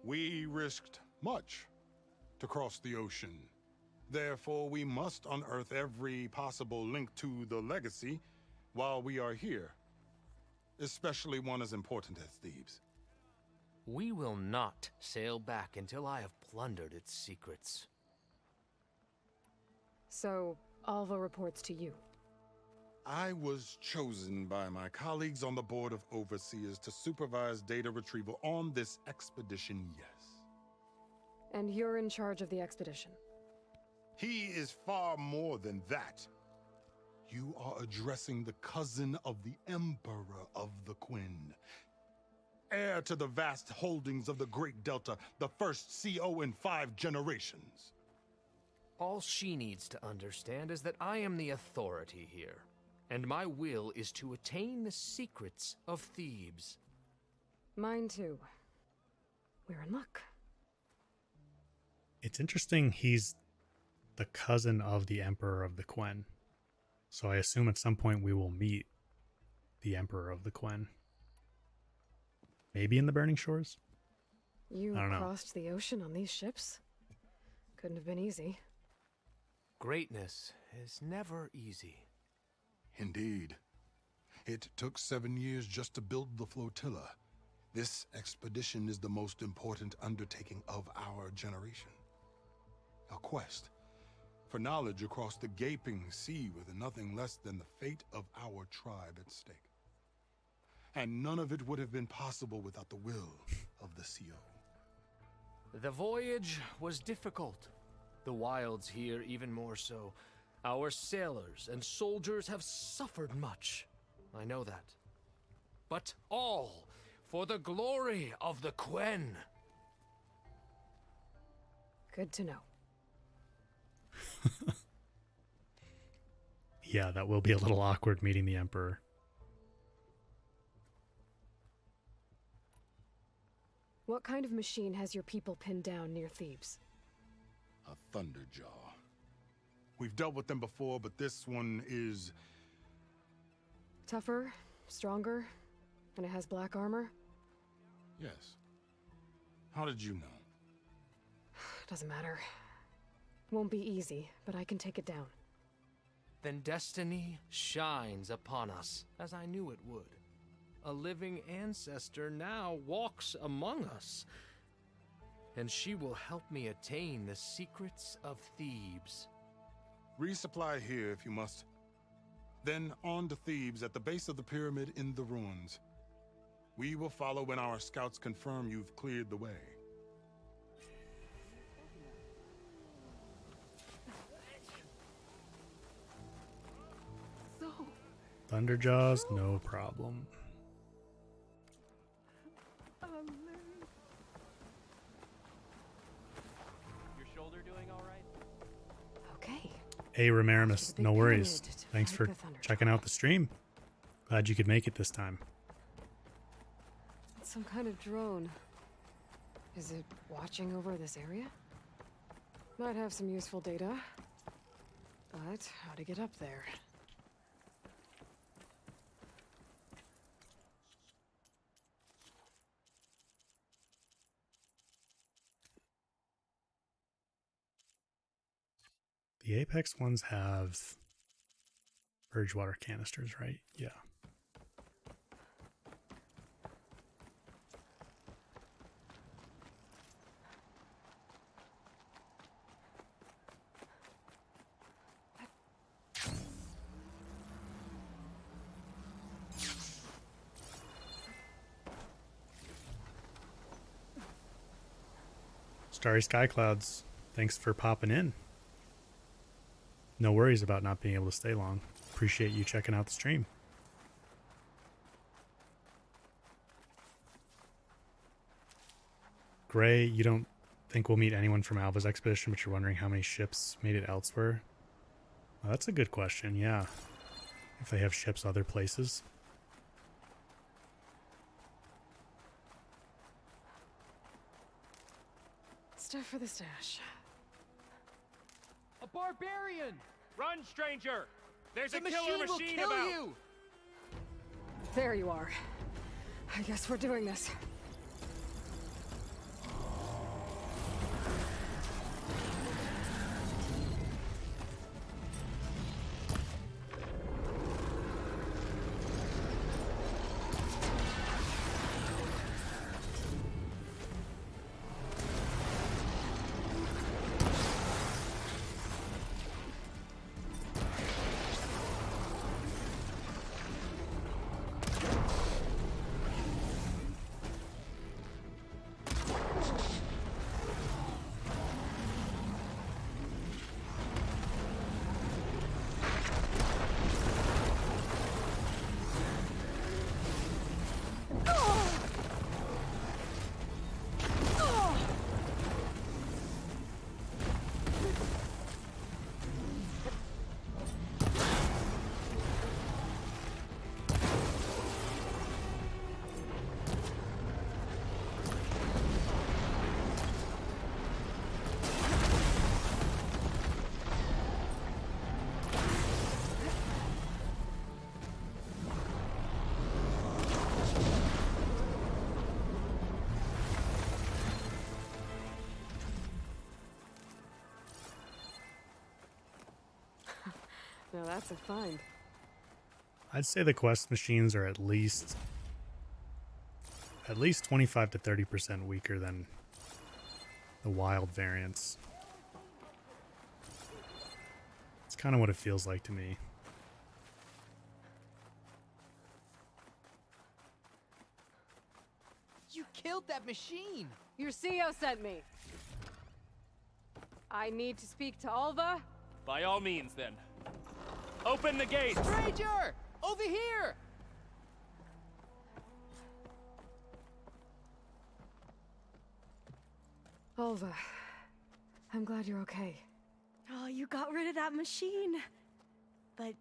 We risked much to cross the ocean. Therefore, we must unearth every possible link to the legacy while we are here. Especially one as important as Thebes. We will not sail back until I have plundered its secrets. So, Alva reports to you. I was chosen by my colleagues on the Board of Overseers to supervise data retrieval on this expedition, yes. And you're in charge of the expedition? He is far more than that. You are addressing the cousin of the Emperor of the Quinn. Heir to the vast holdings of the Great Delta, the first CO in 5 generations. All she needs to understand is that I am the authority here, and my will is to attain the secrets of Thebes. Mine too. We're in luck. It's interesting he's the cousin of the Emperor of the Quen. So I assume at some point we will meet the Emperor of the Quen. Maybe in the Burning Shores? You I don't know. crossed the ocean on these ships? Couldn't have been easy. Greatness is never easy. Indeed. It took 7 years just to build the flotilla. This expedition is the most important undertaking of our generation. A quest for knowledge across the gaping sea with nothing less than the fate of our tribe at stake. And none of it would have been possible without the will of the CO. The voyage was difficult. The wilds here even more so. Our sailors and soldiers have suffered much. I know that. But all for the glory of the Quen. Good to know. Yeah, that will be a little awkward meeting the Emperor. What kind of machine has your people pinned down near Thebes? A Thunderjaw. We've dealt with them before, but this one is... Tougher, stronger, and it has black armor? Yes. How did you know? Doesn't matter. Won't be easy, but I can take it down. Then destiny shines upon us, as I knew it would. A living ancestor now walks among us, and she will help me attain the secrets of Thebes. Resupply here if you must. Then on to Thebes at the base of the pyramid in the ruins. We will follow when our scouts confirm you've cleared the way. Thunderjaws, no problem. Your shoulder doing all right? Okay. Hey, Ramaramus, no worries. Thanks for checking out the stream. Glad you could make it this time. It's some kind of drone. Is it watching over this area? Might have some useful data. But how to get up there? The Apex ones have purge water canisters, right? Yeah. Starry Sky Clouds, thanks for popping in. No worries about not being able to stay long. Appreciate you checking out the stream. Gray, you don't think we'll meet anyone from Alva's expedition, but you're wondering how many ships made it elsewhere? Well, that's a good question, yeah. If they have ships other places. Stuff for the stash. A barbarian! Run, stranger! There's a The killer machine will machine kill about! you! There you are. I guess we're doing this. Now that's a find. I'd say the quest machines are at least 25 to 30% weaker than the wild variants. It's kind of what it feels like to me. You killed that machine! Your CEO sent me. I need to speak to Alva. By all means, then. Open the gates! Stranger! Over here! Alva, I'm glad you're okay. Oh, you got rid of that machine. But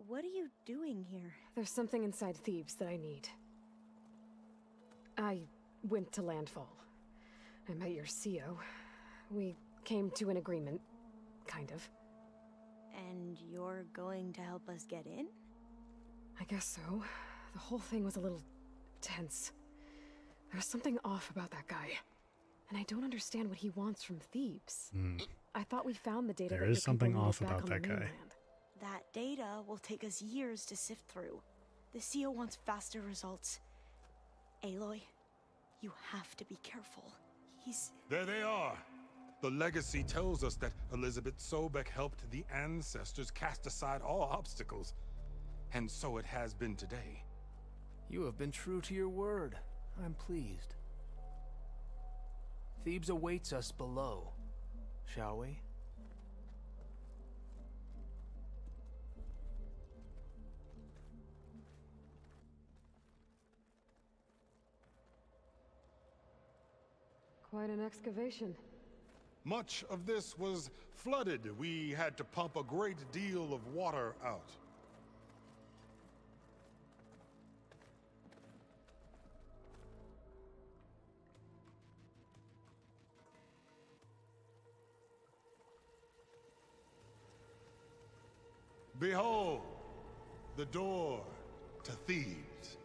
what are you doing here? There's something inside Thebes that I need. I went to Landfall. I met your CEO. We came to an agreement, kind of. And you're going to help us get in? I guess so. The whole thing was a little tense. There's something off about that guy. And I don't understand what he wants from Thebes. I thought we found the data. There is something off about that guy. That data will take us years to sift through. The CEO wants faster results. Aloy, you have to be careful. There they are! The legacy tells us that Elizabeth Sobek helped the ancestors cast aside all obstacles. And so it has been today. You have been true to your word. I'm pleased. Thebes awaits us below, shall we? Quite an excavation. Much of this was flooded. We had to pump a great deal of water out. Behold, the door to Thebes.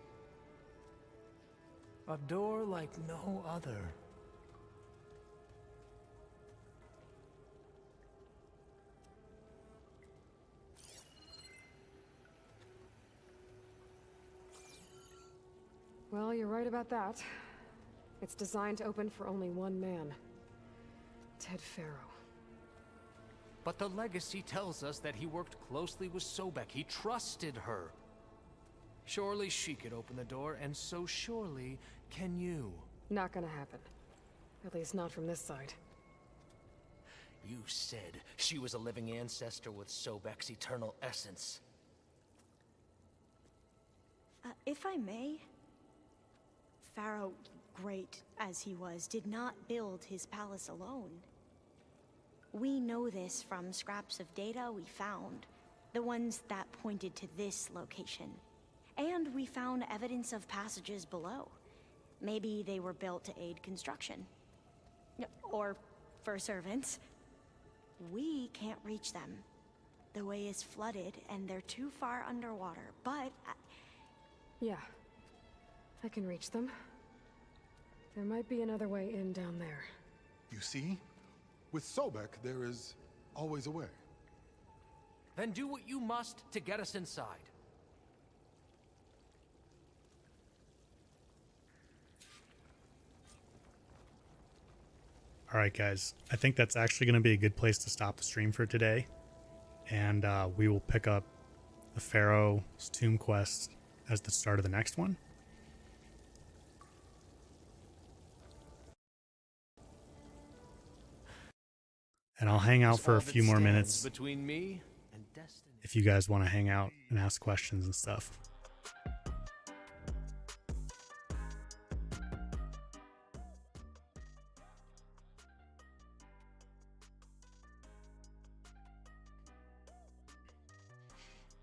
A door like no other. Well, you're right about that. It's designed to open for only one man. Ted Faro. But the legacy tells us that he worked closely with Sobek. He trusted her. Surely she could open the door, and so surely can you. Not gonna happen. At least not from this side. You said she was a living ancestor with Sobek's eternal essence. If I may, Faro, great as he was, did not build his palace alone. We know this from scraps of data we found, the ones that pointed to this location. And we found evidence of passages below. Maybe they were built to aid construction. Or for servants. We can't reach them. The way is flooded, and they're too far underwater, but... Yeah. I can reach them. There might be another way in down there. You see? With Sobek, there is always a way. Then do what you must to get us inside. All right, guys. I think that's actually going to be a good place to stop the stream for today. And we will pick up the Faro's Tomb quest as the start of the next one. And I'll hang out for a few more minutes between me and destiny. if you guys want to hang out and ask questions and stuff.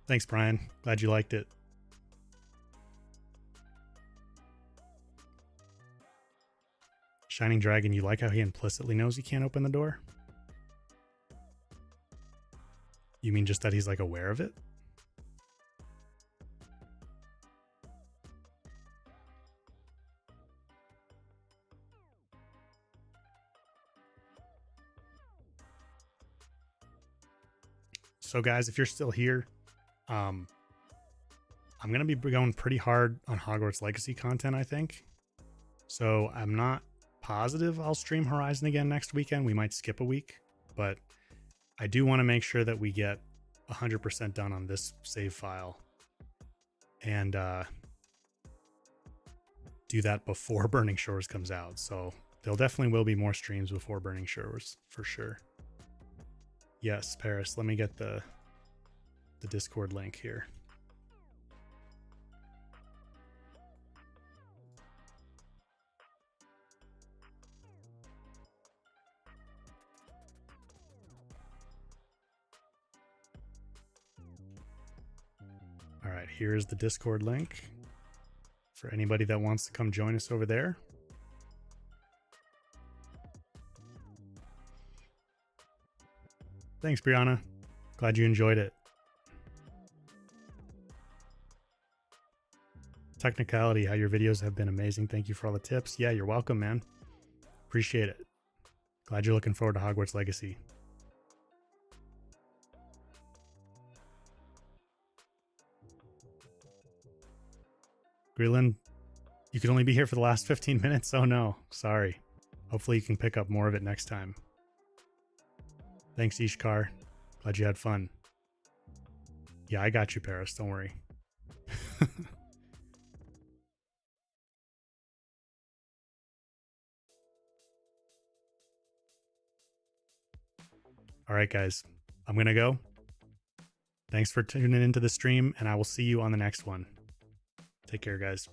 Thanks, Brian. Glad you liked it. Shining Dragon, you like how he implicitly knows he can't open the door? You mean just that he's like aware of it? So guys, if you're still here, I'm going to be going pretty hard on Hogwarts Legacy content, I think. So I'm not positive I'll stream Horizon again next weekend. We might skip a week, but I do want to make sure that we get 100% done on this save file and do that before Burning Shores comes out. So there definitely will be more streams before Burning Shores for sure. Yes, Paris, let me get the Discord link here. All right, here's the Discord link for anybody that wants to come join us over there. Thanks, Brianna. Glad you enjoyed it. Technicality, how your videos have been amazing. Thank you for all the tips. Yeah, you're welcome, man. Appreciate it. Glad you're looking forward to Hogwarts Legacy. Greeland, you could only be here for the last 15 minutes. Oh no, sorry. Hopefully you can pick up more of it next time. Thanks, Ishkar. Glad you had fun. Yeah, I got you, Paris. Don't worry. All right, guys. I'm going to go. Thanks for tuning into the stream, and I will see you on the next one. Take care, guys.